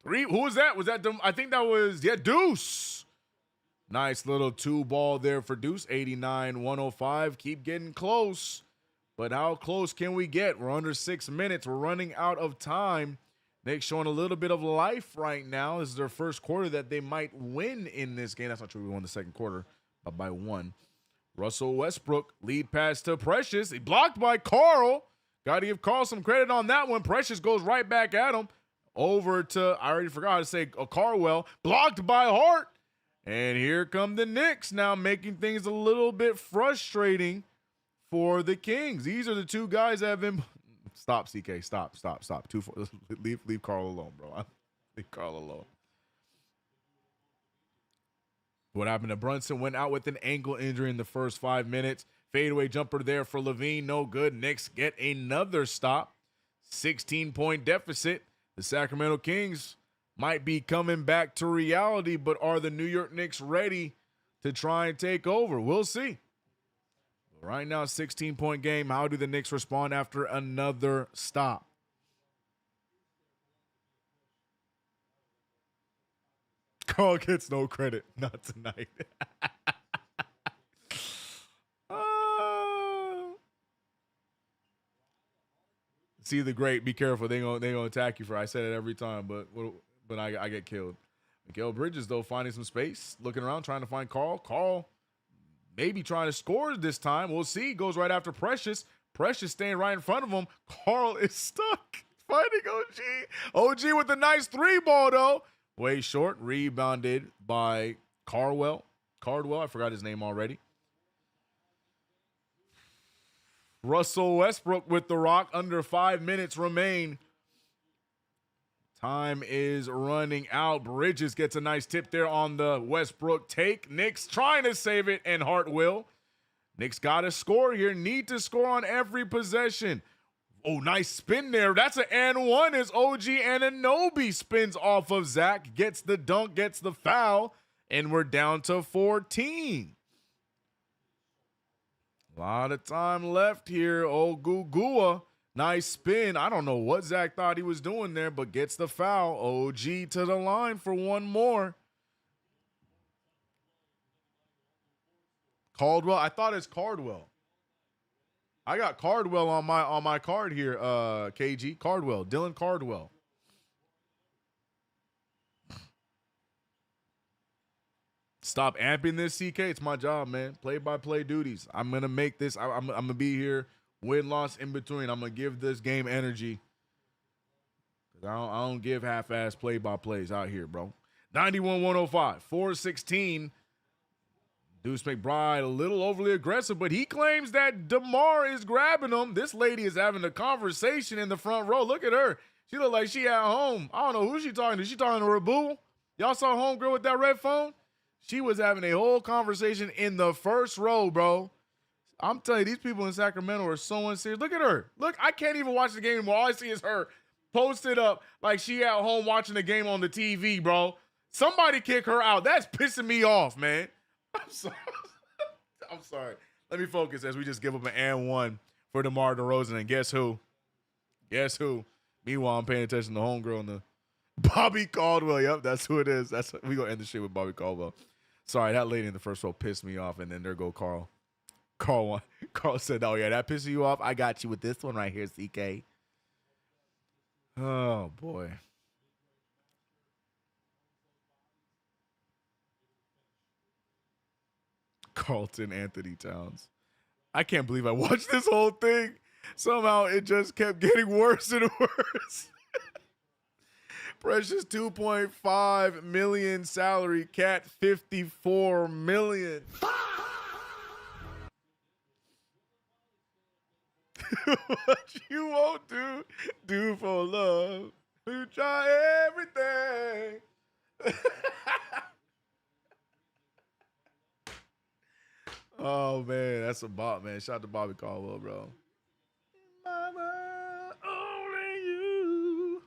Three. Who was that? Was that I think that was, yeah, Deuce. Nice little 2-ball there for Deuce. 89-105. Keep getting close. But how close can we get? We're under 6 minutes. We're running out of time. Knicks showing a little bit of life right now. This is their first quarter that they might win in this game. That's not true. We won the second quarter by 1. Russell Westbrook, lead pass to Precious. He blocked by Carl. Got to give Carl some credit on that one. Precious goes right back at him. Over to, I already forgot how to say, Carwell. Blocked by Hart. And here come the Knicks now, making things a little bit frustrating for the Kings. These are the two guys that have been... Stop, CK. Stop. Leave Carl alone, bro. Leave Carl alone. What happened to Brunson? Went out with an ankle injury in the first 5 minutes. Fadeaway jumper there for Levine. No good. Knicks get another stop. 16-point deficit. The Sacramento Kings might be coming back to reality, but are the New York Knicks ready to try and take over? We'll see. Right now, 16-point game. How do the Knicks respond after another stop? Carl gets no credit. Not tonight. See the great. Be careful. They gonna attack you for. I said it every time, but I get killed. Mikal Bridges though finding some space, looking around, trying to find Carl. Carl maybe trying to score this time. We'll see. Goes right after Precious. Precious staying right in front of him. Carl is stuck fighting OG. OG with a nice 3-ball though. Way short. Rebounded by Cardwell. I forgot his name already. Russell Westbrook with the rock. Under 5 minutes remain. Time is running out. Bridges gets a nice tip there on the Westbrook take. Knicks trying to save it, and Hart will. Knicks got to score here. Need to score on every possession. Oh, nice spin there. That's an and one as OG Anunoby spins off of Zach. Gets the dunk, gets the foul, and we're down to 14. A lot of time left here. Oh, Gugua. Nice spin. I don't know what Zach thought he was doing there, but gets the foul. OG to the line for one more. Caldwell. I thought it's Cardwell. I got Cardwell on my card here, KG. Cardwell. Dylan Cardwell. Stop amping this, CK. It's my job, man. Play-by-play duties. I'm going to make this. I'm going to be here. Win-loss in between. I'm going to give this game energy. I don't give half-ass play-by-plays out here, bro. 91-105. 4-16. Deuce McBride a little overly aggressive, but he claims that DeMar is grabbing him. This lady is having a conversation in the front row. Look at her. She look like she at home. I don't know who she talking to. She talking to her boo. Y'all saw homegirl with that red phone? She was having a whole conversation in the first row, bro. I'm telling you, these people in Sacramento are so unserious. Look at her. Look, I can't even watch the game anymore. All I see is her posted up like she at home watching the game on the TV, bro. Somebody kick her out. That's pissing me off, man. I'm sorry. I'm sorry. Let me focus as we just give up an and one for DeMar DeRozan. And guess who? Guess who? Meanwhile, I'm paying attention to homegirl and the Bobby Caldwell. Yep, that's who it is. We gonna end the shit with Bobby Caldwell. Sorry, that lady in the first row pissed me off, and then there go Carl. Carl said, "Oh yeah, that pisses you off. I got you with this one right here, CK." Oh boy. Carlton Anthony Towns. I can't believe I watched this whole thing. Somehow it just kept getting worse and worse. Precious 2.5 million salary, Cat 54 million. What you won't do for love. You try everything. Oh man, that's a bop, man. Shout out to Bobby Caldwell, bro. Mama, only you.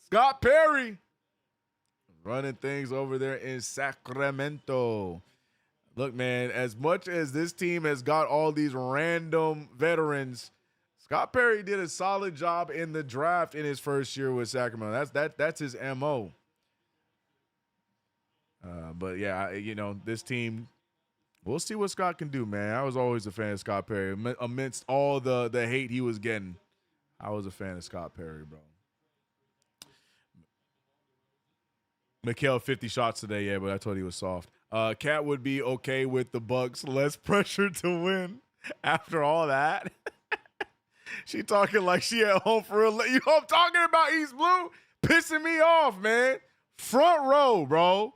Scott Perry running things over there in Sacramento. Look, man, as much as this team has got all these random veterans, Scott Perry did a solid job in the draft in his first year with Sacramento. That's his MO. But yeah, this team, we'll see what Scott can do, man. I was always a fan of Scott Perry. Amidst all the hate he was getting, I was a fan of Scott Perry, bro. Mikal 50 shots today, yeah, but I told he was soft. Cat would be okay with the Bucks. Less pressure to win after all that. She talking like she at home for real. You know what I'm talking about, East Blue? Pissing me off, man. Front row, bro.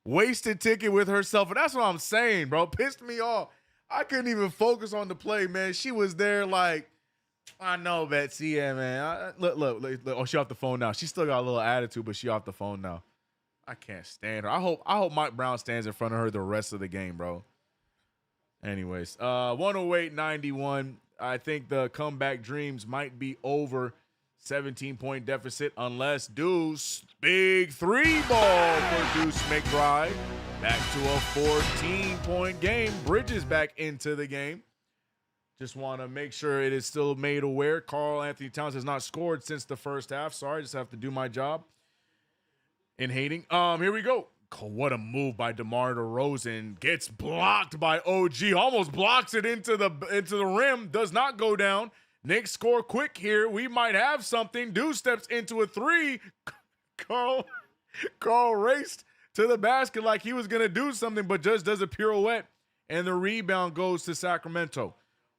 Wasted ticket with herself. And that's what I'm saying, bro. Pissed me off. I couldn't even focus on the play, man. She was there like, I know, Betsy. Yeah, man. Look. Oh, she off the phone now. She still got a little attitude, but she off the phone now. I can't stand her. I hope Mike Brown stands in front of her the rest of the game, bro. Anyways, 108-91. I think the comeback dreams might be over. 17-point deficit unless Deuce, big three ball for Deuce McBride. Back to a 14-point game. Bridges back into the game. Just want to make sure it is still made aware. Karl Anthony Towns has not scored since the first half. Sorry, just have to do my job in hating. Here we go. What a move by DeMar DeRozan. Gets blocked by OG. Almost blocks it into the rim. Does not go down. Knicks score quick here. We might have something. Deuce steps into a three. Karl raced to the basket like he was going to do something, but just does a pirouette. And the rebound goes to Sacramento.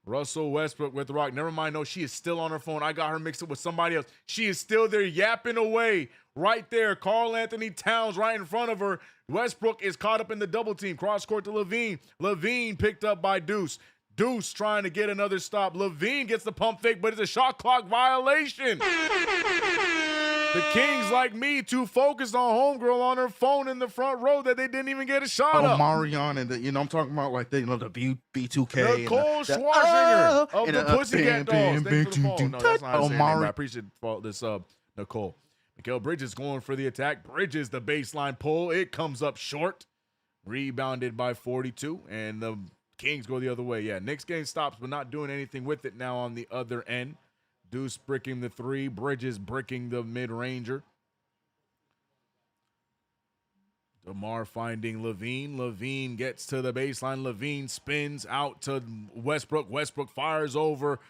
Russell Westbrook with the rock. Never mind. No, she is still on her phone. I got her mixed up with somebody else. She is still there yapping away. Right there. Karl Anthony Towns right in front of her. Westbrook is caught up in the double team. Cross court to LaVine. LaVine picked up by Deuce. Deuce trying to get another stop. LaVine gets the pump fake, but it's a shot clock violation. The Kings, like me, too focused on homegirl on her phone in the front row that they didn't even get a shot up. Marion and I'm talking about like the B2K. Nicole Schwarzinger of the Pussycat Dolls. Thanks for the fall. No, that's not her name. I appreciate this Nicole. Mikal Bridges going for the attack. Bridges the baseline pull. It comes up short. Rebounded by 42, and the Kings go the other way. Yeah, Knicks game stops, but not doing anything with it now on the other end. Deuce bricking the three. Bridges bricking the mid-ranger. DeMar finding LaVine. LaVine gets to the baseline. LaVine spins out to Westbrook. Westbrook fires over.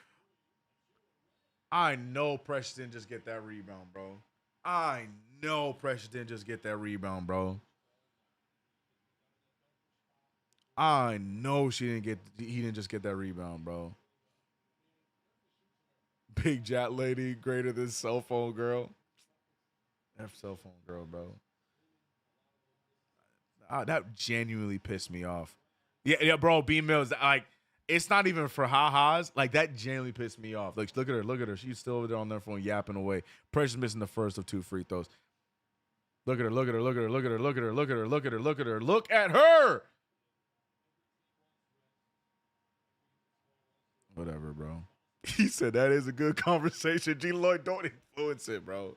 I know Precious didn't just get that rebound, bro. I know Precious didn't just get that rebound, bro. I know he didn't just get that rebound, bro. Big Jat lady, greater than cell phone girl. F cell phone girl, bro. That genuinely pissed me off. Yeah, bro. B-Mills, like, it's not even for ha-has. Like, that genuinely pissed me off. Like, look at her. She's still over there on their phone yapping away. Precious missing the first of two free throws. Look at her. Look at her. Whatever, bro. He said that is a good conversation. G. Lloyd, don't influence it, bro.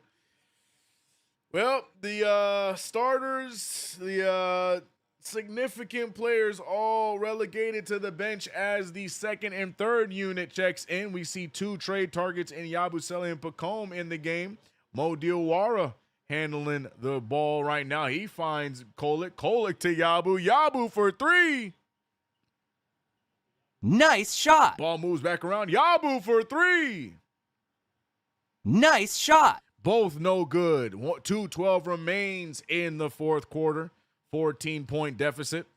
Well, the starters, the significant players all relegated to the bench as the second and third unit checks in. We see two trade targets in Yabusele and Pacome in the game. Mo Diawara handling the ball right now. He finds Kolek. Kolek to Yabu. Yabu for three. Nice shot. Ball moves back around. Yabu for three. Nice shot. Both no good. 2:12 remains in the fourth quarter. 14-point deficit.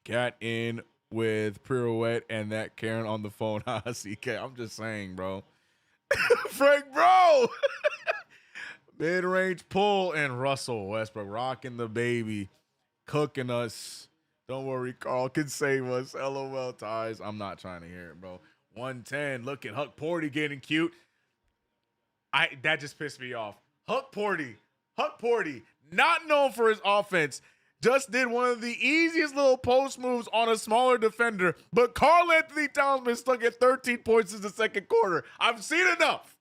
Cat in with pirouette and that Karen on the phone. CK. I'm just saying, bro. Frank, bro. Mid-range pull and Russell Westbrook rocking the baby. Cooking us. Don't worry, Karl can save us. LOL ties. I'm not trying to hear it, bro. 110. Look at Huck Porty getting cute. That just pissed me off. Huck Porty, not known for his offense, just did one of the easiest little post moves on a smaller defender. But Karl Anthony Towns been stuck at 13 points in the second quarter. I've seen enough.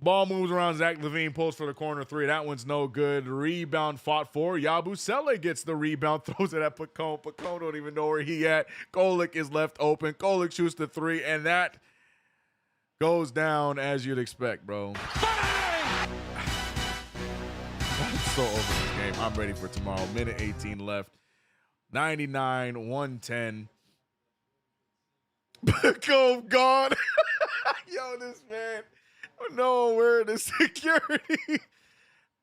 Ball moves around. Zach LaVine pulls for the corner three. That one's no good. Rebound fought for. Yabusele gets the rebound, throws it at Pacone. Pacone don't even know where he at. Golick is left open. Golick shoots the three, and that goes down as you'd expect, bro. I'm so over this game. I'm ready for tomorrow. Minute 18 left. 99-110. Pacone gone. Yo, this man. No, where the security?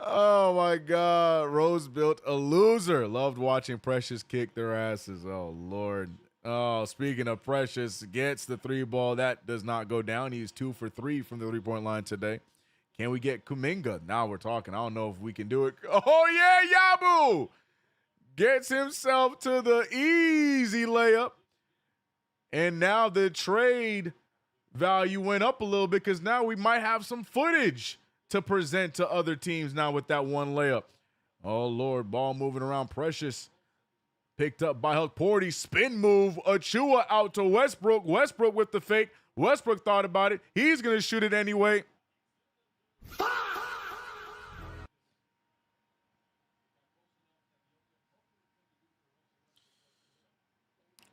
Oh my God. Rose built a loser. Loved watching Precious kick their asses. Oh Lord. Oh, speaking of Precious, gets the three ball. That does not go down. He's 2 for 3 from the 3-point line today. Can we get Kuminga? Now we're talking. I don't know if we can do it. Oh yeah, Yabu gets himself to the easy layup. And now the trade value went up a little bit because now we might have some footage to present to other teams now with that one layup. Oh, Lord. Ball moving around. Precious picked up by Porty. Spin move. Achua out to Westbrook. Westbrook with the fake. Westbrook thought about it. He's going to shoot it anyway.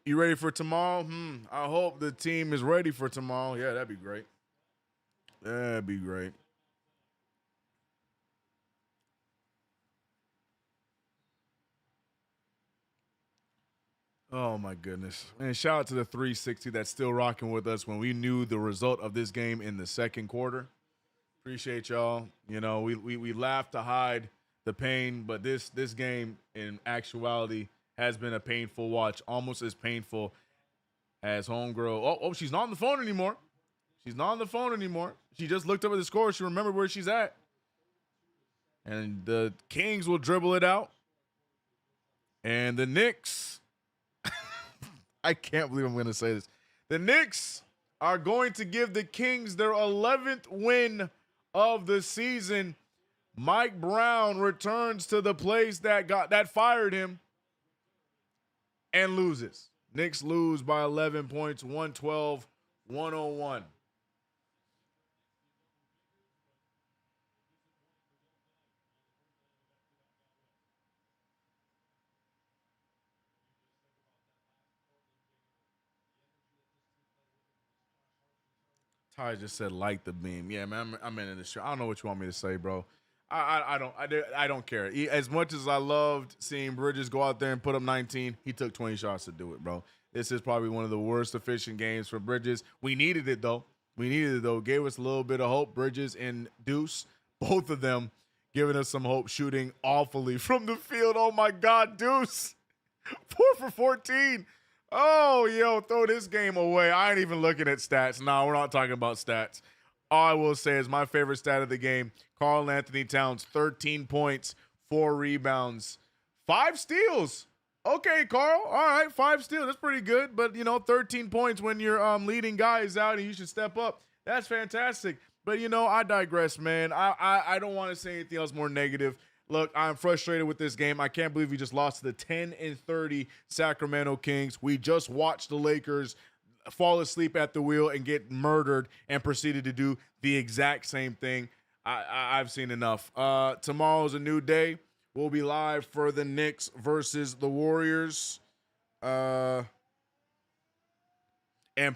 You ready for tomorrow? I hope the team is ready for tomorrow. Yeah, that'd be great. That'd be great. Oh, my goodness. And shout out to the 360 that's still rocking with us when we knew the result of this game in the second quarter. Appreciate y'all. You know, we laugh to hide the pain, but this game in actuality has been a painful watch, almost as painful as homegirl. Oh, she's not on the phone anymore. She's not on the phone anymore. She just looked up at the score. She remembered where she's at. And the Kings will dribble it out. And the Knicks, I can't believe I'm going to say this. The Knicks are going to give the Kings their 11th win of the season. Mike Brown returns to the place that fired him and loses. Knicks lose by 11 points, 112-101. Ty just said like the beam. Yeah, man, I'm in this show. I don't know what you want me to say, bro. I don't care. As much as I loved seeing Bridges go out there and put up 19, he took 20 shots to do it, bro. This is probably one of the worst efficient games for Bridges. We needed it, though. Gave us a little bit of hope. Bridges and Deuce, both of them giving us some hope, shooting awfully from the field. Oh, my God, Deuce. 4 for 14. Oh, yo, throw this game away. I ain't even looking at stats. No, we're not talking about stats. All I will say is my favorite stat of the game, Karl Anthony Towns, 13 points, 4 rebounds, 5 steals. Okay, Karl. All right, 5 steals. That's pretty good. But, 13 points when your leading guy is out and you should step up. That's fantastic. But, I digress, man. I don't want to say anything else more negative. Look, I'm frustrated with this game. I can't believe we just lost to the 10-30 Sacramento Kings. We just watched the Lakers fall asleep at the wheel and get murdered and proceeded to do the exact same thing. I've seen enough. Tomorrow's a new day. We'll be live for the Knicks versus the Warriors. And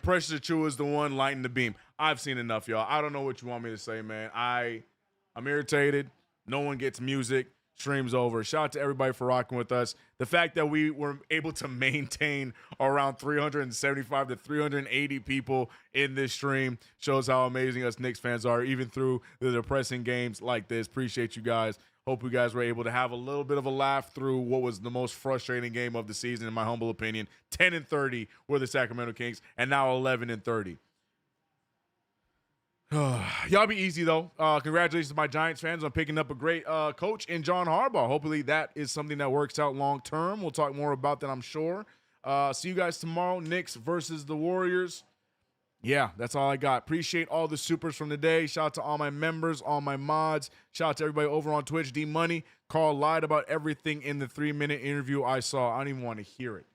Precious Achua is the one lighting the beam. I've seen enough, y'all. I don't know what you want me to say, man. I'm irritated. No one gets music. Stream's over. Shout out to everybody for rocking with us. The fact that we were able to maintain around 375 to 380 people in this stream shows how amazing us Knicks fans are, even through the depressing games like this. Appreciate you guys. Hope you guys were able to have a little bit of a laugh through what was the most frustrating game of the season, in my humble opinion. 10-30 were the Sacramento Kings, and now 11-30. Y'all be easy, though. Congratulations to my Giants fans on picking up a great coach in John Harbaugh. Hopefully that is something that works out long term. We'll talk more about that, I'm sure. See you guys tomorrow. Knicks versus the Warriors. Yeah, that's all I got. Appreciate all the supers from today. Shout out to all my members, all my mods. Shout out to everybody over on Twitch. D-Money. Carl lied about everything in the 3-minute interview I saw. I don't even want to hear it.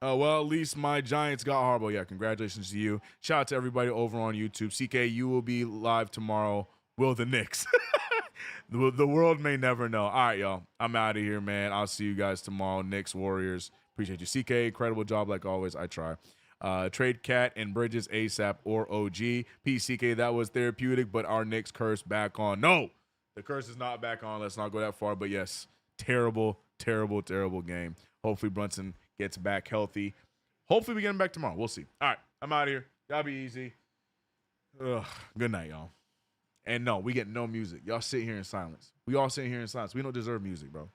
Well, at least my Giants got horrible. Yeah, congratulations to you. Shout out to everybody over on YouTube. CK, you will be live tomorrow. Will the Knicks? The world may never know. All right, y'all. I'm out of here, man. I'll see you guys tomorrow. Knicks, Warriors. Appreciate you. CK, incredible job like always. I try. Trade Cat and Bridges ASAP or OG. PCK, that was therapeutic, but our Knicks curse back on. No, the curse is not back on. Let's not go that far. But yes, terrible, terrible, terrible game. Hopefully Brunson gets back healthy. Hopefully we get him back tomorrow. We'll see. All right, I'm out of here. Y'all be easy. Ugh, good night, y'all. And no, we get no music. Y'all sit here in silence. We all sit here in silence. We don't deserve music, bro.